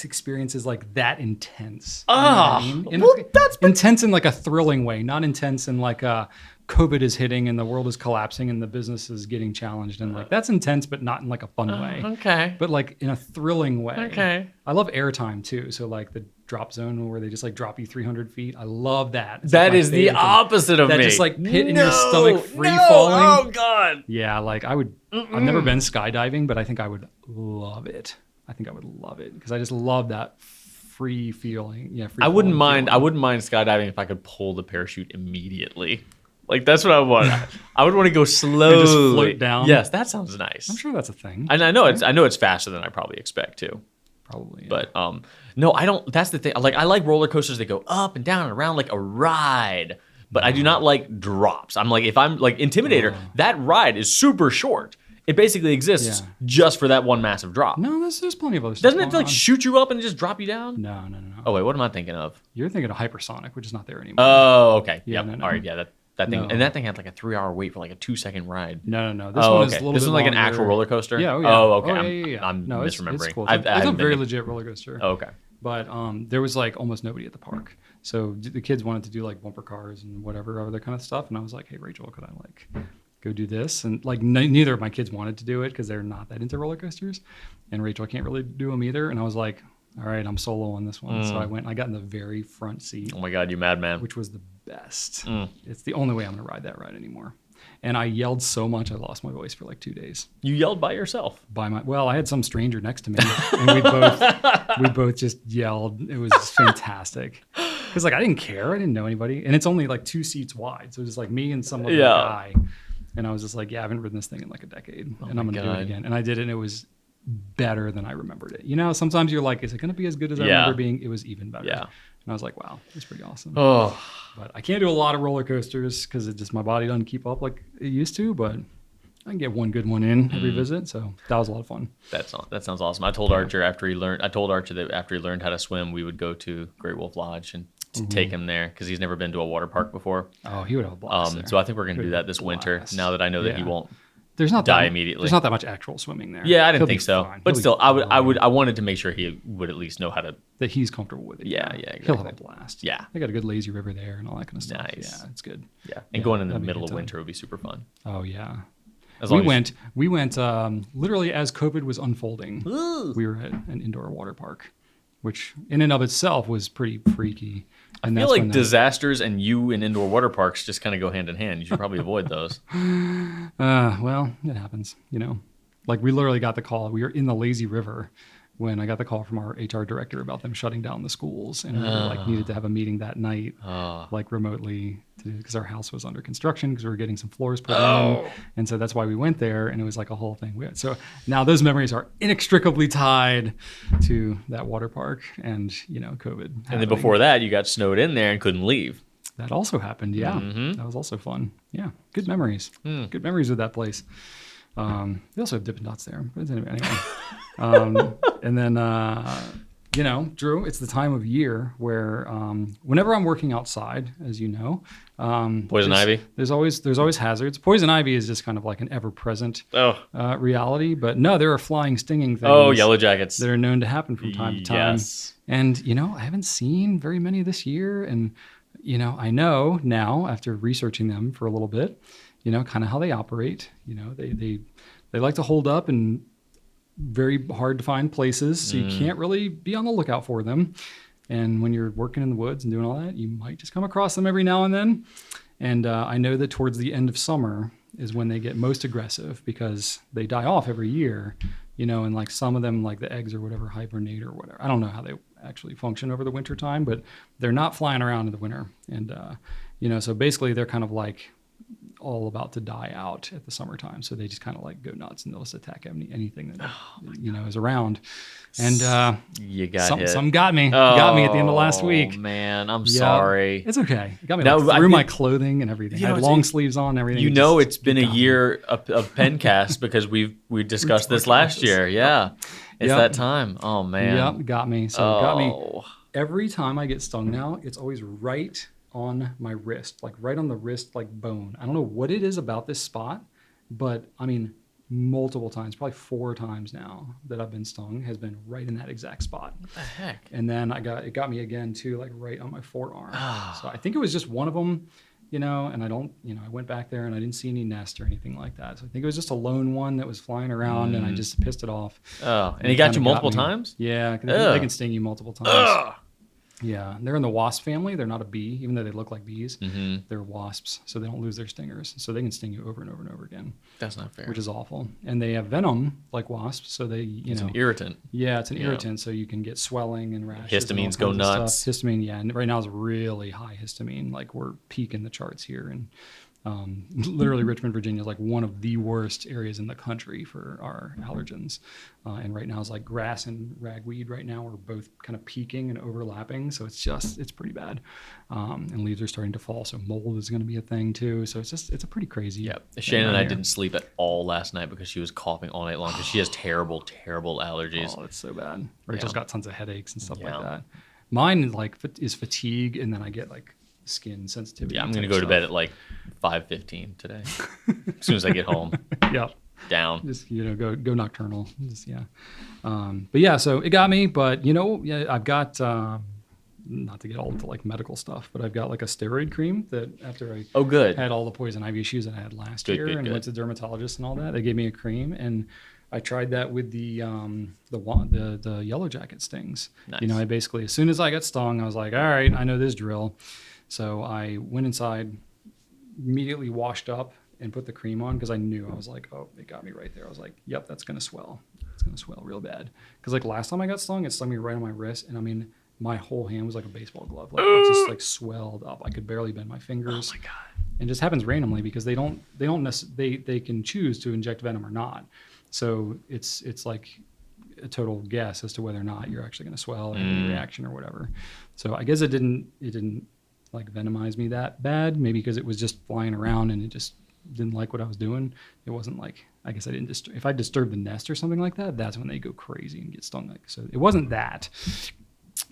experiences like that intense. You know what I mean? That's intense in like a thrilling way, not intense in like a COVID is hitting and the world is collapsing and the business is getting challenged, and like that's intense, but not in like a fun way. Okay. But like in a thrilling way. Okay. I love airtime too. So like the drop zone where they just like drop you 300 feet. I love that. That is the opposite of me. That just like pit in your stomach, free falling. Oh God. Yeah, like I would. I've never been skydiving, but I think I would love it. I think I would love it because I just love that free feeling. Yeah, free. I wouldn't mind skydiving if I could pull the parachute immediately. Like that's what I want. I would want to go slowly. And just float down. Yes, that sounds nice. I'm sure that's a thing. And I know it's faster than I probably expect too. Probably. Yeah. But no, I don't. That's the thing. Like I like roller coasters that go up and down and around like a ride. But I do not like drops. I'm like, if I'm like Intimidator, that ride is super short. It basically exists just for that one massive drop. No, there's plenty of other stuff. Doesn't it like shoot you up and just drop you down? No. Oh wait, what am I thinking of? You're thinking of hypersonic, which is not there anymore. Oh, okay. Yeah, yep. no. All right, yeah, that thing. And that thing had like a 3-hour wait for like a 2-second ride. No. This one is a little This bit is like longer. an actual roller coaster? Yeah. Oh, okay. Yeah. I'm misremembering. It's cool. It's a very legit roller coaster. Oh, okay. But there was like almost nobody at the park. So the kids wanted to do like bumper cars and whatever other kind of stuff. And I was like, hey, Rachel, could I like go do this? And like neither of my kids wanted to do it because they're not that into roller coasters. And Rachel can't really do them either. And I was like, all right, I'm solo on this one. So I went, I got in the very front seat. Oh my God, you madman. Which was the best. It's the only way I'm going to ride that ride anymore. And I yelled so much I lost my voice for like 2 days. You yelled by yourself? Well, I had some stranger next to me, and we both just yelled. It was fantastic. Because like I didn't care, I didn't know anybody, and it's only like 2 seats wide, so it was like me and some other guy. And I was just like, I haven't ridden this thing in like a decade, and I'm gonna do it again. And I did it, and it was better than I remembered it. You know, sometimes you're like, is it gonna be as good as I remember being? It was even better. Yeah. And I was like, wow, it's pretty awesome. Oh. But I can't do a lot of roller coasters because it just my body doesn't keep up like it used to. But I can get one good one in every visit, so that was a lot of fun. That sounds awesome. I told Archer that after he learned how to swim, we would go to Great Wolf Lodge and take him there because he's never been to a water park before. Oh, he would have a blast there. So I think we're gonna do that this winter. Now that I know that he won't. There's not die immediately. There's not that much actual swimming there. Yeah, I didn't think so. Fine. But still, I wanted to make sure he would at least know how to. That he's comfortable with it. Yeah, exactly. He'll have a blast. Yeah. They got a good lazy river there and all that kind of stuff. Nice. Yeah, it's good. Yeah. And going in the middle of winter would be super fun. Oh yeah. We went literally as COVID was unfolding. Ooh. We were at an indoor water park, which in and of itself was pretty freaky. And I feel like disasters and you in indoor water parks just kind of go hand in hand. You should probably avoid those. Well, it happens, you know. Like we literally got the call. We were in the lazy river when I got the call from our HR director about them shutting down the schools, and we like needed to have a meeting that night, like remotely, because our house was under construction because we were getting some floors put in, and so that's why we went there, and it was like a whole thing. So now those memories are inextricably tied to that water park, and you know, COVID. And then before that, you got snowed in there and couldn't leave. That also happened. Yeah, that was also fun. Yeah, good memories. Good memories with that place. They also have Dippin' Dots there. But anyway. And then, you know, Drew, it's the time of year where whenever I'm working outside, as you know, poison ivy. There's always hazards. Poison ivy is just kind of like an ever-present reality. But no, there are flying, stinging things. Oh, yellow jackets that are known to happen from time to time. Yes. And you know, I haven't seen very many this year. And you know, I know now after researching them for a little bit, you know, kind of how they operate. You know, they like to hold up in very hard to find places, so you can't really be on the lookout for them. And when you're working in the woods and doing all that, you might just come across them every now and then. And I know that towards the end of summer is when they get most aggressive because they die off every year. and like some of them, like the eggs or whatever, hibernate or whatever. I don't know how they actually function over the winter time, but they're not flying around in the winter. And, so basically they're kind of like all about to die out at the summertime. So they just kind of like go nuts and they'll just attack anything that, is around. And you got hit. Some got me. Got me at the end of last week. Oh, man. I'm sorry. It's okay. It got me through my clothing and everything. I had long sleeves on and everything. It's been a year of Pencast because we discussed this last year. Yeah. It's that time. Oh, man. Yep, got me. So it got me. Every time I get stung now, it's always right on my wrist, like right on the wrist, like bone. I don't know what it is about this spot, but I mean, multiple times, probably 4 times now that I've been stung has been right in that exact spot. What the heck? And then it got me again too, like right on my forearm. So I think it was just one of them, and I went back there and I didn't see any nest or anything like that. So I think it was just a lone one that was flying around and I just pissed it off. Oh, and he got you multiple times? Yeah, they can sting you multiple times. Yeah, they're in the wasp family. They're not a bee, even though they look like bees. Mm-hmm. They're wasps, so they don't lose their stingers. So they can sting you over and over and over again. That's not fair. Which is awful. And they have venom like wasps, so it's an irritant. Yeah, it's an irritant, so you can get swelling and rashes. Histamines go nuts. Histamine, yeah. And right now is really high histamine. Like we're peaking the charts here. And literally Richmond, Virginia is like one of the worst areas in the country for our allergens. And right now is like grass and ragweed right now are both kind of peaking and overlapping. So it's pretty bad. And leaves are starting to fall. So mold is going to be a thing too. So it's a pretty crazy. Yeah. Shannon and I didn't sleep at all last night because she was coughing all night long because she has terrible, terrible allergies. Oh, it's so bad. Rachel's got tons of headaches and stuff like that. Mine is fatigue. And then I get like skin sensitivity. Yeah, I'm going to go to bed at like 5:15 today. As soon as I get home. Yep. Down. Just, go nocturnal. Just, yeah. But yeah, so it got me, but I've got, not to get all into like medical stuff, but I've got like a steroid cream that after I had all the poison ivy issues that I had last year and went to dermatologists and all that, they gave me a cream and I tried that with the yellow jacket stings. Nice. I basically, as soon as I got stung, I was like, all right, I know this drill. So I went inside, immediately washed up and put the cream on because I knew. I was like, oh, it got me right there. I was like, yep, that's going to swell. It's going to swell real bad. Because like last time I got stung, it stung me right on my wrist. And I mean, my whole hand was like a baseball glove. Like it just like swelled up. I could barely bend my fingers. Oh my God. And it just happens randomly because they can choose to inject venom or not. So it's like a total guess as to whether or not you're actually going to swell or have any reaction or whatever. So I guess it didn't like venomize me that bad, maybe because it was just flying around and it just didn't like what I was doing. It wasn't like, I guess I didn't if I disturbed the nest or something like that, that's when they go crazy and get stung. So it wasn't that.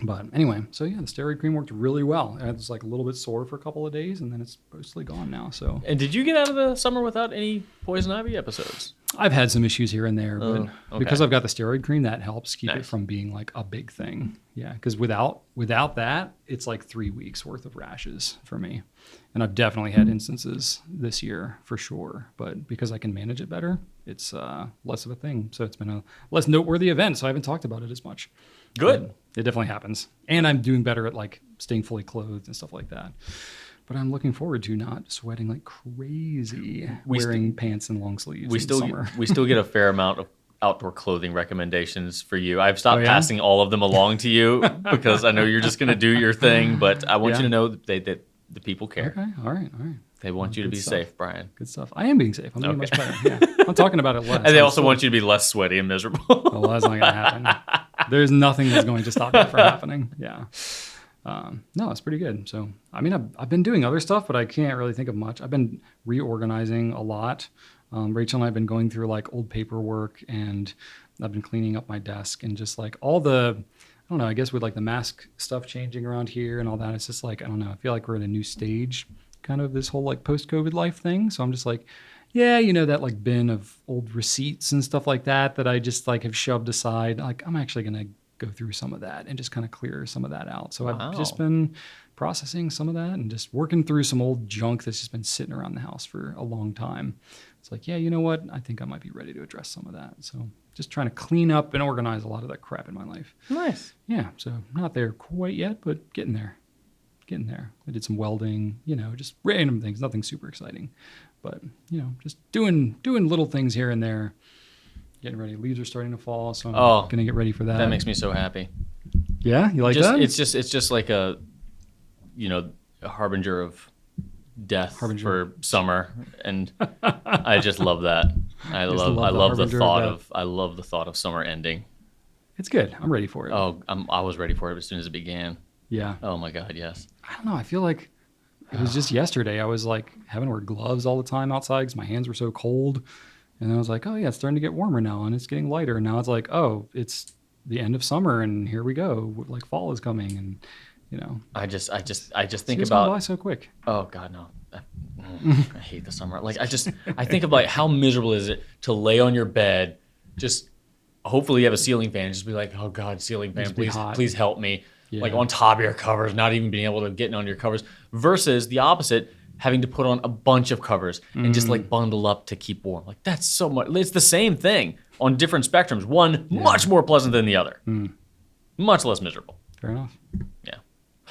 But anyway, so yeah, the steroid cream worked really well. I was like a little bit sore for a couple of days and then it's mostly gone now. So. And did you get out of the summer without any poison ivy episodes? I've had some issues here and there, but because I've got the steroid cream, that helps keep it from being like a big thing. Yeah, because without that, it's like 3 weeks worth of rashes for me. And I've definitely had instances this year for sure. But because I can manage it better, it's less of a thing. So it's been a less noteworthy event. So I haven't talked about it as much. Good. But it definitely happens. And I'm doing better at like staying fully clothed and stuff like that. But I'm looking forward to not sweating like crazy wearing pants and long sleeves in the summer. We still get a fair amount of outdoor clothing recommendations for you. I've stopped passing all of them along to you because I know you're just going to do your thing, but I want you to know that the people care. Okay, all right. They want you to be safe, Brian. Good stuff. I am being safe. I'm doing much better. Yeah. I'm talking about it less. And they also want you to be less sweaty and miserable. Well, that's not going to happen. There's nothing that's going to stop that from happening. Yeah. No, it's pretty good. So, I mean, I've been doing other stuff, but I can't really think of much. I've been reorganizing a lot. Rachel and I have been going through like old paperwork and I've been cleaning up my desk and just like all the, I don't know, I guess with like the mask stuff changing around here and all that, it's just like, I don't know, I feel like we're in a new stage kind of this whole like post-COVID life thing. So I'm just like, yeah, that like bin of old receipts and stuff like that I just like have shoved aside. Like I'm actually going to go through some of that and just kind of clear some of that out. So I've just been processing some of that and just working through some old junk that's just been sitting around the house for a long time. It's like, yeah, you know what? I think I might be ready to address some of that. So just trying to clean up and organize a lot of that crap in my life. Nice. Yeah. So not there quite yet, but getting there. I did some welding, just random things, nothing super exciting, but just doing little things here and there. Getting ready. Leaves are starting to fall, so I'm going to get ready for that. That makes me so happy. Yeah? You like that? It's just like a harbinger of death for summer, and I just love that. I love the thought of summer ending. It's good. I'm ready for it. Oh, I was ready for it as soon as it began. Yeah. Oh my God, yes. I don't know. I feel like it was just yesterday. I was like having to wear gloves all the time outside because my hands were so cold. And I was like, oh yeah, it's starting to get warmer now and it's getting lighter. And now it's like, oh, it's the end of summer and here we go. Like fall is coming, and I just think about by so quick. Oh God, no. I hate the summer. Like I think of like how miserable is it to lay on your bed, just hopefully you have a ceiling fan, just be like, oh God, ceiling fan, please help me. Yeah. Like on top of your covers, not even being able to get on your covers, versus the opposite, having to put on a bunch of covers and just like bundle up to keep warm. Like that's so much. It's the same thing on different spectrums. One much more pleasant than the other. Much less miserable. Fair enough. Yeah.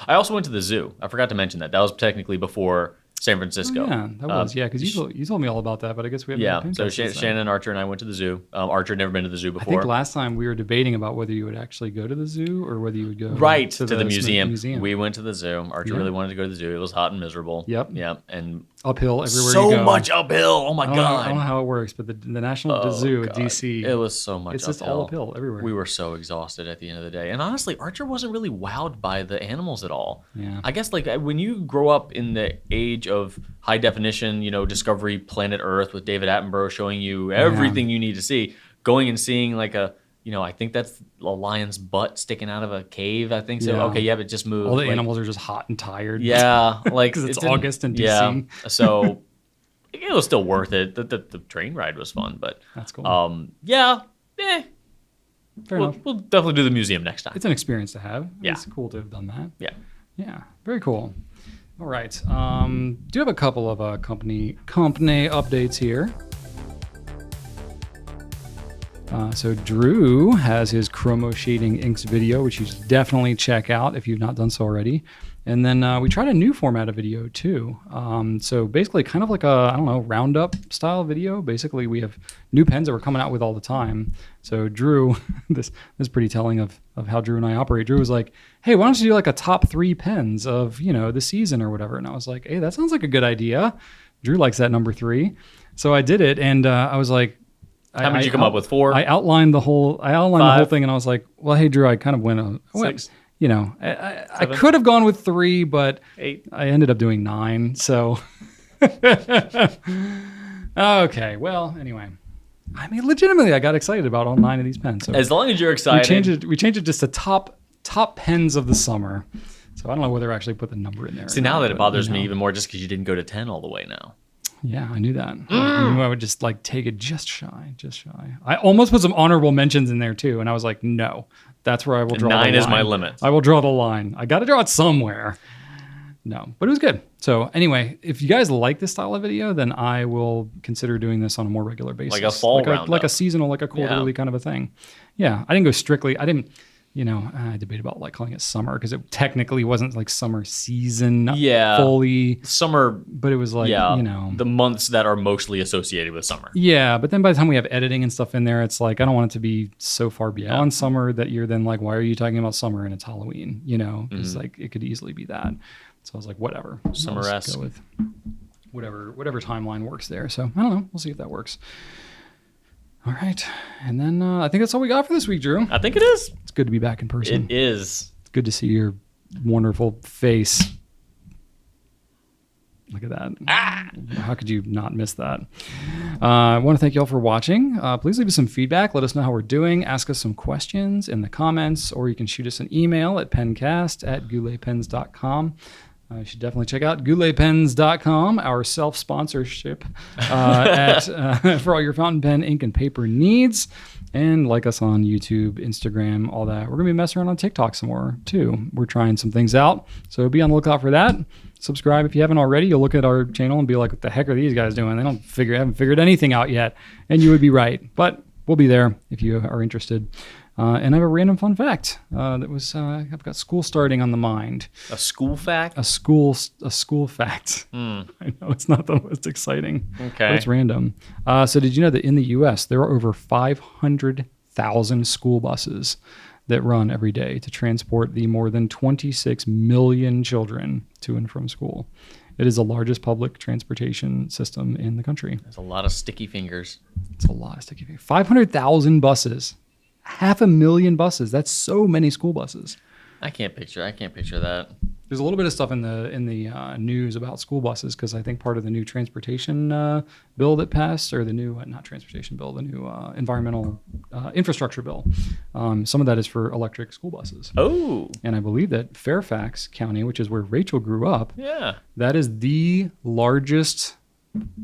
I also went to the zoo. I forgot to mention that. That was technically before San Francisco. Oh, yeah, that was. Because you told me all about that, but I guess we haven't. Yeah, so Shannon, Archer, and I went to the zoo. Archer had never been to the zoo before. I think last time we were debating about whether you would actually go to the zoo or whether you would go to the museum. We went to the zoo. Archer really wanted to go to the zoo. It was hot and miserable. Yep. And uphill everywhere so you go. much uphill. Oh my God. I don't know how it works, but the National Zoo at DC. It was so much uphill. It's just all uphill everywhere. We were so exhausted at the end of the day. And honestly, Archer wasn't really wowed by the animals at all. Yeah. I guess like when you grow up in the age of high definition, Discovery Planet Earth with David Attenborough showing you everything you need to see, going and seeing like I think that's a lion's butt sticking out of a cave. I think so. Yeah. Okay, but just moved. All the animals are just hot and tired. Yeah, like because it's August in DC. Yeah, so it was still worth it. The train ride was fun, but that's cool. Fair enough. We'll definitely do the museum next time. It's an experience to have. Yeah. It's cool to have done that. Yeah. Yeah. Very cool. All right. Do have a couple of company updates here. So Drew has his Chromo Shading Inks video, which you should definitely check out if you've not done so already. And then we tried a new format of video too. So basically kind of like a, roundup style video. Basically we have new pens that we're coming out with all the time. So Drew, this is pretty telling of how Drew and I operate. Drew was like, hey, why don't you do like a top 3 pens of, the season or whatever. And I was like, hey, that sounds like a good idea. Drew likes that number 3. So I did it. And I was like, how many did you come up with? 4? I outlined the whole thing, and I was like, well, hey, Drew, I kind of went 6. I could have gone with 3, but 8. I ended up doing 9. So, okay. Well, anyway, legitimately, I got excited about all 9 of these pens. So as long as you're excited, we changed it just to top pens of the summer. So I don't know whether I actually put the number in there. See, now that it bothers me even more, just because you didn't go to 10 all the way now. Yeah, I knew that. I knew I would just take it just shy. I almost put some honorable mentions in there too, and I was like, no, that's where I will draw the line. 9 is my limit. I will draw the line. I got to draw it somewhere. No, but it was good. So anyway, if you guys like this style of video, then I will consider doing this on a more regular basis. Like a fall roundup. Like a seasonal, like a quarterly kind of a thing. Yeah, I didn't go strictly. I didn't. I debate about calling it summer because it technically wasn't like summer season fully. Summer. But it was like, the months that are mostly associated with summer. Yeah. But then by the time we have editing and stuff in there, it's like, I don't want it to be so far beyond summer that you're then like, why are you talking about summer and it's Halloween? Because like it could easily be that. So I was like, whatever. Summer-esque. Go with whatever timeline works there. So I don't know. We'll see if that works. All right. And then I think that's all we got for this week, Drew. I think it is. It's good to be back in person. It is. It's good to see your wonderful face. Look at that. How could you not miss that? I want to thank you all for watching. Please leave us some feedback. Let us know how we're doing. Ask us some questions in the comments, or you can shoot us an email at pencast@gouletpens.com. You should definitely check out gouletpens.com, our self-sponsorship for all your fountain pen, ink, and paper needs. And like us on YouTube, Instagram, all that. We're going to be messing around on TikTok some more, too. We're trying some things out, so be on the lookout for that. Subscribe if you haven't already. You'll look at our channel and be like, what the heck are these guys doing? They haven't figured anything out yet. And you would be right. But we'll be there if you are interested. And I have a random fun fact that was I've got school starting on the mind. A school fact? A school fact. I know it's not the most exciting, Okay. but it's random. So did you know that in the U.S. there are over 500,000 school buses that run every day to transport the more than 26 million children to and from school? It is the largest public transportation system in the country. There's a lot of sticky fingers. It's a lot of sticky fingers. 500,000 buses. 500,000 buses. That's so many school buses. I can't picture that. There's a little bit of stuff in the news about school buses because I think part of the new transportation bill that passed, or the new not transportation bill, the new environmental infrastructure bill. Some of that is for electric school buses. Oh, And I believe that Fairfax County, which is where Rachel grew up, yeah. that is the largest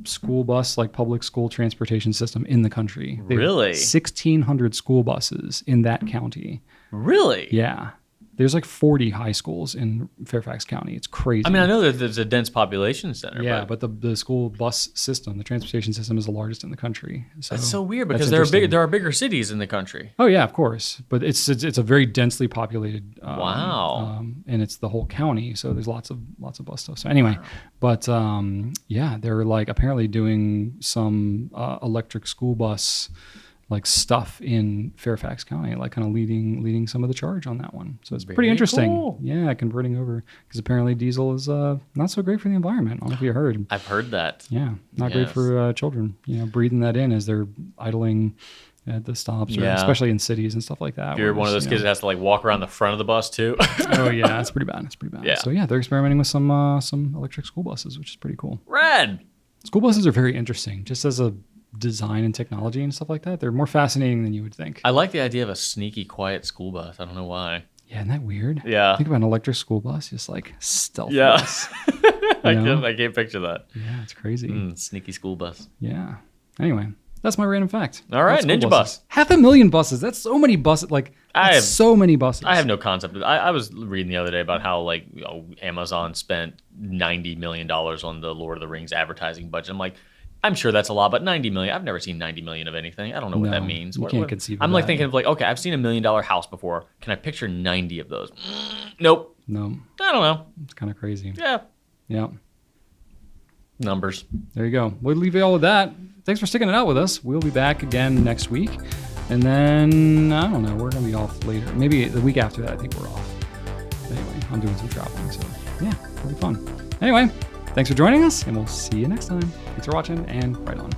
school bus, like public school transportation system in the country. They have Really? 1,600 school buses in that county. Really? Yeah. There's like 40 high schools in Fairfax County. It's crazy. I mean, I know that there's a dense population center. yeah, but the school bus system, the transportation system, is the largest in the country. So that's so weird that's because interesting. there are bigger cities in the country. Oh yeah, of course. But it's a very densely populated. Wow. And it's the whole county, so there's lots of bus stuff. So anyway, but yeah, they're like apparently doing some electric school bus like stuff in Fairfax County, like kind of leading some of the charge on that one. So it's pretty Very interesting. cool. Yeah, converting over because apparently diesel is not so great for the environment. I don't know if you heard. I've heard that. Yeah, not great Yes. for children. You know, breathing that in as they're idling at the stops, or Yeah. especially in cities and stuff like that. If you're where one of it's, those kids that has to like walk around the front of the bus too. oh yeah, it's pretty bad. It's pretty bad. Yeah. So yeah, they're experimenting with some electric school buses, which is pretty cool. Rad. School buses are very interesting, just as a design and technology and stuff like that. They're more fascinating than you would think. I like the idea of a sneaky, quiet school bus. I don't know why. Yeah, isn't that weird? Yeah. Think about an electric school bus, just like stealth Yeah. bus. I You know? can't picture that. Yeah, it's crazy. Sneaky school bus. Yeah. Anyway, that's my random fact. All right, About school Ninja buses. bus. 500,000 buses. That's so many buses. Like, that's so many buses. I have no concept. I was reading the other day about how like Amazon spent $90 million on the Lord of the Rings advertising budget. I'm like, I'm sure that's a lot, but 90 million. I've never seen 90 million of anything. I don't know what that No, means. you can't conceive of I'm like that. thinking of like, okay, I've seen $1 million house before. Can I picture 90 of those? Nope. No, I don't know. it's kind of crazy. Yeah. Yeah. Numbers. There you go. We'll leave you all with that. Thanks for sticking it out with us. We'll be back again next week. And then, I don't know, we're going to be off later. Maybe the week after that, I think we're off. Anyway, I'm doing some traveling, so yeah, it'll be fun. Anyway, thanks for joining us, and we'll see you next time. Thanks for watching, and right on.